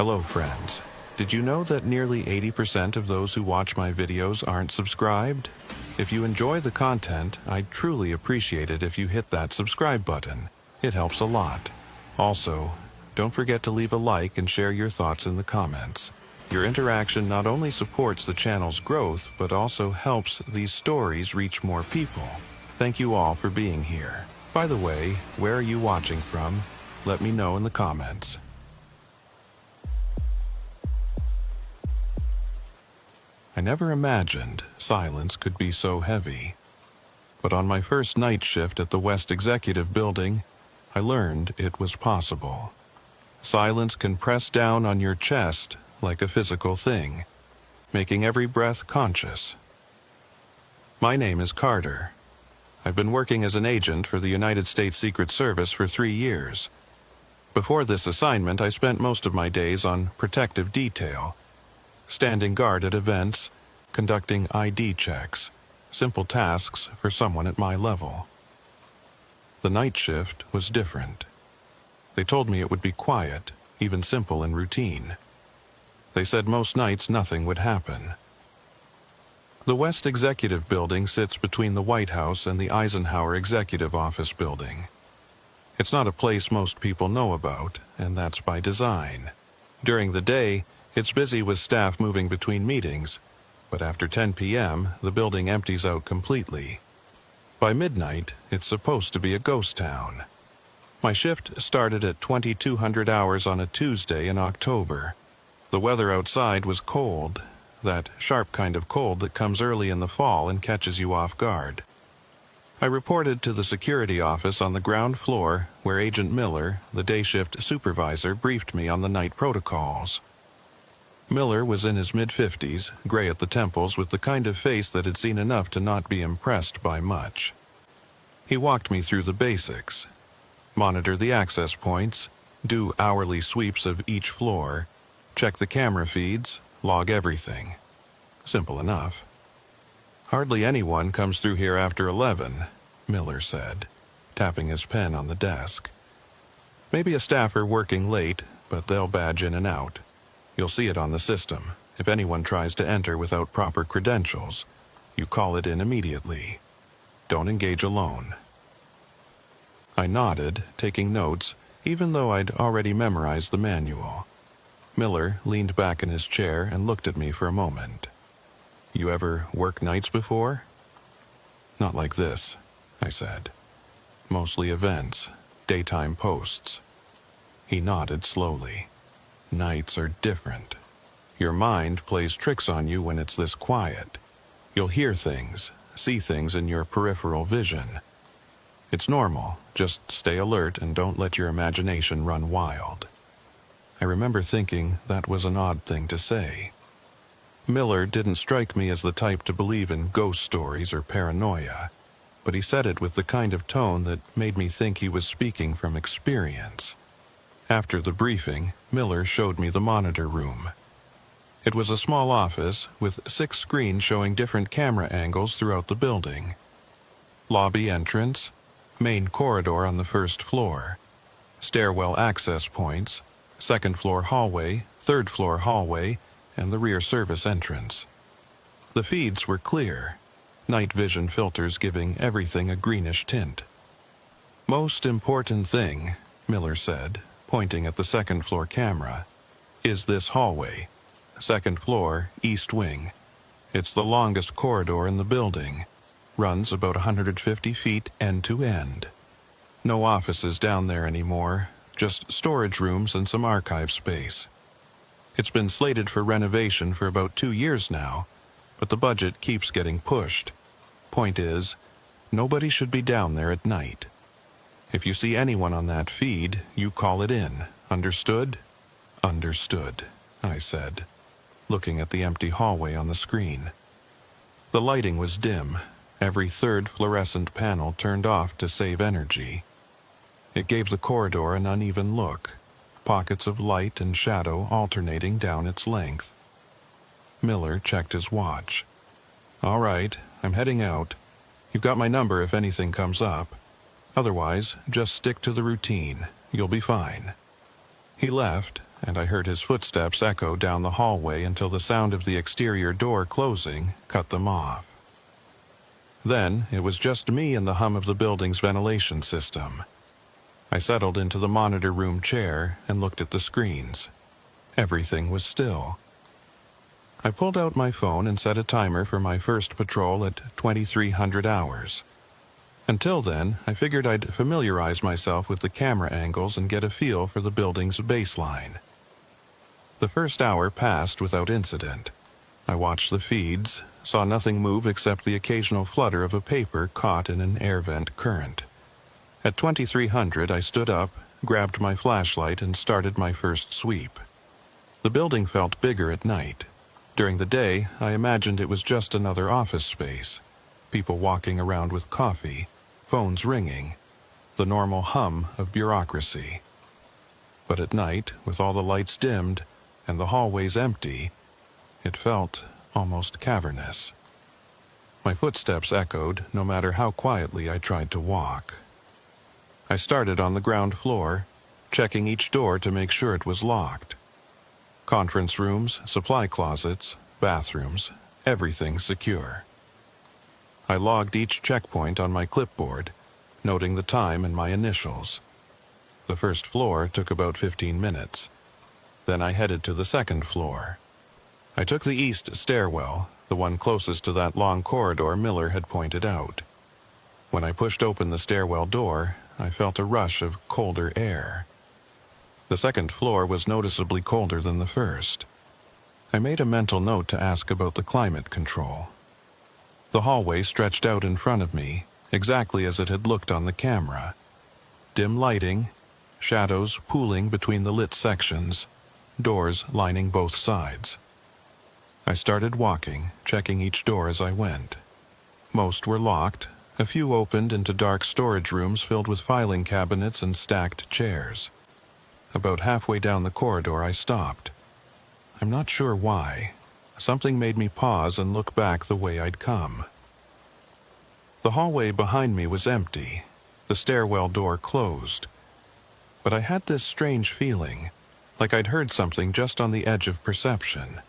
Hello friends. Did you know that nearly 80% of those who watch my videos aren't subscribed? If you enjoy the content, I'd truly appreciate it if you hit that subscribe button. It helps a lot. Also, don't forget to leave a like and share your thoughts in the comments. Your interaction not only supports the channel's growth, but also helps these stories reach more people. Thank you all for being here. By the way, where are you watching from? Let me know in the comments. I never imagined silence could be so heavy. But on my first night shift at the West Executive Building, I learned it was possible. Silence can press down on your chest like a physical thing, making every breath conscious. My name is Carter. I've been working as an agent for the United States Secret Service for 3 years. Before this assignment, I spent most of my days on protective detail, standing guard at events, conducting ID checks, simple tasks for someone at my level. The night shift was different. They told me it would be quiet, even simple and routine. They said most nights nothing would happen. The West Executive Building sits between the White House and the Eisenhower Executive Office Building. It's not a place most people know about, and that's by design. During the day, it's busy with staff moving between meetings, but after 10 p.m., the building empties out completely. By midnight, it's supposed to be a ghost town. My shift started at 2200 hours on a Tuesday in October. The weather outside was cold, that sharp kind of cold that comes early in the fall and catches you off guard. I reported to the security office on the ground floor where Agent Miller, the day shift supervisor, briefed me on the night protocols. Miller was in his mid-50s, gray at the temples, with the kind of face that had seen enough to not be impressed by much. He walked me through the basics. Monitor the access points, do hourly sweeps of each floor, check the camera feeds, log everything. Simple enough. Hardly anyone comes through here after 11, Miller said, tapping his pen on the desk. Maybe a staffer working late, but they'll badge in and out. You'll see it on the system. If anyone tries to enter without proper credentials, you call it in immediately. Don't engage alone. I nodded, taking notes, even though I'd already memorized the manual. Miller leaned back in his chair and looked at me for a moment. You ever worked nights before? Not like this, I said. Mostly events, daytime posts. He nodded slowly. Nights are different. Your mind plays tricks on you when it's this quiet. You'll hear things, see things in your peripheral vision. It's normal. Just stay alert and don't let your imagination run wild. I remember thinking that was an odd thing to say. Miller didn't strike me as the type to believe in ghost stories or paranoia, but he said it with the kind of tone that made me think he was speaking from experience. After the briefing, Miller showed me the monitor room. It was a small office with 6 screens showing different camera angles throughout the building. Lobby entrance, main corridor on the first floor, stairwell access points, second floor hallway, third floor hallway, and the rear service entrance. The feeds were clear, night vision filters giving everything a greenish tint. Most important thing, Miller said, pointing at the second floor camera, is this hallway. Second floor, east wing. It's the longest corridor in the building. Runs about 150 feet end to end. No offices down there anymore, just storage rooms and some archive space. It's been slated for renovation for about 2 years now, but the budget keeps getting pushed. Point is, nobody should be down there at night. If you see anyone on that feed, you call it in. Understood? Understood, I said, looking at the empty hallway on the screen. The lighting was dim, every third fluorescent panel turned off to save energy. It gave the corridor an uneven look, pockets of light and shadow alternating down its length. Miller checked his watch. All right, I'm heading out. You've got my number if anything comes up. Otherwise, just stick to the routine. You'll be fine. He left, and I heard his footsteps echo down the hallway until the sound of the exterior door closing cut them off. Then it was just me and the hum of the building's ventilation system. I settled into the monitor room chair and looked at the screens. Everything was still. I pulled out my phone and set a timer for my first patrol at 2300 hours. Until then, I figured I'd familiarize myself with the camera angles and get a feel for the building's baseline. The first hour passed without incident. I watched the feeds, saw nothing move except the occasional flutter of a paper caught in an air vent current. At 2300, I stood up, grabbed my flashlight, and started my first sweep. The building felt bigger at night. During the day, I imagined it was just another office space. People walking around with coffee, phones ringing, the normal hum of bureaucracy. But at night, with all the lights dimmed and the hallways empty, it felt almost cavernous. My footsteps echoed no matter how quietly I tried to walk. I started on the ground floor, checking each door to make sure it was locked. Conference rooms, supply closets, bathrooms, everything secure. I logged each checkpoint on my clipboard, noting the time and my initials. The first floor took about 15 minutes. Then I headed to the second floor. I took the east stairwell, the one closest to that long corridor Miller had pointed out. When I pushed open the stairwell door, I felt a rush of colder air. The second floor was noticeably colder than the first. I made a mental note to ask about the climate control. The hallway stretched out in front of me, exactly as it had looked on the camera. Dim lighting, shadows pooling between the lit sections, doors lining both sides. I started walking, checking each door as I went. Most were locked, a few opened into dark storage rooms filled with filing cabinets and stacked chairs. About halfway down the corridor, I stopped. I'm not sure why. Something made me pause and look back the way I'd come. The hallway behind me was empty, the stairwell door closed. But I had this strange feeling, like I'd heard something just on the edge of perception.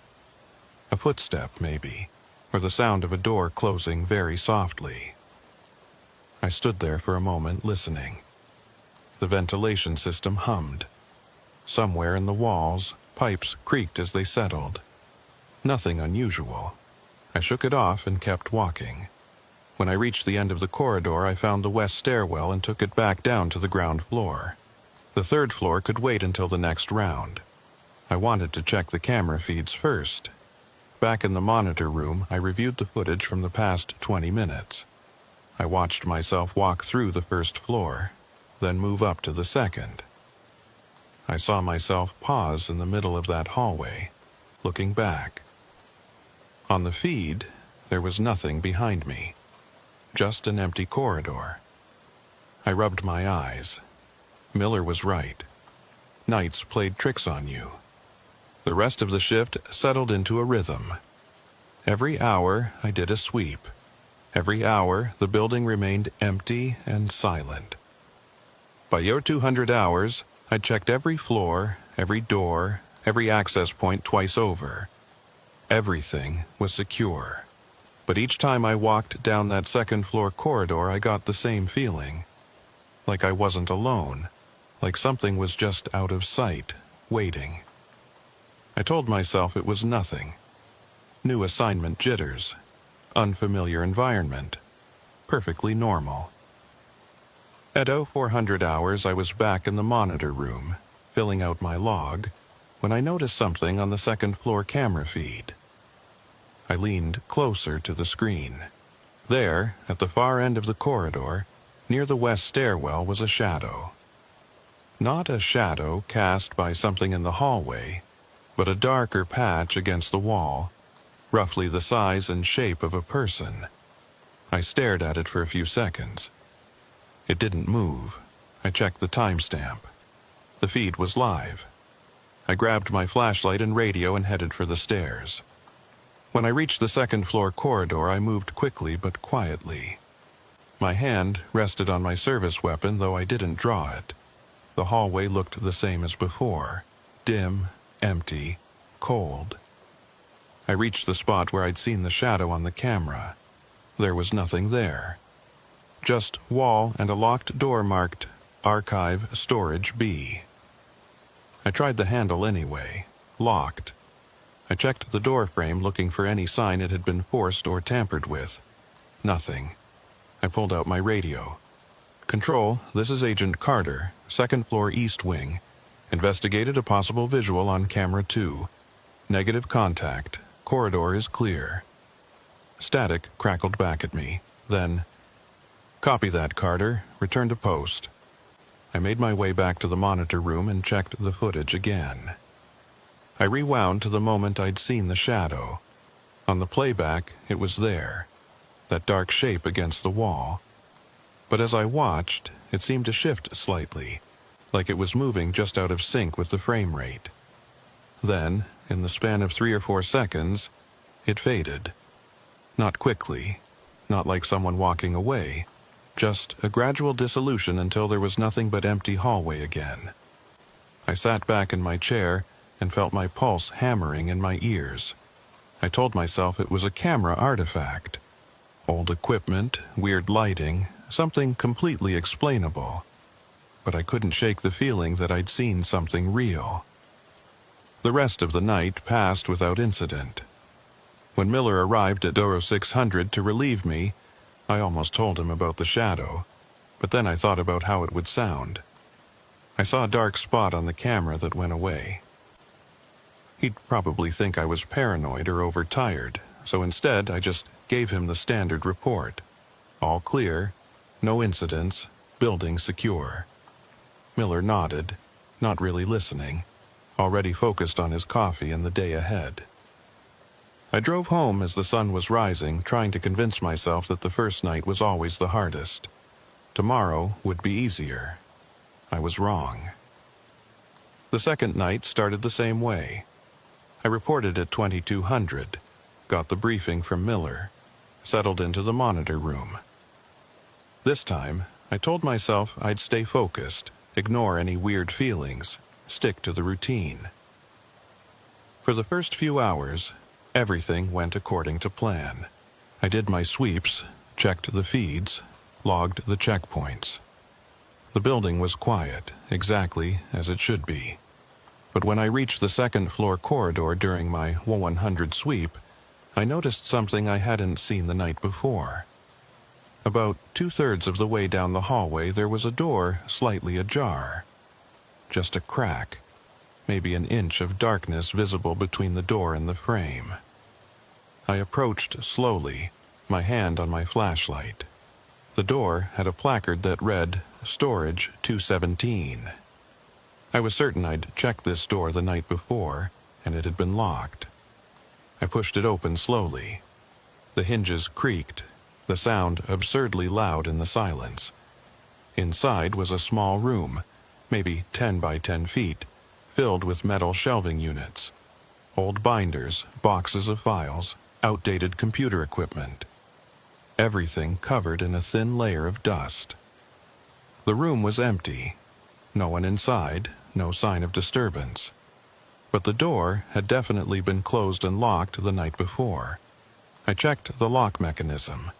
A footstep, maybe, or the sound of a door closing very softly. I stood there for a moment listening. The ventilation system hummed. Somewhere in the walls, pipes creaked as they settled. Nothing unusual. I shook it off and kept walking. When I reached the end of the corridor, I found the west stairwell and took it back down to the ground floor. The third floor could wait until the next round. I wanted to check the camera feeds first. Back in the monitor room, I reviewed the footage from the past 20 minutes. I watched myself walk through the first floor, then move up to the second. I saw myself pause in the middle of that hallway, looking back. On the feed, there was nothing behind me, just an empty corridor. I rubbed my eyes. Miller was right. Nights played tricks on you. The rest of the shift settled into a rhythm. Every hour, I did a sweep. Every hour, the building remained empty and silent. By your 200 hours, I checked every floor, every door, every access point twice over. Everything was secure. But each time I walked down that second floor corridor, I got the same feeling. Like I wasn't alone. Like something was just out of sight, waiting. I told myself it was nothing. New assignment jitters. Unfamiliar environment. Perfectly normal. At 0400 hours, I was back in the monitor room, filling out my log, when I noticed something on the second floor camera feed. I leaned closer to the screen. There, at the far end of the corridor, near the west stairwell, was a shadow. Not a shadow cast by something in the hallway, but a darker patch against the wall, roughly the size and shape of a person. I stared at it for a few seconds. It didn't move. I checked the timestamp. The feed was live. I grabbed my flashlight and radio and headed for the stairs. When I reached the second floor corridor, I moved quickly but quietly. My hand rested on my service weapon, though I didn't draw it. The hallway looked the same as before. dim, empty, cold. I reached the spot where I'd seen the shadow on the camera. There was nothing there. Just wall and a locked door marked Archive Storage B. I tried the handle anyway. Locked. I checked the door frame looking for any sign it had been forced or tampered with. Nothing. I pulled out my radio. "Control, this is Agent Carter, second floor east wing. Investigated a possible visual on camera 2. Negative contact. Corridor is clear." Static crackled back at me. Then, "Copy that, Carter. Return to post." I made my way back to the monitor room and checked the footage again. I rewound to the moment I'd seen the shadow. On the playback, it was there, that dark shape against the wall. But as I watched, it seemed to shift slightly, like it was moving just out of sync with the frame rate. Then, in the span of 3 or 4 seconds, it faded. Not quickly, not like someone walking away, just a gradual dissolution until there was nothing but empty hallway again. I sat back in my chair and felt my pulse hammering in my ears. I told myself it was a camera artifact. Old equipment, weird lighting, something completely explainable. But I couldn't shake the feeling that I'd seen something real. The rest of the night passed without incident. When Miller arrived at Doro 600 to relieve me, I almost told him about the shadow, but then I thought about how it would sound. I saw a dark spot on the camera that went away. He'd probably think I was paranoid or overtired, so instead I just gave him the standard report. All clear, no incidents, building secure. Miller nodded, not really listening, already focused on his coffee and the day ahead. I drove home as the sun was rising, trying to convince myself that the first night was always the hardest. Tomorrow would be easier. I was wrong. The second night started the same way. I reported at 2200, got the briefing from Miller, settled into the monitor room. This time, I told myself I'd stay focused, ignore any weird feelings, stick to the routine. For the first few hours, everything went according to plan. I did my sweeps, checked the feeds, logged the checkpoints. The building was quiet, exactly as it should be. But when I reached the second floor corridor during my 100 sweep, I noticed something I hadn't seen the night before. About 2/3 of the way down the hallway, there was a door slightly ajar. Just a crack, maybe an inch of darkness visible between the door and the frame. I approached slowly, my hand on my flashlight. The door had a placard that read, "Storage 217." I was certain I'd checked this door the night before, and it had been locked. I pushed it open slowly. The hinges creaked, the sound absurdly loud in the silence. Inside was a small room, maybe 10 by 10 feet, filled with metal shelving units. Old binders, boxes of files, outdated computer equipment. Everything covered in a thin layer of dust. The room was empty. No one inside, no sign of disturbance. But the door had definitely been closed and locked the night before. I checked the lock mechanism.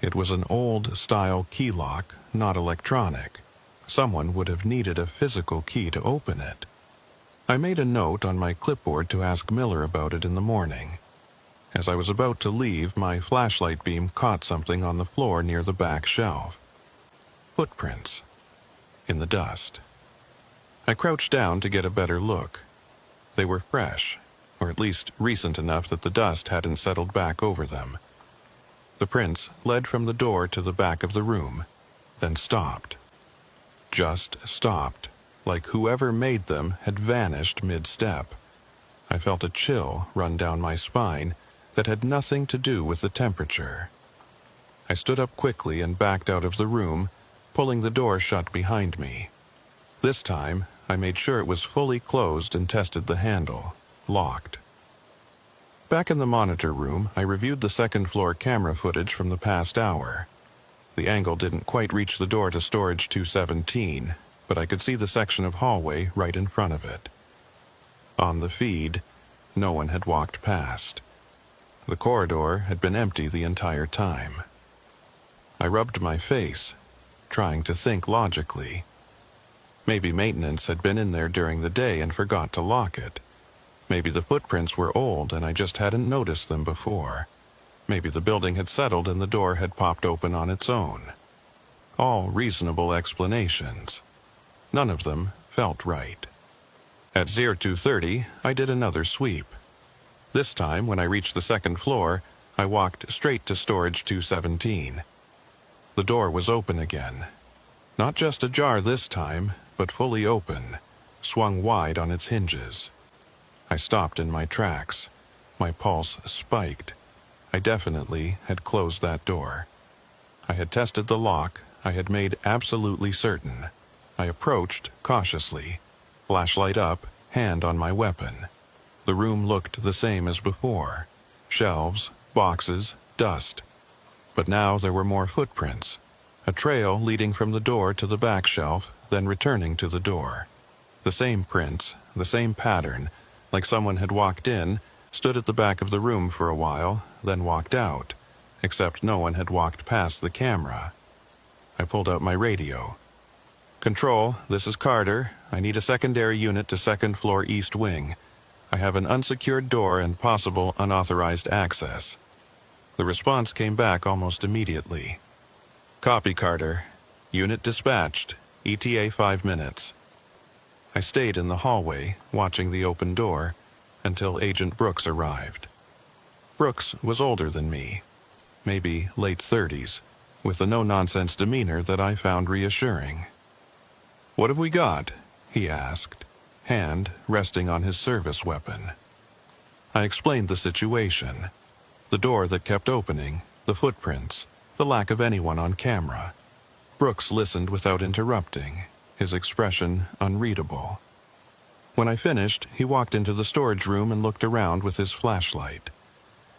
It was an old-style key lock, not electronic. Someone would have needed a physical key to open it. I made a note on my clipboard to ask Miller about it in the morning. As I was about to leave, my flashlight beam caught something on the floor near the back shelf. Footprints. In the dust. I crouched down to get a better look. They were fresh, or at least recent enough that the dust hadn't settled back over them. The prints led from the door to the back of the room, then stopped. Just stopped, like whoever made them had vanished mid-step. I felt a chill run down my spine that had nothing to do with the temperature. I stood up quickly and backed out of the room, pulling the door shut behind me. This time, I made sure it was fully closed and tested the handle, locked. Back in the monitor room, I reviewed the second-floor camera footage from the past hour. The angle didn't quite reach the door to storage 217, but I could see the section of hallway right in front of it. On the feed, no one had walked past. The corridor had been empty the entire time. I rubbed my face, trying to think logically. Maybe maintenance had been in there during the day and forgot to lock it. Maybe the footprints were old and I just hadn't noticed them before. Maybe the building had settled and the door had popped open on its own. All reasonable explanations. None of them felt right. At 0230, I did another sweep. This time, when I reached the second floor, I walked straight to storage 217. The door was open again. Not just ajar this time, but fully open, swung wide on its hinges. I stopped in my tracks. My pulse spiked. I definitely had closed that door. I had tested the lock. I had made absolutely certain. I approached cautiously, flashlight up, hand on my weapon. The room looked the same as before. Shelves, boxes, dust. But now there were more footprints. A trail leading from the door to the back shelf, then returning to the door. The same prints, the same pattern, like someone had walked in, stood at the back of the room for a while, then walked out, except no one had walked past the camera. I pulled out my radio. "Control, this is Carter. I need a secondary unit to second floor east wing. I have an unsecured door and possible unauthorized access." The response came back almost immediately. "Copy, Carter. Unit dispatched. ETA 5 minutes." I stayed in the hallway, watching the open door, until Agent Brooks arrived. Brooks was older than me, maybe late 30s, with a no-nonsense demeanor that I found reassuring. "What have we got?" he asked, hand resting on his service weapon. I explained the situation. The door that kept opening, the footprints, the lack of anyone on camera. Brooks listened without interrupting, his expression unreadable. When I finished, he walked into the storage room and looked around with his flashlight.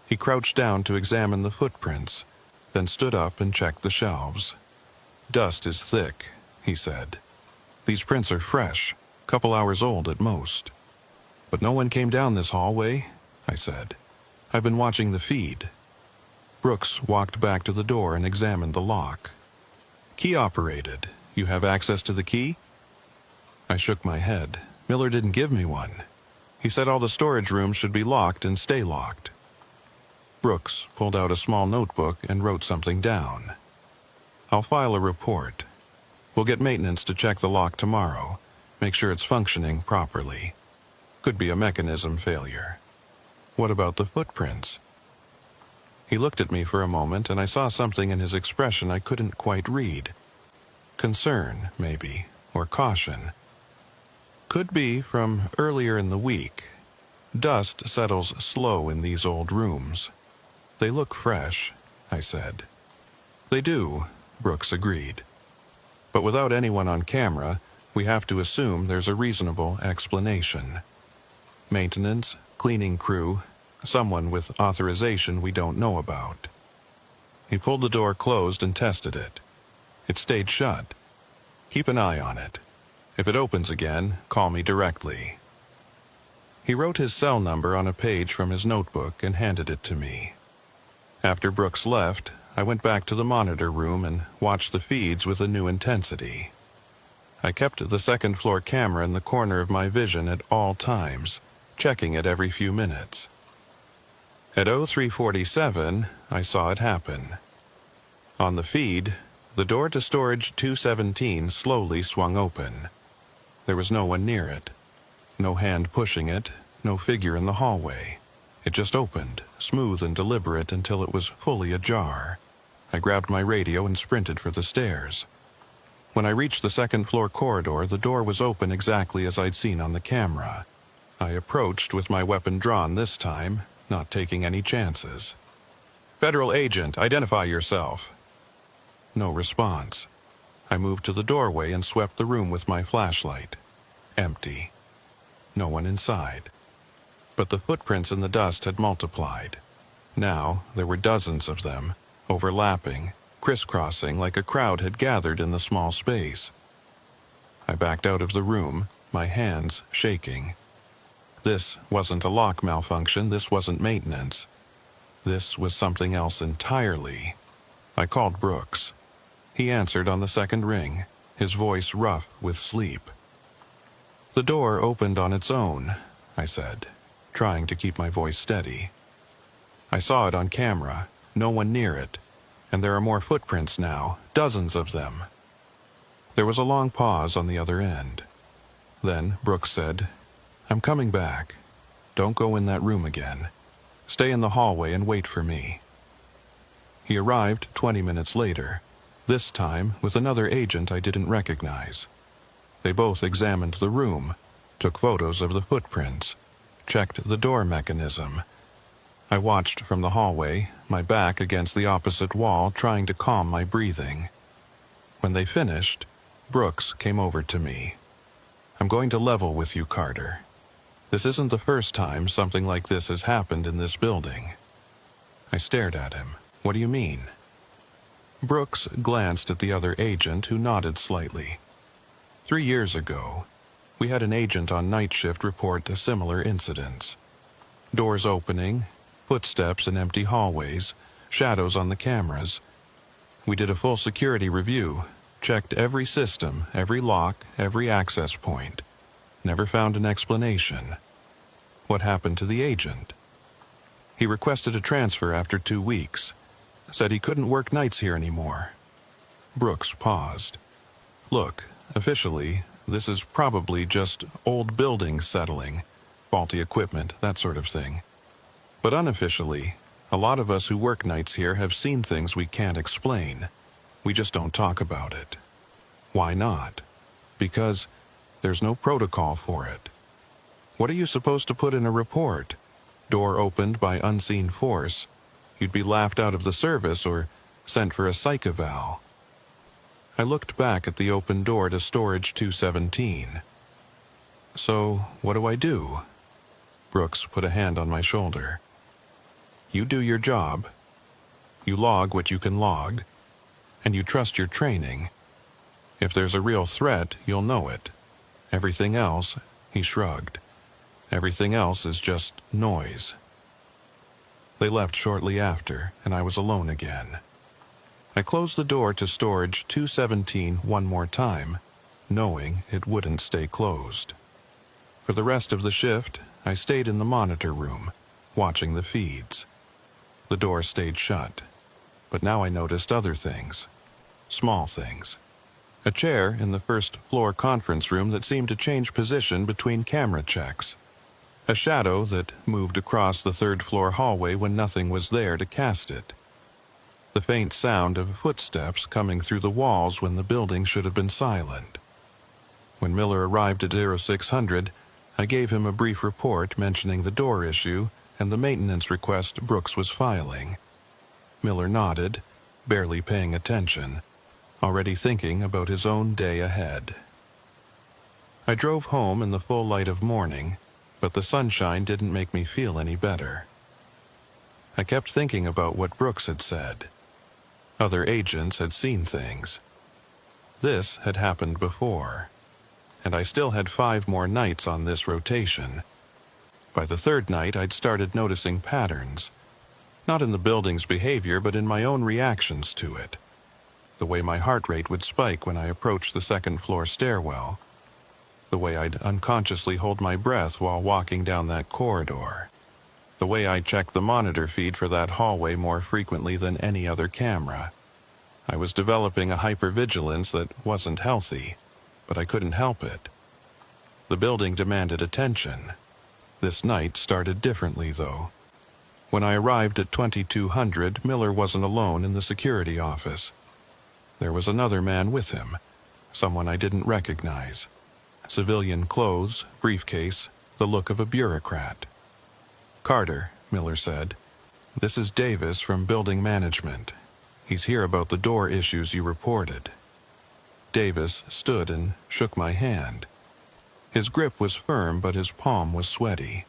He crouched down to examine the footprints, then stood up and checked the shelves. "Dust is thick," he said. "These prints are fresh, couple hours old at most." "But no one came down this hallway," I said. "I've been watching the feed." Brooks walked back to the door and examined the lock. "Key operated. You have access to the key?" I shook my head. "Miller didn't give me one. He said all the storage rooms should be locked and stay locked." Brooks pulled out a small notebook and wrote something down. "I'll file a report. We'll get maintenance to check the lock tomorrow, make sure it's functioning properly. Could be a mechanism failure." "What about the footprints?" He looked at me for a moment, and I saw something in his expression I couldn't quite read. Concern, maybe, or caution. "Could be from earlier in the week. Dust settles slow in these old rooms. They look fresh," I said. "They do," Brooks agreed. "But without anyone on camera, we have to assume there's a reasonable explanation. Maintenance, cleaning crew, someone with authorization we don't know about." He pulled the door closed and tested it. It stayed shut. "Keep an eye on it. If it opens again, call me directly." He wrote his cell number on a page from his notebook and handed it to me. After Brooks left, I went back to the monitor room and watched the feeds with a new intensity. I kept the second-floor camera in the corner of my vision at all times, checking it every few minutes. At 0347, I saw it happen. On the feed, the door to storage 217 slowly swung open. There was no one near it. No hand pushing it, no figure in the hallway. It just opened, smooth and deliberate, until it was fully ajar. I grabbed my radio and sprinted for the stairs. When I reached the second-floor corridor, the door was open exactly as I'd seen on the camera. I approached with my weapon drawn this time, not taking any chances. "Federal agent, identify yourself." No response. I moved to the doorway and swept the room with my flashlight. Empty. No one inside. But the footprints in the dust had multiplied. Now there were dozens of them, overlapping, crisscrossing like a crowd had gathered in the small space. I backed out of the room, my hands shaking. This wasn't a lock malfunction, this wasn't maintenance. This was something else entirely. I called Brooks. He answered on the second ring, his voice rough with sleep. "The door opened on its own," I said, trying to keep my voice steady. "I saw it on camera, no one near it, and there are more footprints now, dozens of them." There was a long pause on the other end. Then Brooks said, "I'm coming back. Don't go in that room again. Stay in the hallway and wait for me." He arrived 20 minutes later, this time with another agent I didn't recognize. They both examined the room, took photos of the footprints, checked the door mechanism. I watched from the hallway, my back against the opposite wall, trying to calm my breathing. When they finished, Brooks came over to me. "I'm going to level with you, Carter. This isn't the first time something like this has happened in this building." I stared at him. "What do you mean?" Brooks glanced at the other agent, who nodded slightly. 3 years ago, we had an agent on night shift report a similar incident. Doors opening, footsteps in empty hallways, shadows on the cameras. We did a full security review, checked every system, every lock, every access point. Never found an explanation. What happened to the agent? He requested a transfer after 2 weeks. Said he couldn't work nights here anymore. Brooks paused. "Look, officially, this is probably just old buildings settling, faulty equipment, that sort of thing. But unofficially, a lot of us who work nights here have seen things we can't explain. We just don't talk about it. Why not? Because there's no protocol for it. What are you supposed to put in a report? Door opened by unseen force. You'd be laughed out of the service or sent for a psych eval." I looked back at the open door to storage 217. "So, what do I do?" Brooks put a hand on my shoulder. "You do your job. You log what you can log, and you trust your training. If there's a real threat, you'll know it. Everything else," he shrugged, "everything else is just noise." They left shortly after, and I was alone again. I closed the door to storage 217 one more time, knowing it wouldn't stay closed. For the rest of the shift, I stayed in the monitor room, watching the feeds. The door stayed shut, but now I noticed other things. Small things. A chair in the first floor conference room that seemed to change position between camera checks. A shadow that moved across the third-floor hallway when nothing was there to cast it. The faint sound of footsteps coming through the walls when the building should have been silent. When Miller arrived at 0600, I gave him a brief report mentioning the door issue and the maintenance request Brooks was filing. Miller nodded, barely paying attention, already thinking about his own day ahead. I drove home in the full light of morning, but the sunshine didn't make me feel any better. I kept thinking about what Brooks had said. Other agents had seen things. This had happened before, and I still had 5 more nights on this rotation. By the third night, I'd started noticing patterns, not in the building's behavior, but in my own reactions to it. The way my heart rate would spike when I approached the second-floor stairwell. The way I'd unconsciously hold my breath while walking down that corridor. The way I checked the monitor feed for that hallway more frequently than any other camera. I was developing a hypervigilance that wasn't healthy, but I couldn't help it. The building demanded attention. This night started differently, though. When I arrived at 2200, Miller wasn't alone in the security office. There was another man with him, someone I didn't recognize. Civilian clothes, briefcase, the look of a bureaucrat. "Carter," Miller said, "this is Davis from building management. He's here about the door issues you reported." Davis stood and shook my hand. His grip was firm, but his palm was sweaty.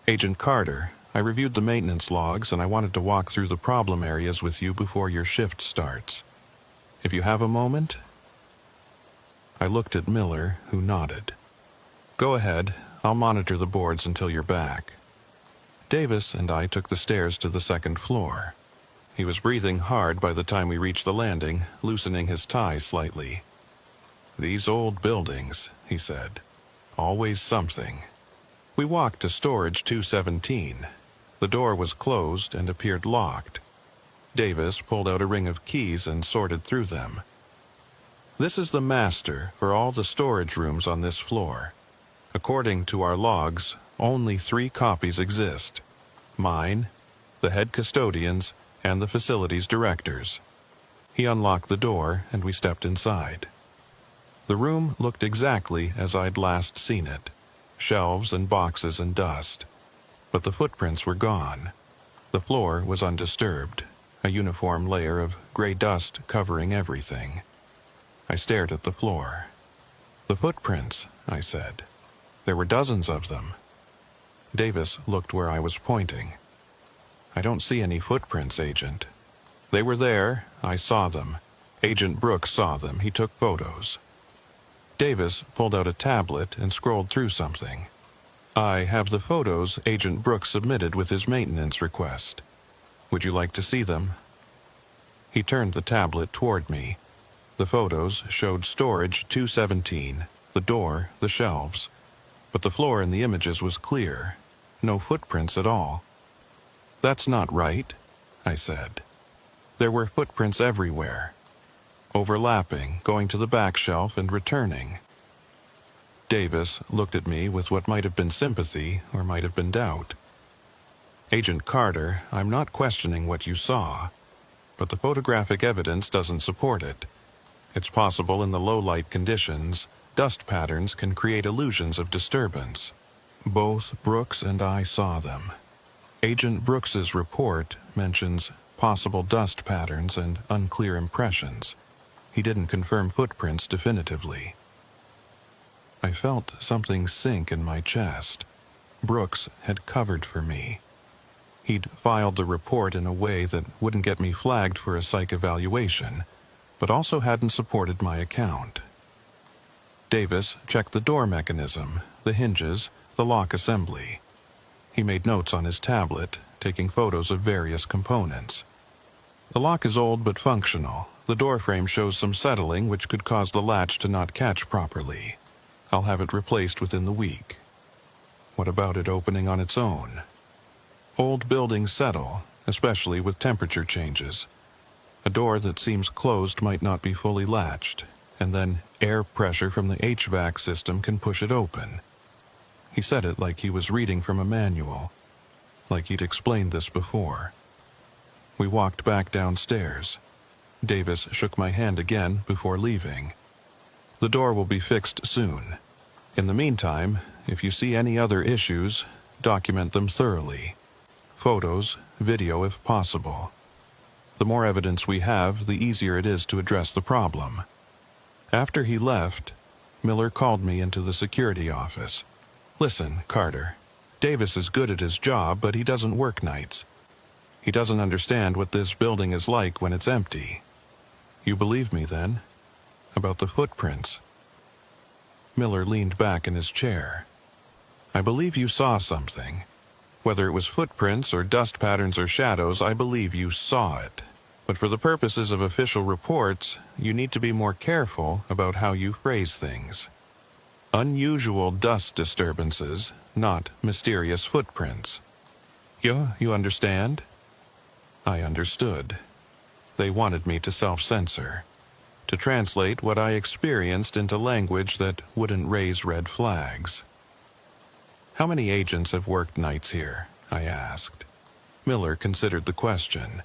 "Agent Carter, I reviewed the maintenance logs and I wanted to walk through the problem areas with you before your shift starts. If you have a moment?" I looked at Miller, who nodded. "Go ahead. I'll monitor the boards until you're back." Davis and I took the stairs to the second floor. He was breathing hard by the time we reached the landing, loosening his tie slightly. "These old buildings," he said. "Always something." We walked to storage 217. The door was closed and appeared locked. Davis pulled out a ring of keys and sorted through them. "This is the master for all the storage rooms on this floor. According to our logs, only 3 copies exist. Mine, the head custodian's, and the facility's director's." He unlocked the door and we stepped inside. The room looked exactly as I'd last seen it. Shelves and boxes and dust. But the footprints were gone. The floor was undisturbed, a uniform layer of gray dust covering everything. I stared at the floor. "The footprints," I said. "There were dozens of them." Davis looked where I was pointing. "I don't see any footprints, Agent." "They were there. I saw them. Agent Brooks saw them. He took photos." Davis pulled out a tablet and scrolled through something. "I have the photos Agent Brooks submitted with his maintenance request. Would you like to see them?" He turned the tablet toward me. The photos showed storage 217, the door, the shelves. But the floor in the images was clear. No footprints at all. "That's not right," I said. There were footprints everywhere. Overlapping, going to the back shelf and returning. Davis looked at me with what might have been sympathy or might have been doubt. "Agent Carter, I'm not questioning what you saw, but the photographic evidence doesn't support it. It's possible in the low-light conditions, dust patterns can create illusions of disturbance. Both Brooks and I saw them. Agent Brooks's report mentions possible dust patterns and unclear impressions. He didn't confirm footprints definitively." I felt something sink in my chest. Brooks had covered for me. He'd filed the report in a way that wouldn't get me flagged for a psych evaluation, but also hadn't supported my account. Davis checked the door mechanism, the hinges, the lock assembly. He made notes on his tablet, taking photos of various components. "The lock is old but functional. The door frame shows some settling which could cause the latch to not catch properly. I'll have it replaced within the week." "What about it opening on its own?" "Old buildings settle, especially with temperature changes. A door that seems closed might not be fully latched, and then air pressure from the HVAC system can push it open." He said it like he was reading from a manual, like he'd explained this before. We walked back downstairs. Davis shook my hand again before leaving. "The door will be fixed soon. In the meantime, if you see any other issues, document them thoroughly. Photos, video if possible. The more evidence we have, the easier it is to address the problem." After he left, Miller called me into the security office. "Listen, Carter, Davis is good at his job, but he doesn't work nights. He doesn't understand what this building is like when it's empty. You believe me, then? About the footprints?" Miller leaned back in his chair. "I believe you saw something. Whether it was footprints or dust patterns or shadows, I believe you saw it. But for the purposes of official reports, you need to be more careful about how you phrase things. Unusual dust disturbances, not mysterious footprints. You understand?" I understood. They wanted me to self-censor, to translate what I experienced into language that wouldn't raise red flags. "How many agents have worked nights here?" I asked. Miller considered the question.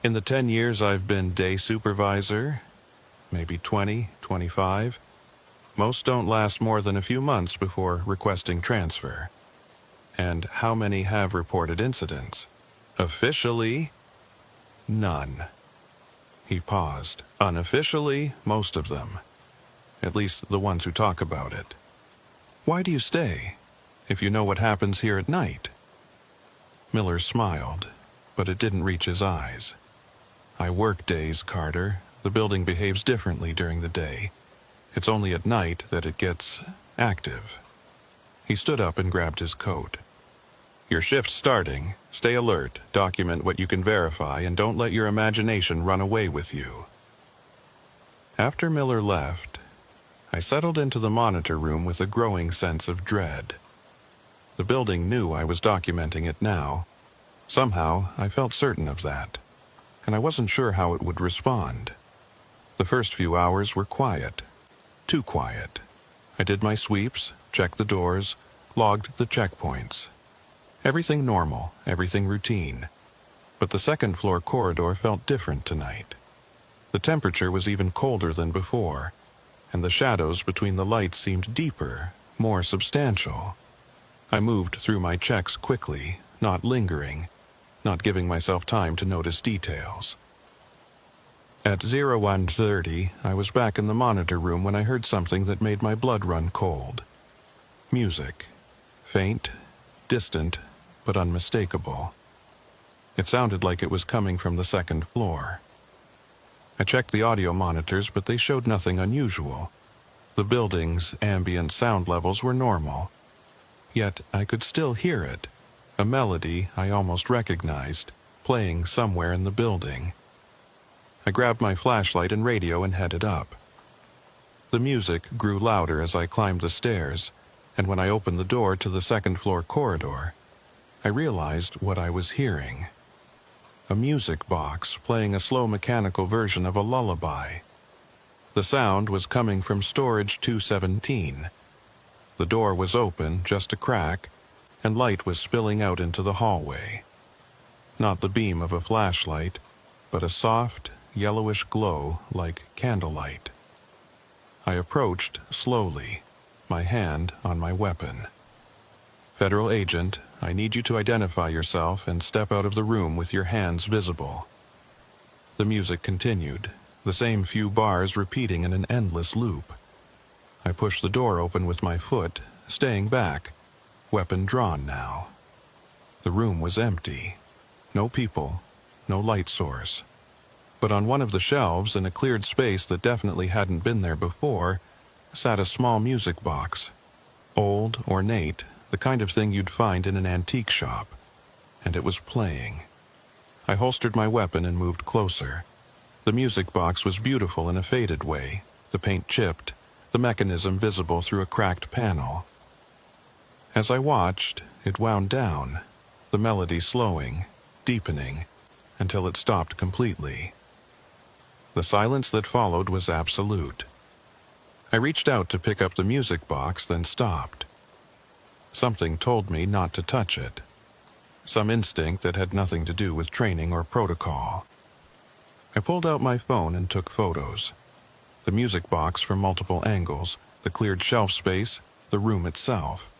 "In the 10 years I've been day supervisor, maybe 20, 25. Most don't last more than a few months before requesting transfer." "And how many have reported incidents?" "Officially, none." He paused. "Unofficially, most of them. At least the ones who talk about it. Why do you stay, if you know what happens here at night?" Miller smiled, but it didn't reach his eyes. "I work days, Carter. The building behaves differently during the day. It's only at night that it gets active." He stood up and grabbed his coat. "Your shift's starting. Stay alert, document what you can verify, and don't let your imagination run away with you." After Miller left, I settled into the monitor room with a growing sense of dread. The building knew I was documenting it now. Somehow, I felt certain of that, and I wasn't sure how it would respond. The first few hours were quiet. Too quiet. I did my sweeps, checked the doors, logged the checkpoints. Everything normal, everything routine. But the second-floor corridor felt different tonight. The temperature was even colder than before, and the shadows between the lights seemed deeper, more substantial. I moved through my checks quickly, not lingering, not giving myself time to notice details. At 01:30, I was back in the monitor room when I heard something that made my blood run cold. Music. Faint, distant, but unmistakable. It sounded like it was coming from the second floor. I checked the audio monitors, but they showed nothing unusual. The building's ambient sound levels were normal. Yet I could still hear it, a melody I almost recognized, playing somewhere in the building. I grabbed my flashlight and radio and headed up. The music grew louder as I climbed the stairs, and when I opened the door to the second-floor corridor, I realized what I was hearing. A music box playing a slow mechanical version of a lullaby. The sound was coming from storage 217. The door was open, just a crack, and light was spilling out into the hallway. Not the beam of a flashlight, but a soft, yellowish glow like candlelight. I approached slowly, my hand on my weapon. "Federal agent, I need you to identify yourself and step out of the room with your hands visible." The music continued, the same few bars repeating in an endless loop. I pushed the door open with my foot, staying back, weapon drawn now. The room was empty. No people, no light source. But on one of the shelves, in a cleared space that definitely hadn't been there before, sat a small music box. Old, ornate, the kind of thing you'd find in an antique shop. And it was playing. I holstered my weapon and moved closer. The music box was beautiful in a faded way, the paint chipped, the mechanism visible through a cracked panel. As I watched, it wound down, the melody slowing, deepening, until it stopped completely. The silence that followed was absolute. I reached out to pick up the music box, then stopped. Something told me not to touch it. Some instinct that had nothing to do with training or protocol. I pulled out my phone and took photos. The music box from multiple angles, the cleared shelf space, the room itself.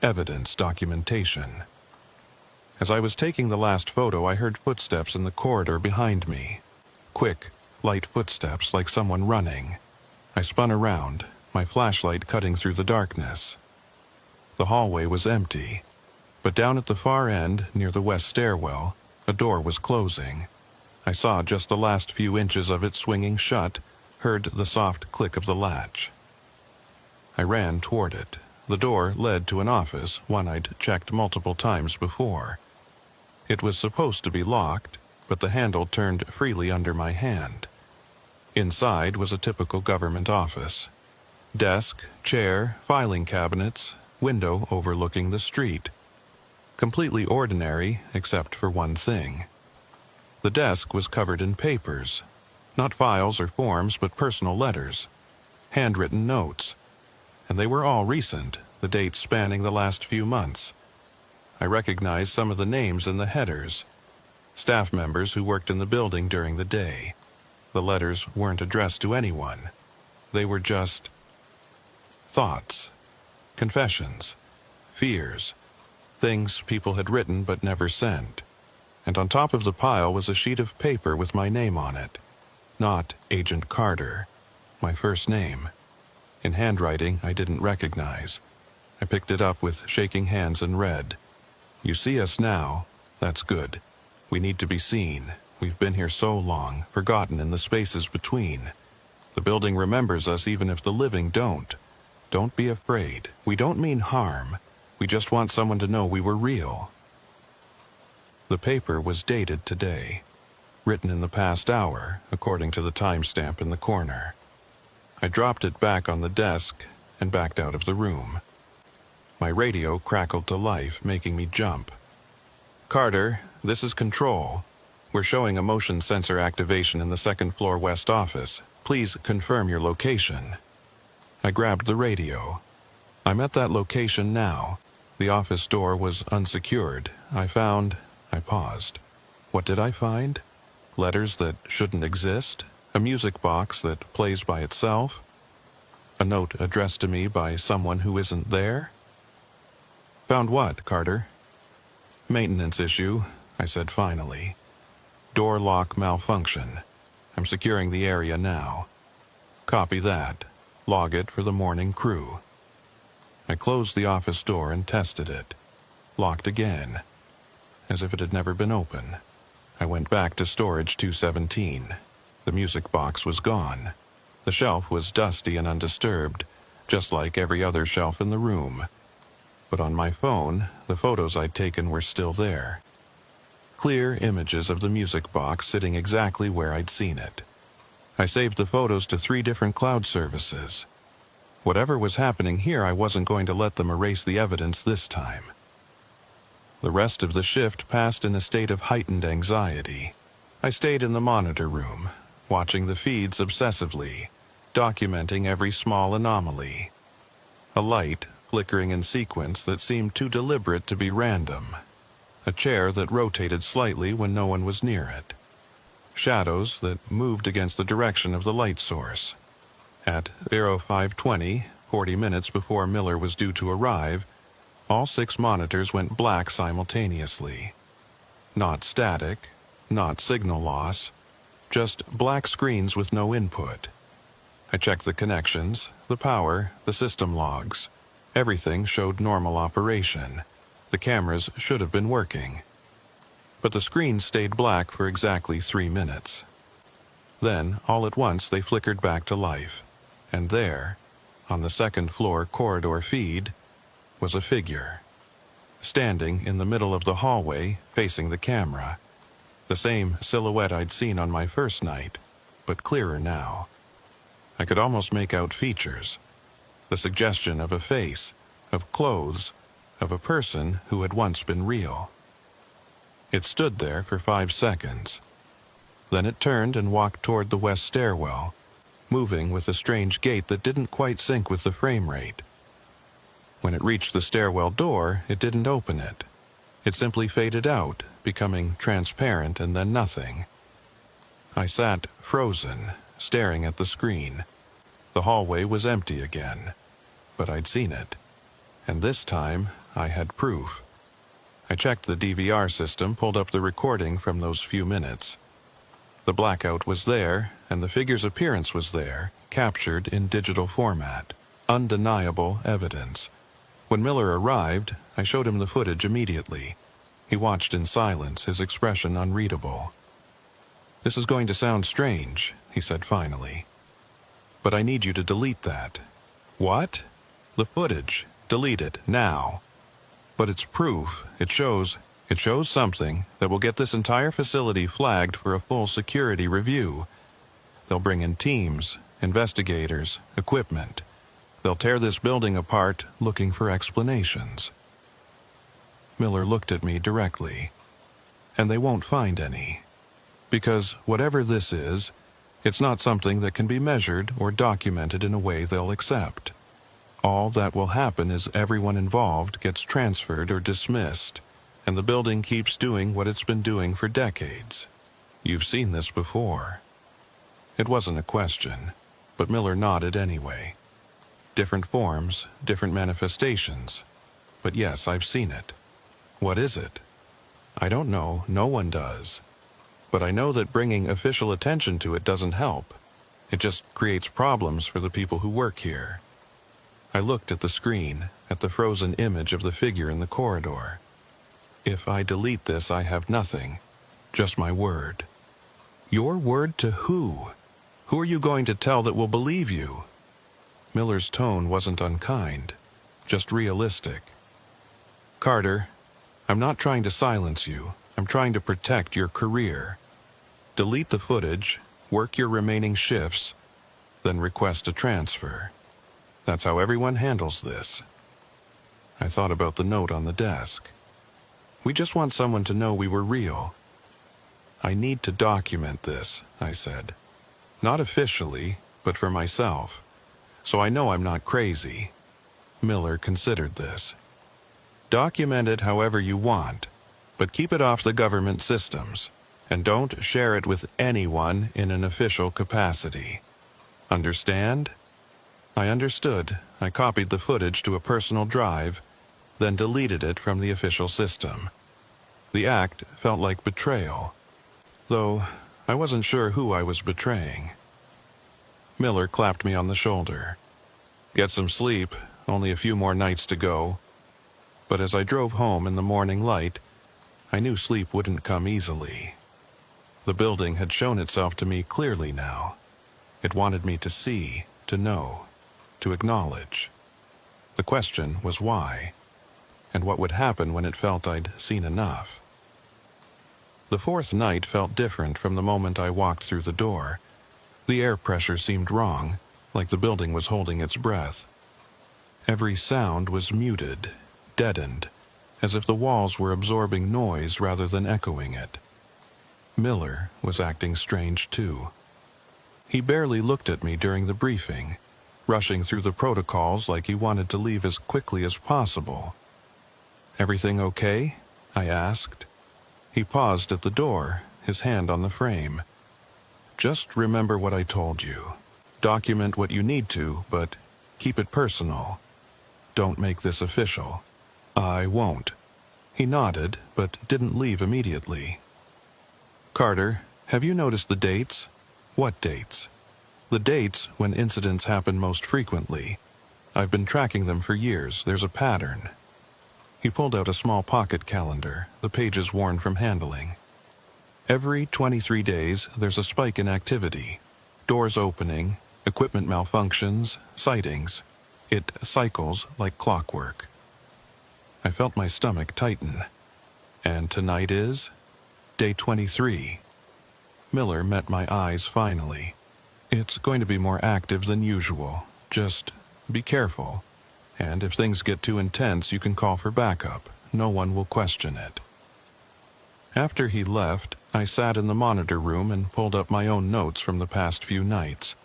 Evidence, documentation. As I was taking the last photo, I heard footsteps in the corridor behind me. Quick, light footsteps like someone running. I spun around, my flashlight cutting through the darkness. The hallway was empty, but down at the far end, near the west stairwell, a door was closing. I saw just the last few inches of it swinging shut, heard the soft click of the latch. I ran toward it. The door led to an office, one I'd checked multiple times before. It was supposed to be locked, but the handle turned freely under my hand. Inside was a typical government office. Desk, chair, filing cabinets, window overlooking the street. Completely ordinary, except for one thing. The desk was covered in papers. Not files or forms, but personal letters. Handwritten notes. And they were all recent, the dates spanning the last few months. I recognized some of the names in the headers. Staff members who worked in the building during the day. The letters weren't addressed to anyone. They were just thoughts, confessions, fears, things people had written but never sent. And on top of the pile was a sheet of paper with my name on it. Not Agent Carter, my first name. In handwriting I didn't recognize. I picked it up with shaking hands and read, "You see us now. That's good. We need to be seen. We've been here so long, forgotten in the spaces between. The building remembers us even if the living don't. Don't be afraid. We don't mean harm. We just want someone to know we were real." The paper was dated today, written in the past hour, according to the timestamp in the corner. I dropped it back on the desk and backed out of the room. My radio crackled to life, making me jump. "Carter, this is Control. We're showing a motion sensor activation in the second-floor west office. Please confirm your location." I grabbed the radio. "I'm at that location now. The office door was unsecured. I paused. What did I find? Letters that shouldn't exist? A music box that plays by itself? A note addressed to me by someone who isn't there?" "Found what, Carter?" "Maintenance issue," I said finally. "Door lock malfunction. I'm securing the area now. Copy that. Log it for the morning crew." I closed the office door and tested it. Locked again, as if it had never been open. I went back to storage 217. The music box was gone. The shelf was dusty and undisturbed, just like every other shelf in the room. But on my phone, the photos I'd taken were still there. Clear images of the music box sitting exactly where I'd seen it. I saved the photos to 3 different cloud services. Whatever was happening here, I wasn't going to let them erase the evidence this time. The rest of the shift passed in a state of heightened anxiety. I stayed in the monitor room, watching the feeds obsessively, documenting every small anomaly. A light flickering in sequence that seemed too deliberate to be random. A chair that rotated slightly when no one was near it. Shadows that moved against the direction of the light source. At 05:20, 40 minutes before Miller was due to arrive, all 6 monitors went black simultaneously. Not static, not signal loss, just black screens with no input. I checked the connections, the power, the system logs. Everything showed normal operation. The cameras should have been working. But the screens stayed black for exactly 3 minutes. Then, all at once, they flickered back to life. And there, on the second-floor corridor feed, was a figure. Standing in the middle of the hallway, facing the camera. The same silhouette I'd seen on my first night, but clearer now. I could almost make out features. The suggestion of a face, of clothes, of a person who had once been real. It stood there for 5 seconds. Then it turned and walked toward the west stairwell, moving with a strange gait that didn't quite sync with the frame rate. When it reached the stairwell door, it didn't open it. It simply faded out, becoming transparent and then nothing. I sat frozen, staring at the screen. The hallway was empty again, but I'd seen it. And this time, I had proof. I checked the DVR system, pulled up the recording from those few minutes. The blackout was there, and the figure's appearance was there, captured in digital format. Undeniable evidence. When Miller arrived, I showed him the footage immediately. He watched in silence, his expression unreadable. "This is going to sound strange," he said finally. "But I need you to delete that." "What?" "The footage. Delete it, now." "But it's proof. It shows something that will get this entire facility flagged for a full security review. They'll bring in teams, investigators, equipment. They'll tear this building apart, looking for explanations." Miller looked at me directly. "And they won't find any. Because whatever this is, it's not something that can be measured or documented in a way they'll accept. All that will happen is everyone involved gets transferred or dismissed, and the building keeps doing what it's been doing for decades. You've seen this before." It wasn't a question, but Miller nodded anyway. "Different forms, different manifestations. But yes, I've seen it." "What is it?" "I don't know, no one does. But I know that bringing official attention to it doesn't help. It just creates problems for the people who work here." I looked at the screen, at the frozen image of the figure in the corridor. "If I delete this, I have nothing. Just my word." "Your word to who? Who are you going to tell that will believe you?" Miller's tone wasn't unkind, just realistic. "Carter, I'm not trying to silence you. I'm trying to protect your career. Delete the footage, work your remaining shifts, then request a transfer. That's how everyone handles this." I thought about the note on the desk. "We just want someone to know we were real." "I need to document this," I said. "Not officially, but for myself. So I know I'm not crazy." Miller considered this. "Document it however you want, but keep it off the government systems, and don't share it with anyone in an official capacity. Understand?" I understood. I copied the footage to a personal drive, then deleted it from the official system. The act felt like betrayal, though I wasn't sure who I was betraying. Miller clapped me on the shoulder. "Get some sleep, only a few more nights to go." But as I drove home in the morning light, I knew sleep wouldn't come easily. The building had shown itself to me clearly now. It wanted me to see, to know, to acknowledge. The question was why, and what would happen when it felt I'd seen enough. The fourth night felt different from the moment I walked through the door. The air pressure seemed wrong, like the building was holding its breath. Every sound was muted, deadened, as if the walls were absorbing noise rather than echoing it. Miller was acting strange too. He barely looked at me during the briefing, rushing through the protocols like he wanted to leave as quickly as possible. "Everything okay?" I asked. He paused at the door, his hand on the frame. "Just remember what I told you. Document what you need to, but keep it personal. Don't make this official." "I won't." He nodded, but didn't leave immediately. "Carter, have you noticed the dates?" "What dates?" "The dates when incidents happen most frequently. I've been tracking them for years. There's a pattern." He pulled out a small pocket calendar, the pages worn from handling. "Every 23 days, there's a spike in activity. Doors opening, equipment malfunctions, sightings. It cycles like clockwork." I felt my stomach tighten. "And tonight is?" "Day 23. Miller met my eyes finally. "It's going to be more active than usual. Just be careful. And if things get too intense, you can call for backup. No one will question it." After he left, I sat in the monitor room and pulled up my own notes from the past few nights.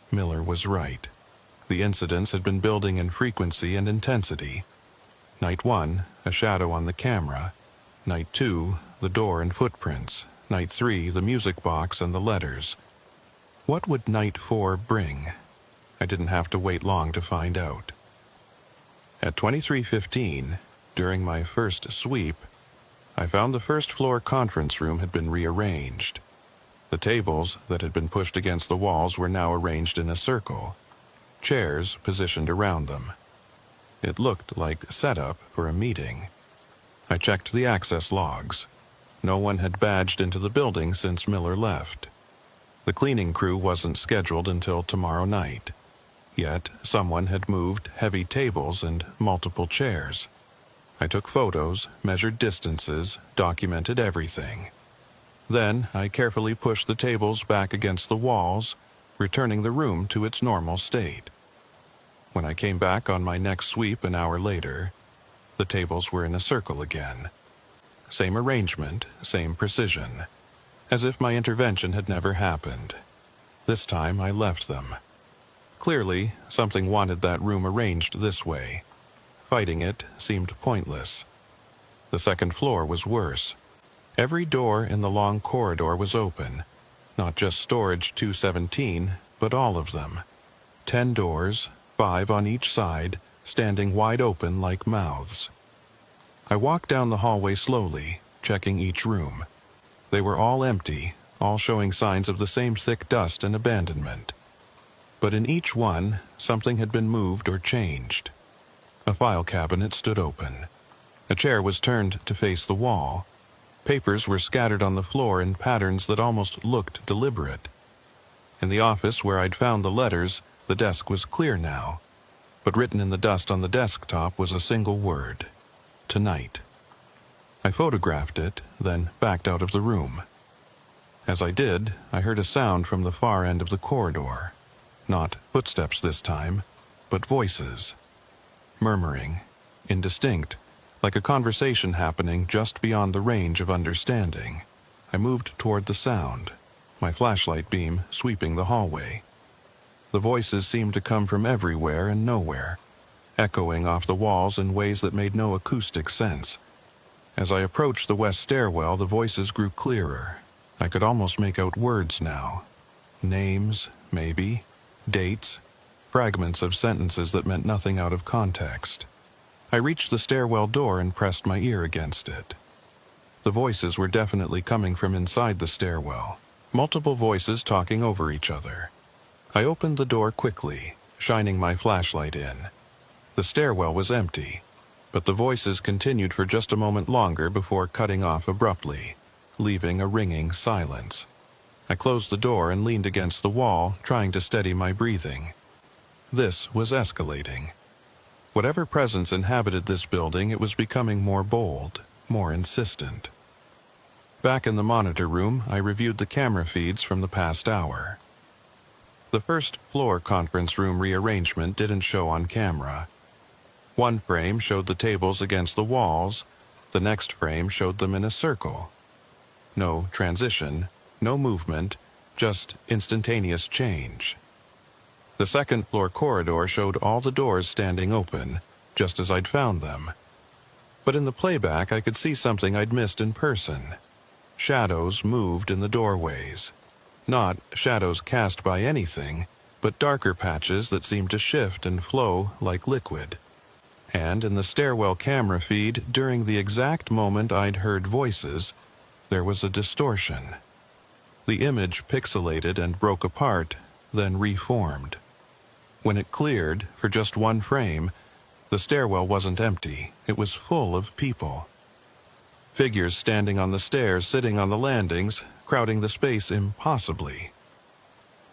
Miller was right. The incidents had been building in frequency and intensity. Night 1, a shadow on the camera. Night 2, the door and footprints. Night 3, the music box and the letters. What would Night 4 bring? I didn't have to wait long to find out. At 23:15, during my first sweep, I found the first-floor conference room had been rearranged. The tables that had been pushed against the walls were now arranged in a circle, chairs positioned around them. It looked like setup for a meeting. I checked the access logs. No one had badged into the building since Miller left. The cleaning crew wasn't scheduled until tomorrow night. Yet someone had moved heavy tables and multiple chairs. I took photos, measured distances, documented everything. Then I carefully pushed the tables back against the walls, returning the room to its normal state. When I came back on my next sweep an hour later, the tables were in a circle again. Same arrangement, same precision, as if my intervention had never happened. This time I left them. Clearly, something wanted that room arranged this way. Fighting it seemed pointless. The second floor was worse. Every door in the long corridor was open, not just storage 217, but all of them. 10 doors, 5 on each side, standing wide open like mouths. I walked down the hallway slowly, checking each room. They were all empty, all showing signs of the same thick dust and abandonment. But in each one, something had been moved or changed. A file cabinet stood open. A chair was turned to face the wall. Papers were scattered on the floor in patterns that almost looked deliberate. In the office where I'd found the letters, The desk was clear now, but written in the dust on the desktop was a single word: tonight. I photographed it, then backed out of the room. As I did, I heard a sound from the far end of the corridor. Not footsteps this time, but voices. Murmuring, indistinct, like a conversation happening just beyond the range of understanding. I moved toward the sound, my flashlight beam sweeping the hallway. The voices seemed to come from everywhere and nowhere, echoing off the walls in ways that made no acoustic sense. As I approached the west stairwell, the voices grew clearer. I could almost make out words now. Names, maybe. Dates. Fragments of sentences that meant nothing out of context. I reached the stairwell door and pressed my ear against it. The voices were definitely coming from inside the stairwell. Multiple voices talking over each other. I opened the door quickly, shining my flashlight in. The stairwell was empty, but the voices continued for just a moment longer before cutting off abruptly, leaving a ringing silence. I closed the door and leaned against the wall, trying to steady my breathing. This was escalating. Whatever presence inhabited this building, it was becoming more bold, more insistent. Back in the monitor room, I reviewed the camera feeds from the past hour. The first floor conference room rearrangement didn't show on camera. One frame showed the tables against the walls, the next frame showed them in a circle. No transition, no movement, just instantaneous change. The second floor corridor showed all the doors standing open, just as I'd found them. But in the playback, I could see something I'd missed in person. Shadows moved in the doorways. Not shadows cast by anything, but darker patches that seemed to shift and flow like liquid. And in the stairwell camera feed, during the exact moment I'd heard voices, there was a distortion. The image pixelated and broke apart, then reformed. When it cleared, for just one frame, the stairwell wasn't empty, it was full of people. Figures standing on the stairs, sitting on the landings, crowding the space impossibly.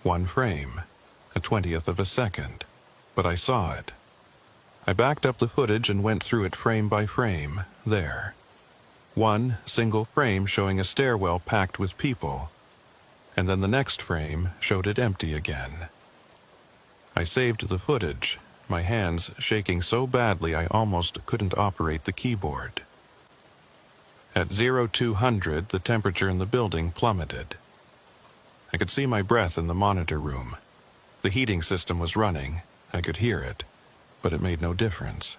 One frame, a 20th of a second, but I saw it. I backed up the footage and went through it frame by frame, there. One single frame showing a stairwell packed with people, and then the next frame showed it empty again. I saved the footage, my hands shaking so badly I almost couldn't operate the keyboard. At 0200, the temperature in the building plummeted. I could see my breath in the monitor room. The heating system was running, I could hear it, but it made no difference.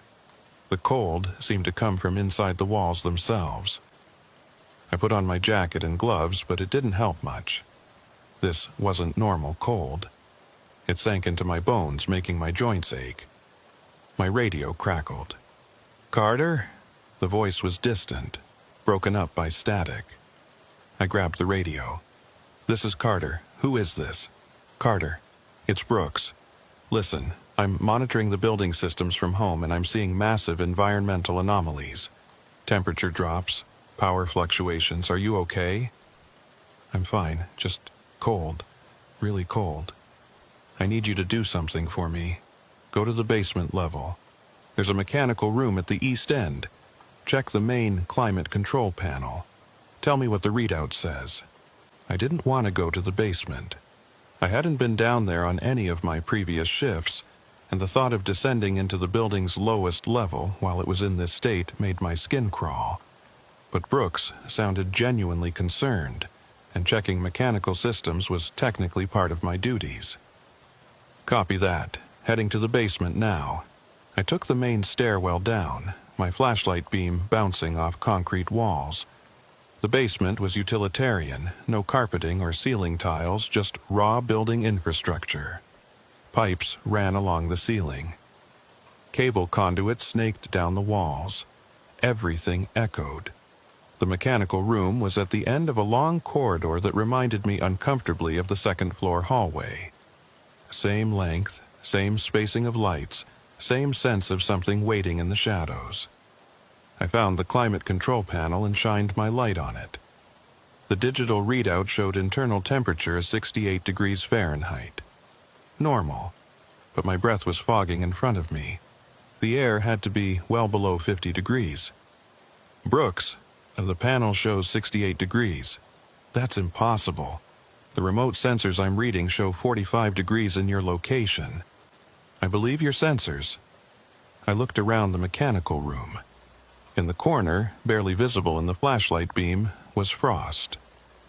The cold seemed to come from inside the walls themselves. I put on my jacket and gloves, but it didn't help much. This wasn't normal cold. It sank into my bones, making my joints ache. My radio crackled. "Carter?" The voice was distant, broken up by static. I grabbed the radio. "This is Carter. Who is this?" "Carter. It's Brooks. Listen, I'm monitoring the building systems from home and I'm seeing massive environmental anomalies. Temperature drops, power fluctuations. Are you okay?" "I'm fine, just cold. Really cold. I need you to do something for me. Go to the basement level. There's a mechanical room at the east end. Check the main climate control panel. Tell me what the readout says." I didn't want to go to the basement. I hadn't been down there on any of my previous shifts, and the thought of descending into the building's lowest level while it was in this state made my skin crawl. But Brooks sounded genuinely concerned, and checking mechanical systems was technically part of my duties. "Copy that. Heading to the basement now." I took the main stairwell down, my flashlight beam bouncing off concrete walls. The basement was utilitarian, no carpeting or ceiling tiles, just raw building infrastructure. Pipes ran along the ceiling. Cable conduits snaked down the walls. Everything echoed. The mechanical room was at the end of a long corridor that reminded me uncomfortably of the second-floor hallway. Same length, same spacing of lights, same sense of something waiting in the shadows. I found the climate control panel and shined my light on it. The digital readout showed internal temperature as 68 degrees Fahrenheit. Normal. but my breath was fogging in front of me. The air had to be well below 50 degrees. Brooks, the panel shows 68 degrees. That's impossible. The remote sensors I'm reading show 45 degrees in your location. I believe your sensors. I looked around the mechanical room. In the corner, barely visible in the flashlight beam, was frost.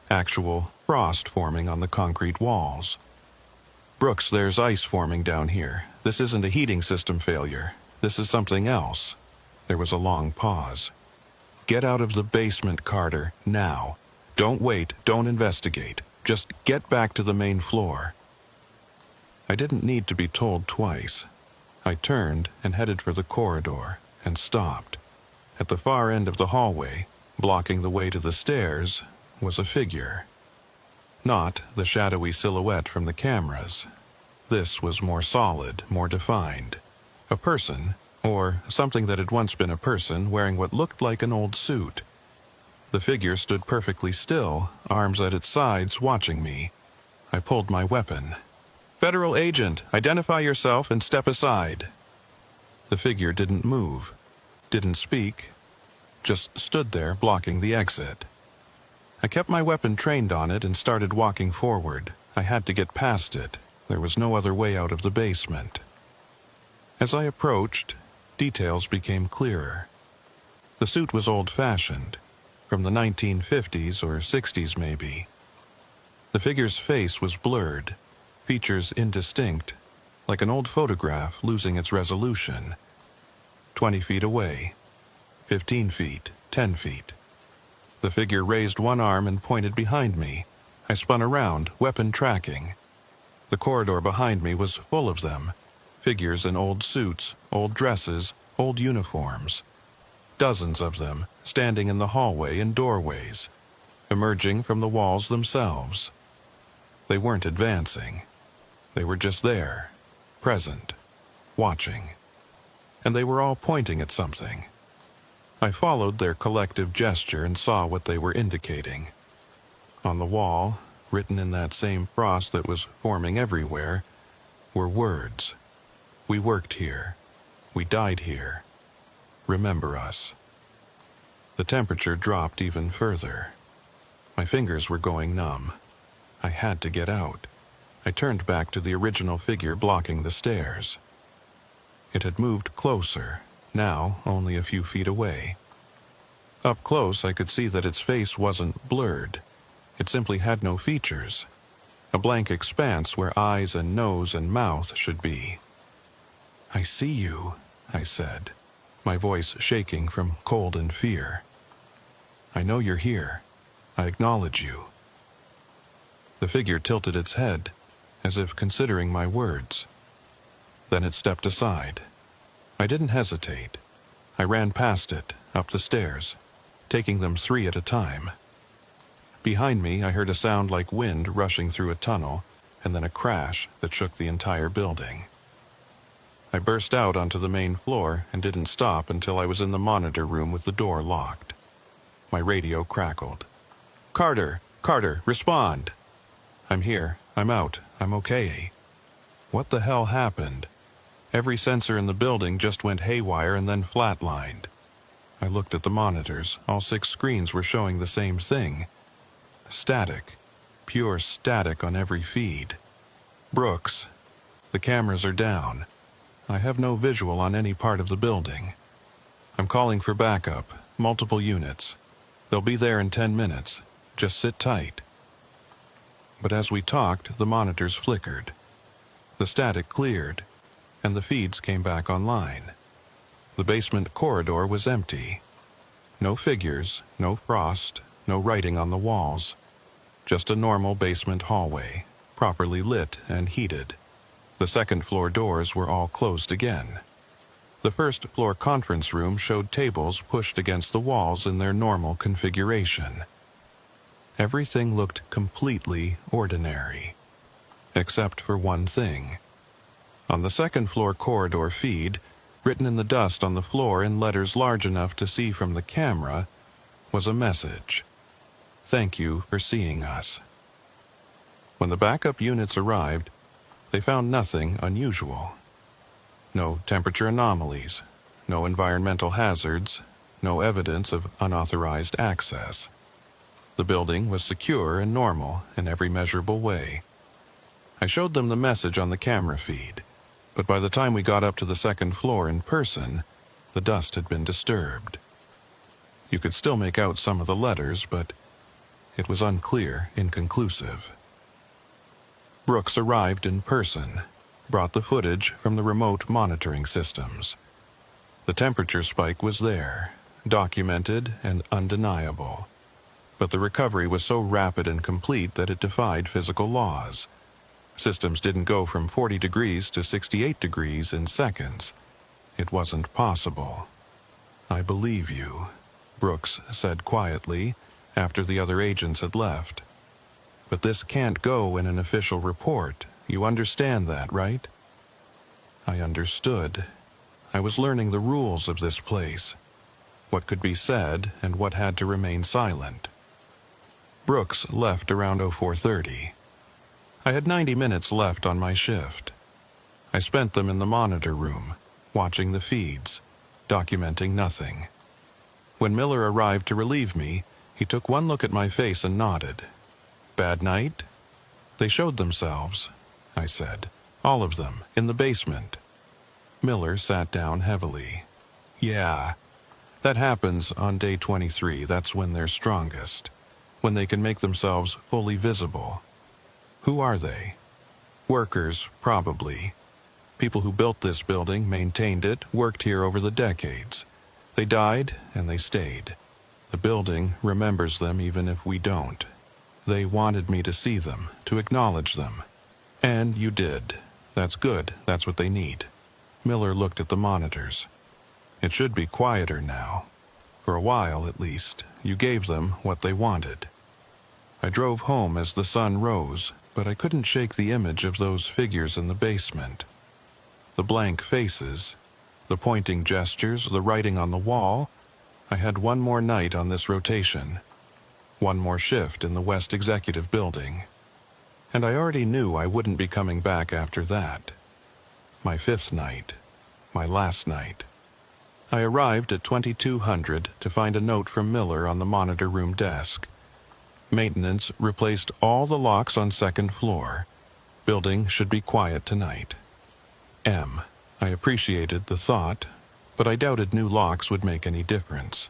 Actual frost forming on the concrete walls. Brooks, there's ice forming down here. This isn't a heating system failure. This is something else. There was a long pause. Get out of the basement, Carter, now. Don't wait, don't investigate. Just get back to the main floor. I didn't need to be told twice. I turned and headed for the corridor and stopped. At the far end of the hallway, blocking the way to the stairs, was a figure. Not the shadowy silhouette from the cameras. This was more solid, more defined. A person, or something that had once been a person, wearing what looked like an old suit. The figure stood perfectly still, arms at its sides, watching me. I pulled my weapon. "Federal agent, identify yourself and step aside." The figure didn't move, didn't speak, just stood there blocking the exit. I kept my weapon trained on it and started walking forward. I had to get past it. There was no other way out of the basement. As I approached, details became clearer. The suit was old-fashioned, from the 1950s or 60s maybe. The figure's face was blurred, features indistinct, like an old photograph losing its resolution. 20 feet away, 15 feet, 10 feet. The figure raised one arm and pointed behind me. I spun around, weapon tracking. The corridor behind me was full of them, figures in old suits, old dresses, old uniforms. Dozens of them, standing in the hallway and doorways, emerging from the walls themselves. They weren't advancing. They were just there, present, watching. And they were all pointing at something. I followed their collective gesture and saw what they were indicating. On the wall, written in that same frost that was forming everywhere, were words. "We worked here. We died here. Remember us." The temperature dropped even further. My fingers were going numb. I had to get out. I turned back to the original figure blocking the stairs. It had moved closer, now only a few feet away. Up close, I could see that its face wasn't blurred. It simply had no features. A blank expanse where eyes and nose and mouth should be. "I see you," I said, my voice shaking from cold and fear. "I know you're here. I acknowledge you." The figure tilted its head, as if considering my words. Then it stepped aside. I didn't hesitate. I ran past it, up the stairs, taking them 3 at a time. Behind me, I heard a sound like wind rushing through a tunnel, and then a crash that shook the entire building. I burst out onto the main floor and didn't stop until I was in the monitor room with the door locked. My radio crackled. "Carter! Carter, respond!" "I'm here. I'm out. I'm okay." What the hell happened? Every sensor in the building just went haywire and then flatlined. I looked at the monitors. All 6 screens were showing the same thing. Static. Pure static on every feed. "Brooks, the cameras are down. I have no visual on any part of the building. I'm calling for backup, multiple units. They'll be there in 10 minutes. Just sit tight." But as we talked, the monitors flickered. The static cleared, and the feeds came back online. The basement corridor was empty. No figures, no frost, no writing on the walls. Just a normal basement hallway, properly lit and heated. The second-floor doors were all closed again. The first-floor conference room showed tables pushed against the walls in their normal configuration. Everything looked completely ordinary, except for one thing. On the second-floor corridor feed, written in the dust on the floor in letters large enough to see from the camera, was a message. "Thank you for seeing us." When the backup units arrived, They found nothing unusual. No temperature anomalies, no environmental hazards, no evidence of unauthorized access. The building was secure and normal in every measurable way. I showed them the message on the camera feed, but by the time we got up to the second floor in person, the dust had been disturbed. You could still make out some of the letters, but it was unclear, inconclusive. Brooks arrived in person, brought the footage from the remote monitoring systems. The temperature spike was there, documented and undeniable. But the recovery was so rapid and complete that it defied physical laws. Systems didn't go from 40 degrees to 68 degrees in seconds. It wasn't possible. "I believe you," Brooks said quietly after the other agents had left. "But this can't go in an official report. You understand that, right?" I understood. I was learning the rules of this place, what could be said and what had to remain silent. Brooks left around 04:30. I had 90 minutes left on my shift. I spent them in the monitor room, watching the feeds, documenting nothing. When Miller arrived to relieve me, he took one look at my face and nodded. "Bad night?" "They showed themselves," I said. "All of them, in the basement." Miller sat down heavily. "Yeah, that happens on day 23. That's when they're strongest, when they can make themselves fully visible." "Who are they?" "Workers, probably. People who built this building, maintained it, worked here over the decades. They died, and they stayed. The building remembers them even if we don't. They wanted me to see them, to acknowledge them. And you did. That's good. That's what they need." Miller looked at the monitors. "It should be quieter now. For a while, at least, you gave them what they wanted." I drove home as the sun rose, but I couldn't shake the image of those figures in the basement. The blank faces, the pointing gestures, the writing on the wall. I had one more night on this rotation, one more shift in the West Executive Building. And I already knew I wouldn't be coming back after that. My fifth night, my last night. I arrived at 2200 to find a note from Miller on the monitor room desk. Maintenance replaced all the locks on second floor. Building should be quiet tonight. M. I appreciated the thought, but I doubted new locks would make any difference.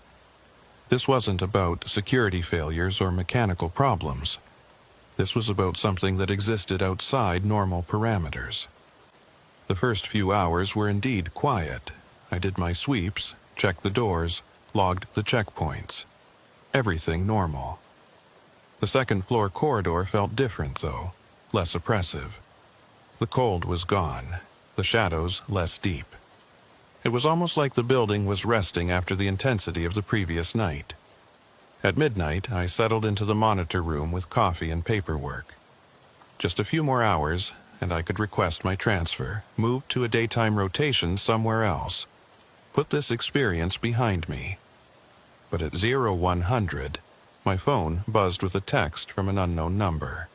This wasn't about security failures or mechanical problems. This was about something that existed outside normal parameters. The first few hours were indeed quiet. I did my sweeps, checked the doors, logged the checkpoints. Everything normal. The second-floor corridor felt different, though, less oppressive. The cold was gone, the shadows less deep. It was almost like the building was resting after the intensity of the previous night. At midnight, I settled into the monitor room with coffee and paperwork. Just a few more hours, and I could request my transfer, move to a daytime rotation somewhere else, put this experience behind me. But at 0100, my phone buzzed with a text from an unknown number.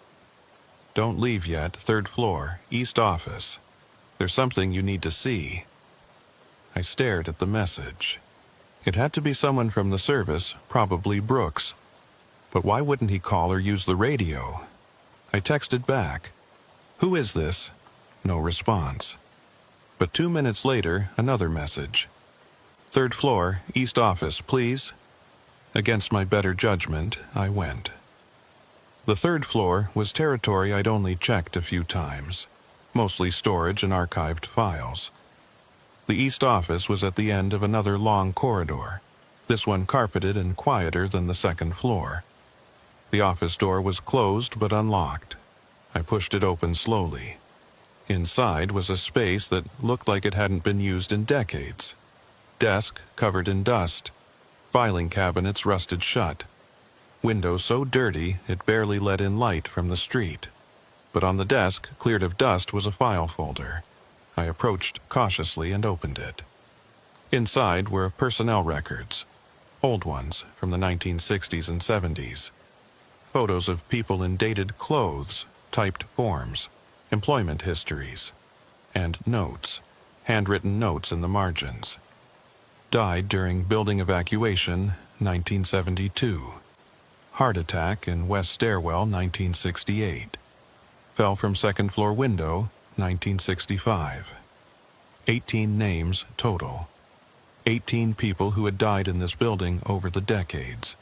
"Don't leave yet, third floor, East office. There's something you need to see." I stared at the message. It had to be someone from the service, probably Brooks. But why wouldn't he call or use the radio? I texted back, "Who is this?" No response. But 2 minutes later, another message. "Third floor, East office, please." Against my better judgment, I went. The third floor was territory I'd only checked a few times, mostly storage and archived files. The East office was at the end of another long corridor, this one carpeted and quieter than the second floor. The office door was closed but unlocked. I pushed it open slowly. Inside was a space that looked like it hadn't been used in decades. Desk covered in dust. Filing cabinets rusted shut. Window so dirty it barely let in light from the street. But on the desk, cleared of dust, was a file folder. I approached cautiously and opened it. Inside were personnel records, old ones from the 1960s and 70s. Photos of people in dated clothes, typed forms, employment histories, and notes, handwritten notes in the margins. Died during building evacuation, 1972. Heart attack in west stairwell, 1968. Fell from second floor window, 1965. 18 names total. 18 people who had died in this building over the decades,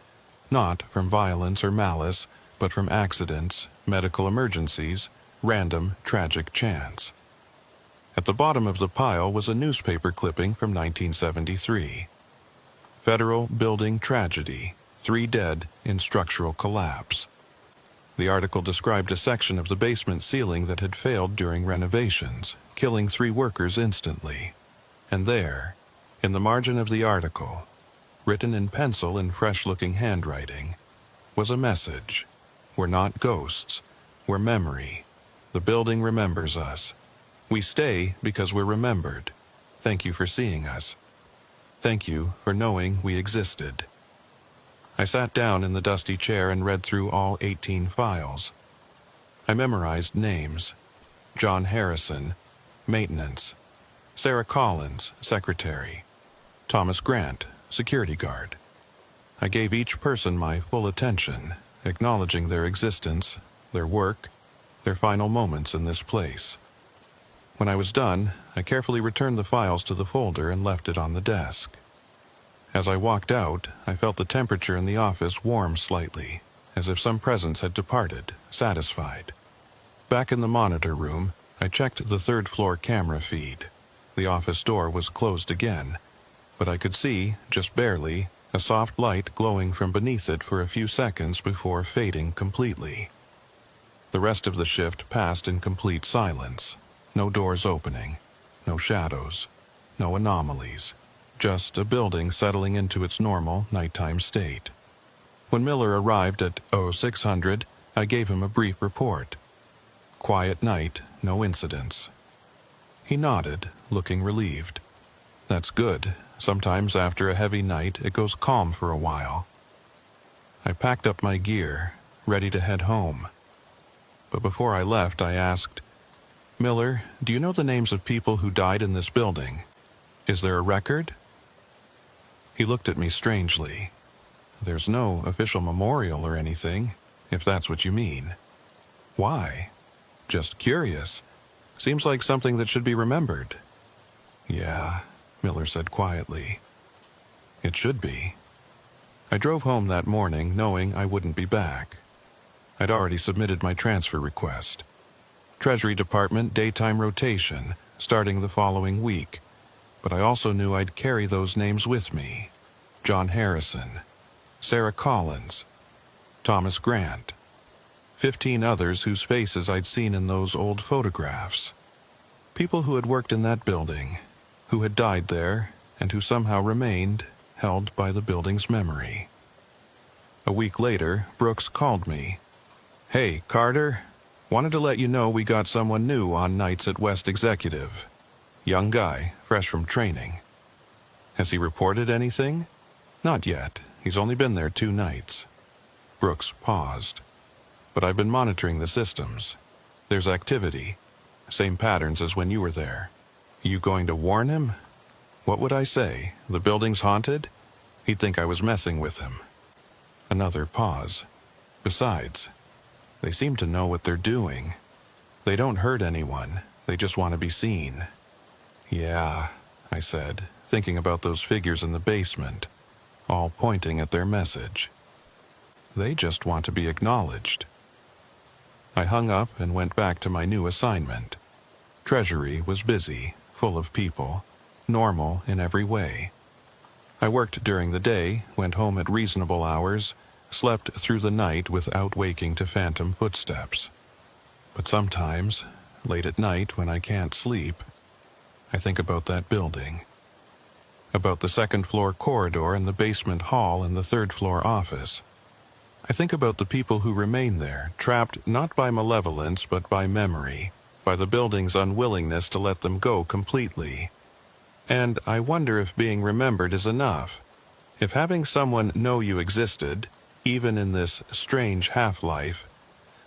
not from violence or malice, but from accidents, medical emergencies, random tragic chance. At the bottom of the pile was a newspaper clipping from 1973. Federal building tragedy, 3 dead in structural collapse. The article described a section of the basement ceiling that had failed during renovations, killing 3 workers instantly. And there, in the margin of the article, written in pencil in fresh-looking handwriting, was a message. We're not ghosts. We're memory. The building remembers us. We stay because we're remembered. Thank you for seeing us. Thank you for knowing we existed. I sat down in the dusty chair and read through all 18 files. I memorized names. John Harrison, maintenance. Sarah Collins, secretary. Thomas Grant, security guard. I gave each person my full attention, acknowledging their existence, their work, their final moments in this place. When I was done, I carefully returned the files to the folder and left it on the desk. As I walked out, I felt the temperature in the office warm slightly, as if some presence had departed, satisfied. Back in the monitor room, I checked the third-floor camera feed. The office door was closed again, but I could see, just barely, a soft light glowing from beneath it for a few seconds before fading completely. The rest of the shift passed in complete silence. No doors opening, no shadows, no anomalies, just a building settling into its normal nighttime state. When Miller arrived at 0600, I gave him a brief report. Quiet night, no incidents. He nodded, looking relieved. That's good. Sometimes after a heavy night, it goes calm for a while. I packed up my gear, ready to head home. But before I left, I asked, Miller, do you know the names of people who died in this building? Is there a record? He looked at me strangely. There's no official memorial or anything, if that's what you mean. Why? Just curious. Seems like something that should be remembered. Yeah, Miller said quietly. It should be. I drove home that morning knowing I wouldn't be back. I'd already submitted my transfer request. Treasury Department daytime rotation, starting the following week. But I also knew I'd carry those names with me. John Harrison, Sarah Collins, Thomas Grant, 15 others whose faces I'd seen in those old photographs. People who had worked in that building, who had died there, and who somehow remained, held by the building's memory. A week later, Brooks called me. Hey, Carter. Wanted to let you know we got someone new on nights at West Executive. Young guy, fresh from training. Has he reported anything? Not yet. He's only been there 2 nights. Brooks paused. But I've been monitoring the systems. There's activity. Same patterns as when you were there. You going to warn him? What would I say? The building's haunted? He'd think I was messing with him. Another pause. Besides, they seem to know what they're doing. They don't hurt anyone. They just want to be seen. Yeah, I said, thinking about those figures in the basement, all pointing at their message. They just want to be acknowledged. I hung up and went back to my new assignment. Treasury was busy, full of people, normal in every way. I worked during the day, went home at reasonable hours, slept through the night without waking to phantom footsteps. But sometimes, late at night when I can't sleep, I think about that building. About the second-floor corridor and the basement hall and the third-floor office. I think about the people who remain there, trapped not by malevolence but by memory, by the building's unwillingness to let them go completely. And I wonder if being remembered is enough. If having someone know you existed, even in this strange half-life,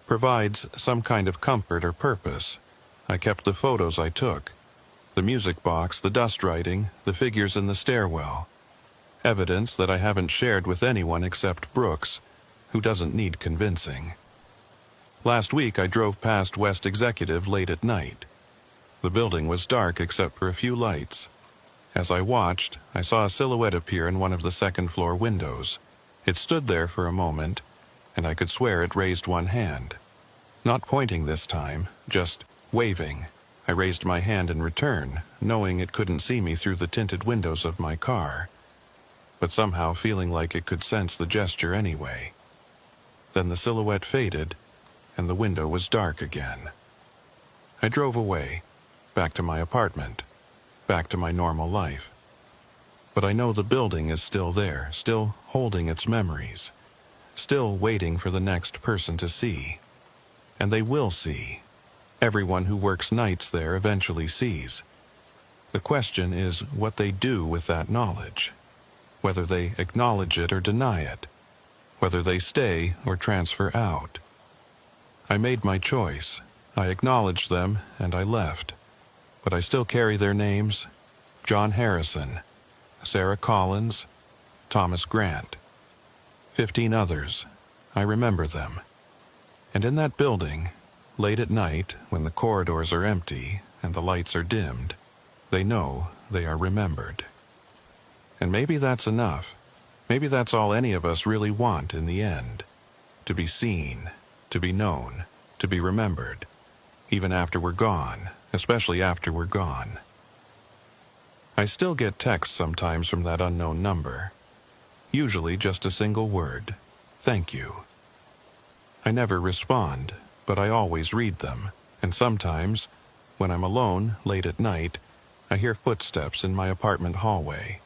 provides some kind of comfort or purpose, I kept the photos I took, the music box, the dust writing, the figures in the stairwell. Evidence that I haven't shared with anyone except Brooks, who doesn't need convincing. Last week I drove past West Executive late at night. The building was dark except for a few lights. As I watched, I saw a silhouette appear in one of the second-floor windows. It stood there for a moment, and I could swear it raised one hand. Not pointing this time, just waving. I raised my hand in return, knowing it couldn't see me through the tinted windows of my car, but somehow feeling like it could sense the gesture anyway. Then the silhouette faded, and the window was dark again. I drove away, back to my apartment, back to my normal life. But I know the building is still there, still holding its memories, still waiting for the next person to see. And they will see. Everyone who works nights there eventually sees. The question is what they do with that knowledge, whether they acknowledge it or deny it, whether they stay or transfer out. I made my choice. I acknowledged them and I left. But I still carry their names: John Harrison, Sarah Collins, Thomas Grant. 15 others. I remember them. And in that building, late at night, when the corridors are empty and the lights are dimmed, they know they are remembered. And maybe that's enough. Maybe that's all any of us really want in the end. To be seen, to be known, to be remembered, even after we're gone, especially after we're gone. I still get texts sometimes from that unknown number. Usually just a single word: thank you. I never respond, but I always read them, and sometimes, when I'm alone late at night, I hear footsteps in my apartment hallway.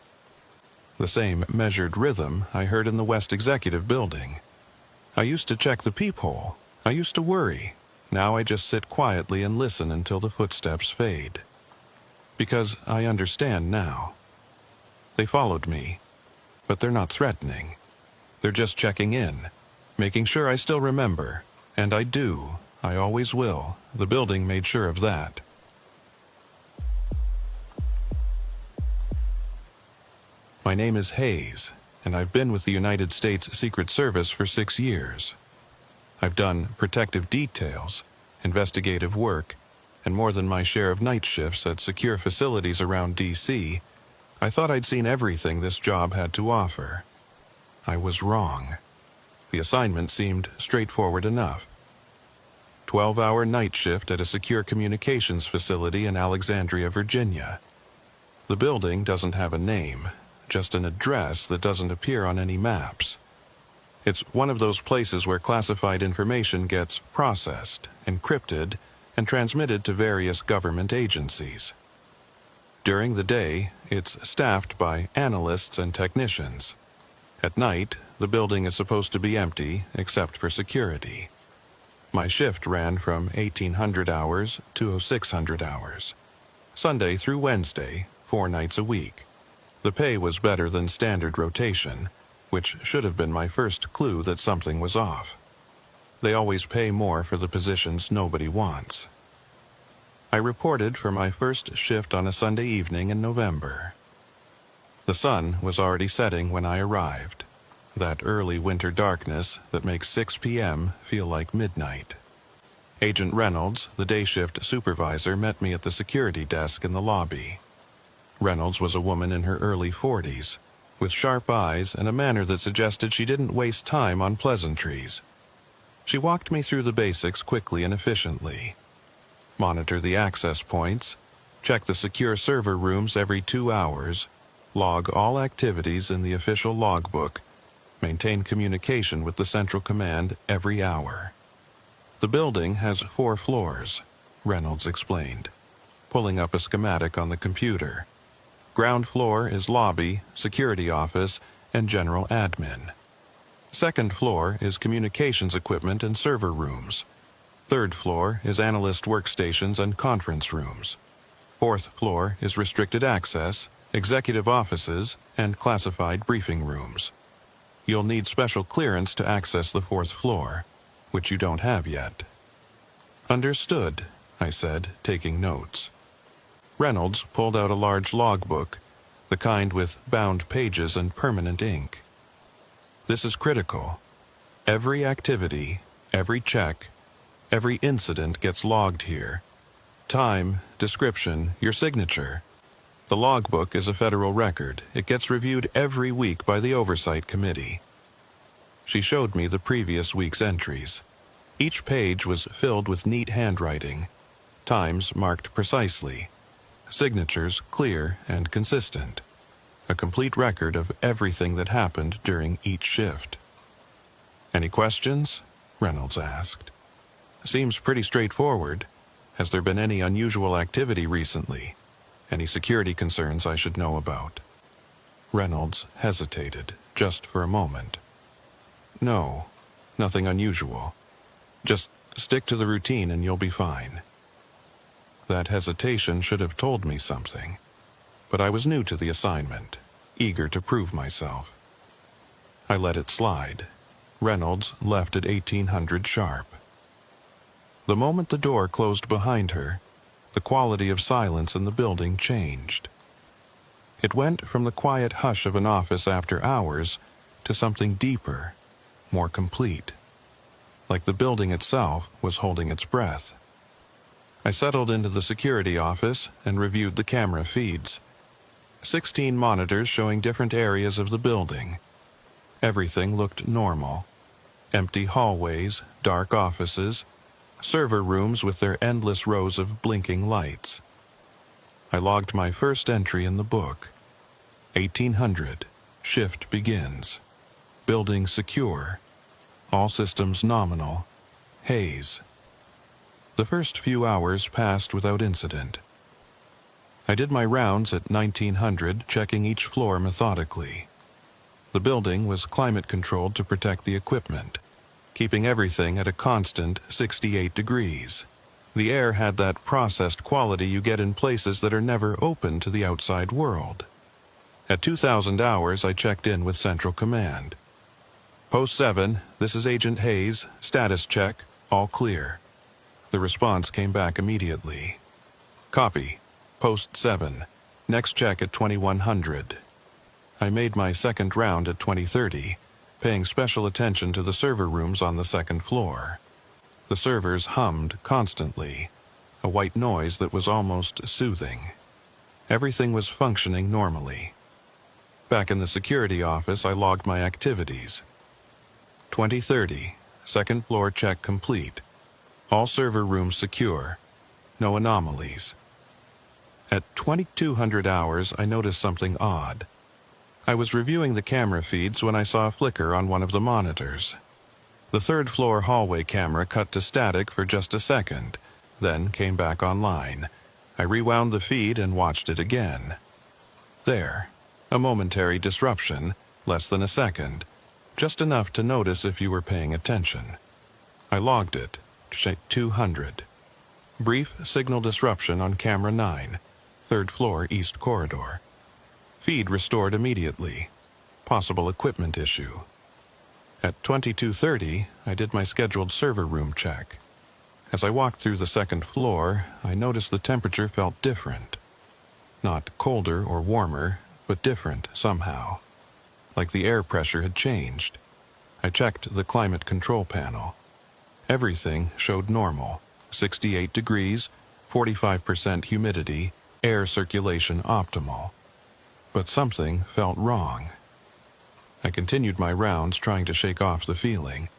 The same measured rhythm I heard in the West Executive building. I used to check the peephole. I used to worry. Now I just sit quietly and listen until the footsteps fade. Because I understand now. They followed me, but they're not threatening. They're just checking in, making sure I still remember. And I do. I always will. The building made sure of that. My name is Hayes, and I've been with the United States Secret Service for 6 years. I've done protective details, investigative work, and more than my share of night shifts at secure facilities around D.C. I thought I'd seen everything this job had to offer. I was wrong. The assignment seemed straightforward enough. 12-hour night shift at a secure communications facility in Alexandria, Virginia. The building doesn't have a name, just an address that doesn't appear on any maps. It's one of those places where classified information gets processed, encrypted, and transmitted to various government agencies. During the day, it's staffed by analysts and technicians. At night, the building is supposed to be empty except for security. My shift ran from 1800 hours to 0600 hours, Sunday through Wednesday, 4 nights a week. The pay was better than standard rotation, which should have been my first clue that something was off. They always pay more for the positions nobody wants. I reported for my first shift on a Sunday evening in November. The sun was already setting when I arrived, that early winter darkness that makes 6 p.m. feel like midnight. Agent Reynolds, the day shift supervisor, met me at the security desk in the lobby. Reynolds was a woman in her early 40s, with sharp eyes and a manner that suggested she didn't waste time on pleasantries. She walked me through the basics quickly and efficiently. Monitor the access points, check the secure server rooms every 2 hours, log all activities in the official logbook, maintain communication with the Central Command every hour. The building has 4 floors, Reynolds explained, pulling up a schematic on the computer. Ground floor is lobby, security office, and general admin. Second floor is communications equipment and server rooms. Third floor is analyst workstations and conference rooms. Fourth floor is restricted access, executive offices, and classified briefing rooms. You'll need special clearance to access the 4th floor, which you don't have yet. Understood, I said, taking notes. Reynolds pulled out a large logbook, the kind with bound pages and permanent ink. This is critical. Every activity, every check, every incident gets logged here. Time, description, your signature. The logbook is a federal record. It gets reviewed every week by the Oversight Committee. She showed me the previous week's entries. Each page was filled with neat handwriting, times marked precisely, signatures clear and consistent. A complete record of everything that happened during each shift. "Any questions?" Reynolds asked. "Seems pretty straightforward. Has there been any unusual activity recently? Any security concerns I should know about?" Reynolds hesitated, just for a moment. "No, nothing unusual. Just stick to the routine and you'll be fine." That hesitation should have told me something. But I was new to the assignment, eager to prove myself. I let it slide. Reynolds left at 1800 sharp. The moment the door closed behind her, the quality of silence in the building changed. It went from the quiet hush of an office after hours to something deeper, more complete, like the building itself was holding its breath. I settled into the security office and reviewed the camera feeds. 16 monitors showing different areas of the building. Everything looked normal. Empty hallways, dark offices, server rooms with their endless rows of blinking lights. I logged my first entry in the book. 1800, shift begins. Building secure. All systems nominal. Haze. The first few hours passed without incident. I did my rounds at 1900, checking each floor methodically. The building was climate-controlled to protect the equipment, keeping everything at a constant 68 degrees. The air had that processed quality you get in places that are never open to the outside world. At 2000 hours, I checked in with Central Command. "Post 7, this is Agent Hayes, status check, all clear." The response came back immediately. "Copy. Post 7. Next check at 2100. I made my second round at 2030, paying special attention to the server rooms on the second floor. The servers hummed constantly, a white noise that was almost soothing. Everything was functioning normally. Back in the security office, I logged my activities. 2030, second floor check complete. All server rooms secure. No anomalies. At 2200 hours, I noticed something odd. I was reviewing the camera feeds when I saw a flicker on one of the monitors. The third floor hallway camera cut to static for just a second, then came back online. I rewound the feed and watched it again. There, a momentary disruption, less than a second, just enough to notice if you were paying attention. I logged it, 200. Brief signal disruption on camera 9, third floor east corridor. Feed restored immediately. Possible equipment issue. At 2230, I did my scheduled server room check. As I walked through the second floor, I noticed the temperature felt different. Not colder or warmer, but different somehow. Like the air pressure had changed. I checked the climate control panel. Everything showed normal. 68 degrees, 45% humidity, air circulation optimal. But something felt wrong. I continued my rounds, trying to shake off the feeling.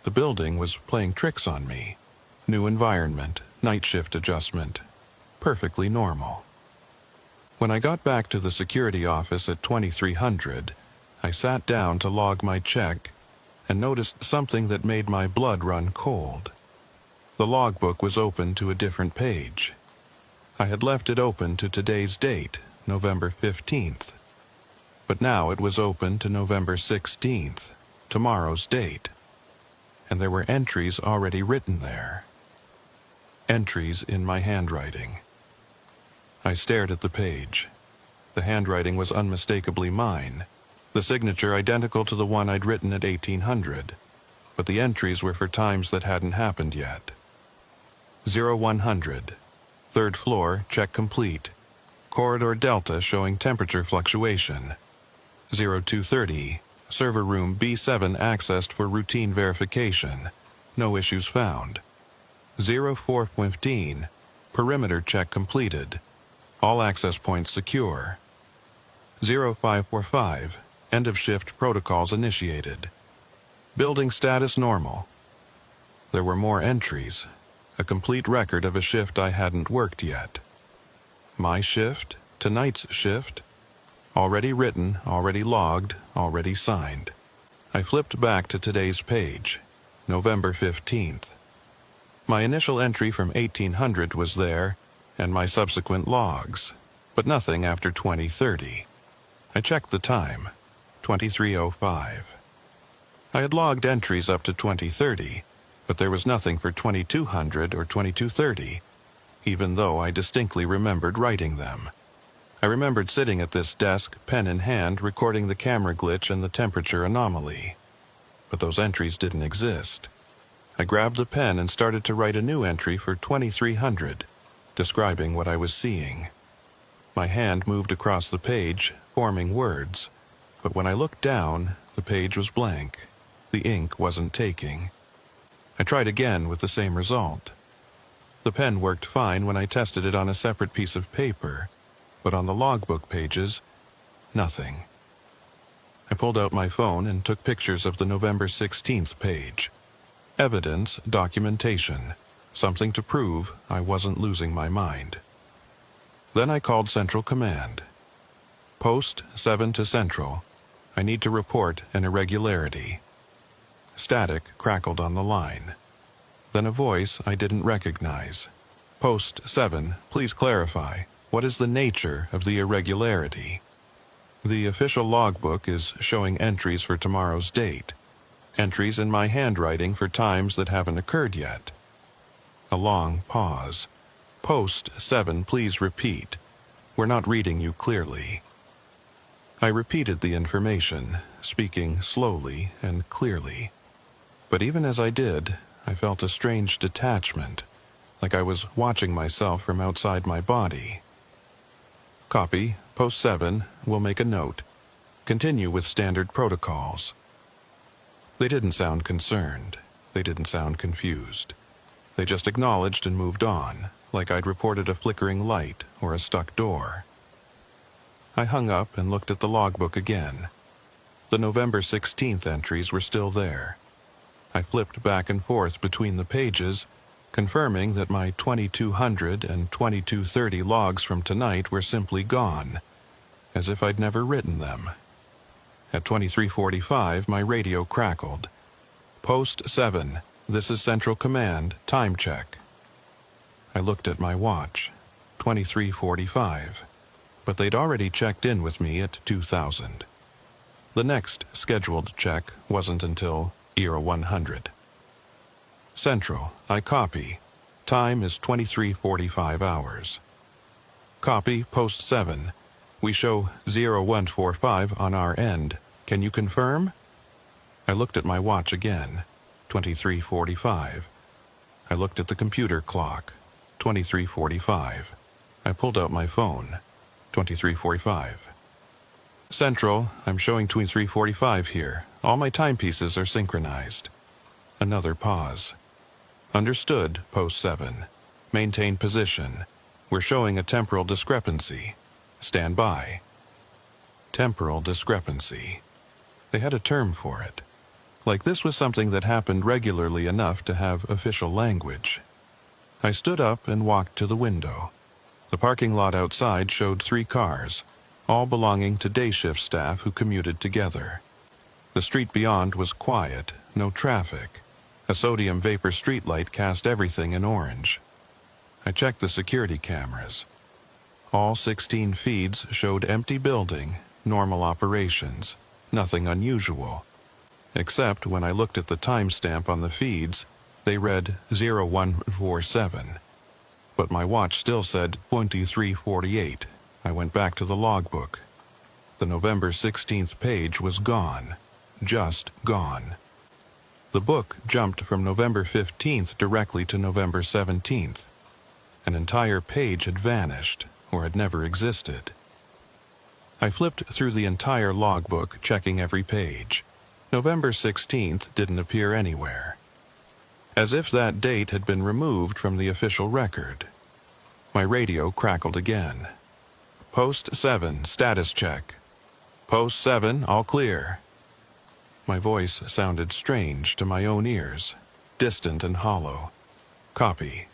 The building was playing tricks on me. New environment, night shift adjustment. Perfectly normal. When I got back to the security office at 2300, I sat down to log my check and noticed something that made my blood run cold. The logbook was open to a different page. I had left it open to today's date, November 15th. But now it was open to November 16th, tomorrow's date. And there were entries already written there. Entries in my handwriting. I stared at the page. The handwriting was unmistakably mine, the signature identical to the one I'd written at 1800, but the entries were for times that hadn't happened yet. 0100. Third floor, check complete. Corridor Delta showing temperature fluctuation. 0230. Server room B7 accessed for routine verification. No issues found. 0415. Perimeter check completed. All access points secure. 0545. End of shift protocols initiated. Building status normal. There were more entries. A complete record of a shift I hadn't worked yet. My shift, tonight's shift. Already written, already logged, already signed. I flipped back to today's page, November 15th. My initial entry from 1800 was there, and my subsequent logs, but nothing after 2030. I checked the time, 23:05. I had logged entries up to 2030, but there was nothing for 2200 or 2230, even though I distinctly remembered writing them. I remembered sitting at this desk, pen in hand, recording the camera glitch and the temperature anomaly. But those entries didn't exist. I grabbed the pen and started to write a new entry for 2300, describing what I was seeing. My hand moved across the page, forming words, but when I looked down, the page was blank. The ink wasn't taking. I tried again with the same result. The pen worked fine when I tested it on a separate piece of paper, but on the logbook pages, nothing. I pulled out my phone and took pictures of the November 16th page. Evidence, documentation, something to prove I wasn't losing my mind. Then I called Central Command. Post 7 to Central. I need to report an irregularity. Static crackled on the line. Then a voice I didn't recognize. Post 7, please clarify. What is the nature of the irregularity? The official logbook is showing entries for tomorrow's date. Entries in my handwriting for times that haven't occurred yet. A long pause. Post 7, please repeat. We're not reading you clearly. I repeated the information, speaking slowly and clearly. But even as I did, I felt a strange detachment, like I was watching myself from outside my body. Copy, Post 7, we'll make a note. Continue with standard protocols. They didn't sound concerned. They didn't sound confused. They just acknowledged and moved on, like I'd reported a flickering light or a stuck door. I hung up and looked at the logbook again. The November 16th entries were still there. I flipped back and forth between the pages, confirming that my 2200 and 2230 logs from tonight were simply gone, as if I'd never written them. At 23:45, my radio crackled. Post 7, this is Central Command, time check. I looked at my watch, 23:45, but they'd already checked in with me at 2000. The next scheduled check wasn't until 100. Central, I copy. Time is 23:45 hours. Copy, Post 7. We show 0145 on our end. Can you confirm? I looked at my watch again, 23:45. I looked at the computer clock, 23:45. I pulled out my phone, 23:45. Central, I'm showing 23:45 here. All my timepieces are synchronized. Another pause. Understood, Post 7. Maintain position. We're showing a temporal discrepancy. Stand by. Temporal discrepancy. They had a term for it. Like this was something that happened regularly enough to have official language. I stood up and walked to the window. The parking lot outside showed 3 cars, all belonging to day shift staff who commuted together. The street beyond was quiet, no traffic. A sodium vapor streetlight cast everything in orange. I checked the security cameras. All 16 feeds showed empty building, normal operations, nothing unusual. Except when I looked at the timestamp on the feeds, they read 0147. But my watch still said 23:48. I went back to the logbook. The November 16th page was gone. Just gone. The book jumped from November 15th directly to November 17th. An entire page had vanished, or had never existed. I flipped through the entire logbook, checking every page. November 16th didn't appear anywhere, as if that date had been removed from the official record. My radio crackled again. Post 7, status check. Post 7, all clear. My voice sounded strange to my own ears, distant and hollow. Copy.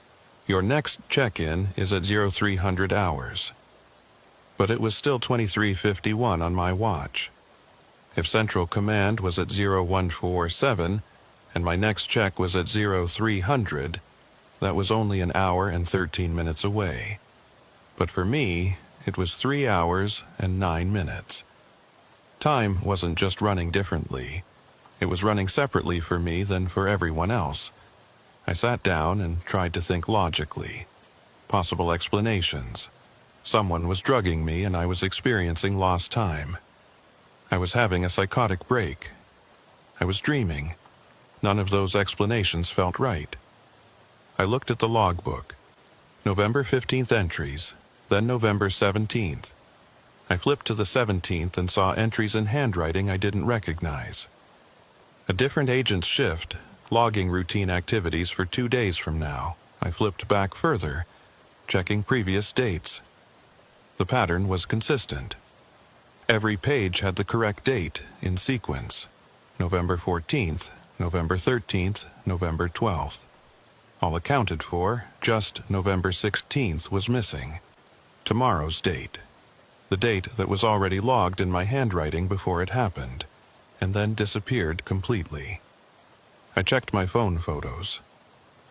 Your next check-in is at 0300 hours. But it was still 23:51 on my watch. If Central Command was at 0147 and my next check was at 0300, that was only an hour and 13 minutes away. But for me, it was 3 hours and 9 minutes. Time wasn't just running differently. It was running separately for me than for everyone else. I sat down and tried to think logically. Possible explanations. Someone was drugging me and I was experiencing lost time. I was having a psychotic break. I was dreaming. None of those explanations felt right. I looked at the logbook. November 15th entries, then November 17th. I flipped to the 17th and saw entries in handwriting I didn't recognize. A different agent's shift, logging routine activities for 2 days from now. I flipped back further, checking previous dates. The pattern was consistent. Every page had the correct date in sequence. November 14th, November 13th, November 12th. All accounted for, just November 16th was missing. Tomorrow's date. The date that was already logged in my handwriting before it happened, and then disappeared completely. I checked my phone photos.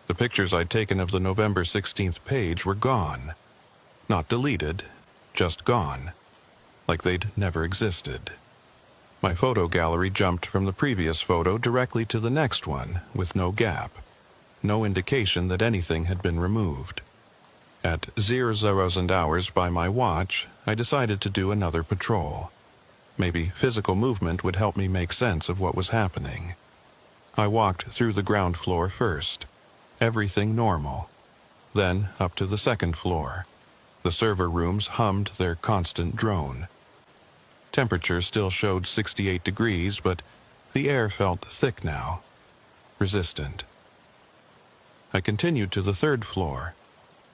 The pictures I'd taken of the November 16th page were gone. Not deleted, just gone. Like they'd never existed. My photo gallery jumped from the previous photo directly to the next one, with no gap. No indication that anything had been removed. At 0000 hours by my watch, I decided to do another patrol. Maybe physical movement would help me make sense of what was happening. I walked through the ground floor first. Everything normal. Then up to the second floor. The server rooms hummed their constant drone. Temperature still showed 68 degrees, but the air felt thick now. Resistant. I continued to the third floor.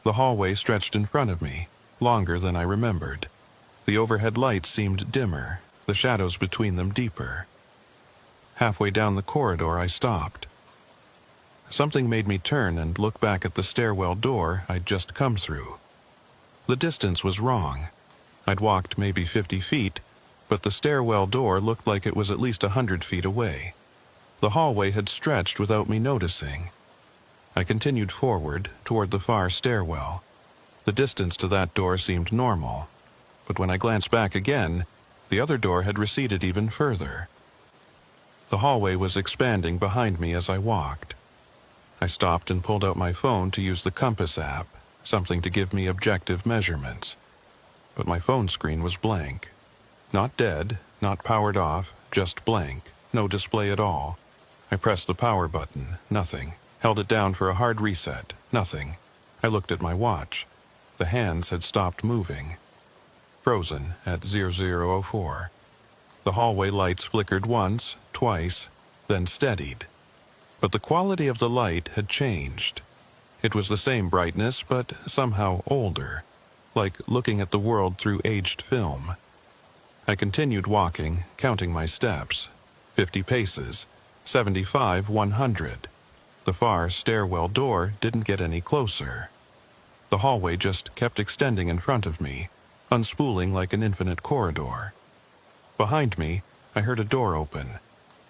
The hallway stretched in front of me, longer than I remembered. The overhead lights seemed dimmer, the shadows between them deeper. Halfway down the corridor, I stopped. Something made me turn and look back at the stairwell door I'd just come through. The distance was wrong. I'd walked maybe 50 feet, but the stairwell door looked like it was at least 100 feet away. The hallway had stretched without me noticing. I continued forward, toward the far stairwell. The distance to that door seemed normal, but when I glanced back again, the other door had receded even further. The hallway was expanding behind me as I walked. I stopped and pulled out my phone to use the compass app, something to give me objective measurements. But my phone screen was blank. Not dead, not powered off, just blank, no display at all. I pressed the power button, nothing. Held it down for a hard reset, nothing. I looked at my watch. The hands had stopped moving. Frozen at 0004. The hallway lights flickered once, twice, then steadied. But the quality of the light had changed. It was the same brightness, but somehow older, like looking at the world through aged film. I continued walking, counting my steps. 50 paces, 75, 100. The far stairwell door didn't get any closer. The hallway just kept extending in front of me, unspooling like an infinite corridor. Behind me, I heard a door open.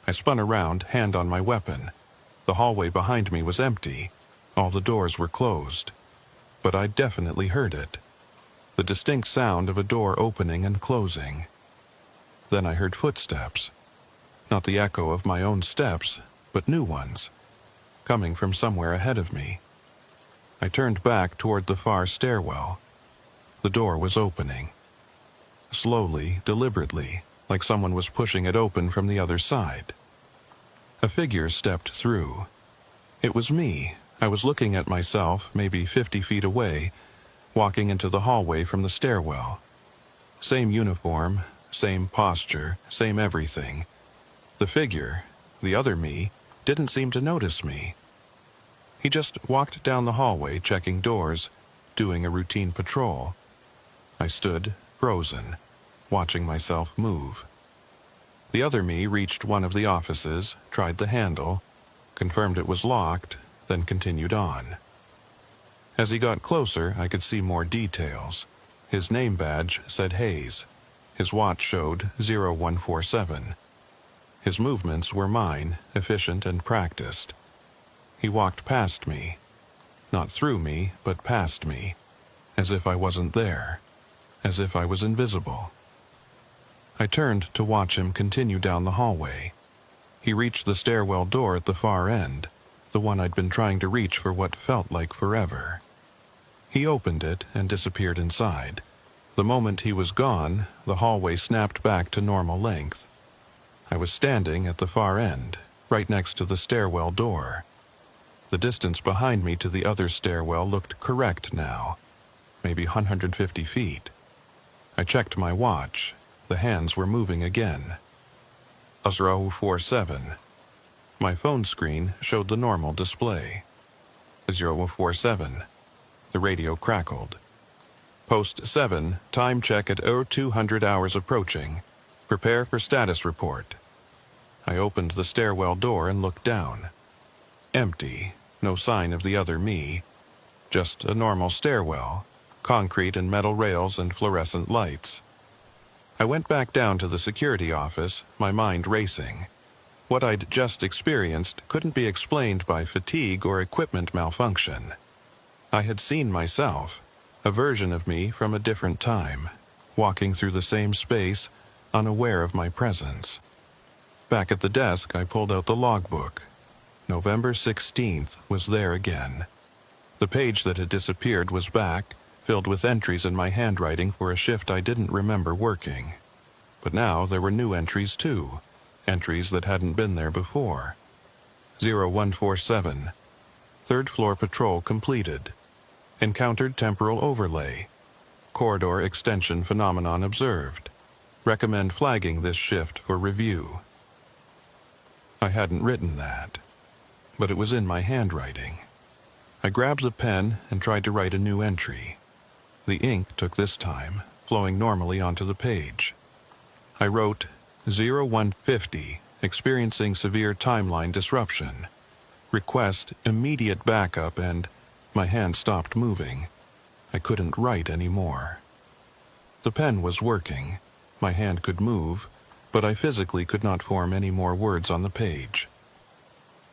I spun around, hand on my weapon. The hallway behind me was empty. All the doors were closed. But I definitely heard it. The distinct sound of a door opening and closing. Then I heard footsteps. Not the echo of my own steps, but new ones, coming from somewhere ahead of me. I turned back toward the far stairwell. The door was opening. Slowly, deliberately, like someone was pushing it open from the other side. A figure stepped through. It was me. I was looking at myself, maybe 50 feet away, walking into the hallway from the stairwell. Same uniform, same posture, same everything. The figure, the other me, didn't seem to notice me. He just walked down the hallway, checking doors, doing a routine patrol. I stood, frozen, watching myself move. The other me reached one of the offices, tried the handle, confirmed it was locked, then continued on. As he got closer, I could see more details. His name badge said Hayes. His watch showed 0147. His movements were mine, efficient and practiced. He walked past me. Not through me, but past me. As if I wasn't there. As if I was invisible. I turned to watch him continue down the hallway. He reached the stairwell door at the far end, the one I'd been trying to reach for what felt like forever. He opened it and disappeared inside. The moment he was gone, the hallway snapped back to normal length. I was standing at the far end, right next to the stairwell door. The distance behind me to the other stairwell looked correct now, maybe 150 feet. I checked my watch. The hands were moving again. 047. My phone screen showed the normal display. 047. The radio crackled. Post 7, time check at 0200 hours approaching. Prepare for status report. I opened the stairwell door and looked down. Empty, no sign of the other me. Just a normal stairwell, concrete and metal rails and fluorescent lights. I went back down to the security office, my mind racing. What I'd just experienced couldn't be explained by fatigue or equipment malfunction. I had seen myself, a version of me from a different time, walking through the same space, unaware of my presence. Back at the desk, I pulled out the logbook. November 16th was there again. The page that had disappeared was back, filled with entries in my handwriting for a shift I didn't remember working. But now there were new entries too, entries that hadn't been there before. 0147. Third floor patrol completed. Encountered temporal overlay. Corridor extension phenomenon observed. Recommend flagging this shift for review. I hadn't written that, but it was in my handwriting. I grabbed the pen and tried to write a new entry. The ink took this time, flowing normally onto the page. I wrote 0150, experiencing severe timeline disruption. Request immediate backup, and my hand stopped moving. I couldn't write anymore. The pen was working. My hand could move, but I physically could not form any more words on the page.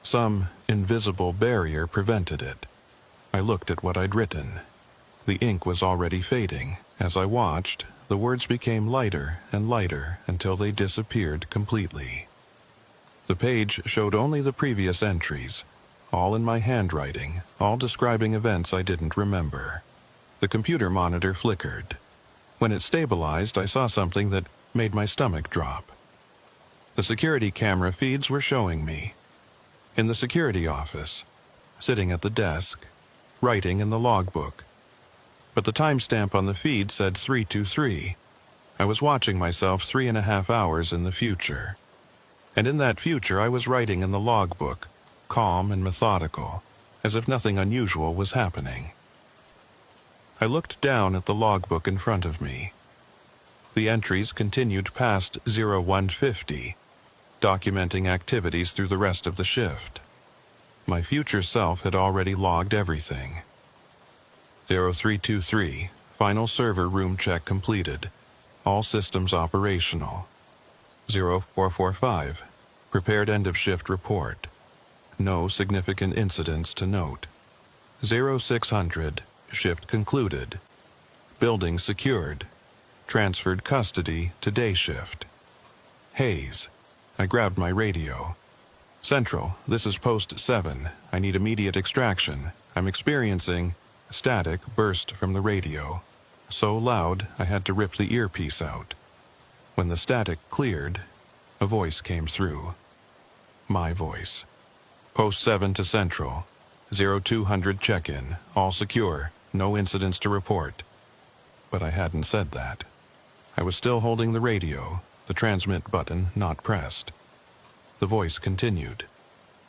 Some invisible barrier prevented it. I looked at what I'd written. The ink was already fading. As I watched, the words became lighter and lighter until they disappeared completely. The page showed only the previous entries, all in my handwriting, all describing events I didn't remember. The computer monitor flickered. When it stabilized, I saw something that made my stomach drop. The security camera feeds were showing me. In the security office, sitting at the desk, writing in the logbook. But the timestamp on the feed said 323. I was watching myself 3.5 hours in the future. And in that future I was writing in the logbook, calm and methodical, as if nothing unusual was happening. I looked down at the logbook in front of me. The entries continued past 0150, documenting activities through the rest of the shift. My future self had already logged everything. 0323, final server room check completed. All systems operational. 0445, prepared end-of-shift report. No significant incidents to note. 0600, shift concluded. Building secured. Transferred custody to day shift. Hayes. I grabbed my radio. Central, this is post 7. I need immediate extraction. I'm experiencing static burst from the radio. So loud, I had to rip the earpiece out. When the static cleared, a voice came through. My voice. Post 7 to Central. 0200 check-in. All secure. No incidents to report. But I hadn't said that. I was still holding the radio, the transmit button not pressed. The voice continued.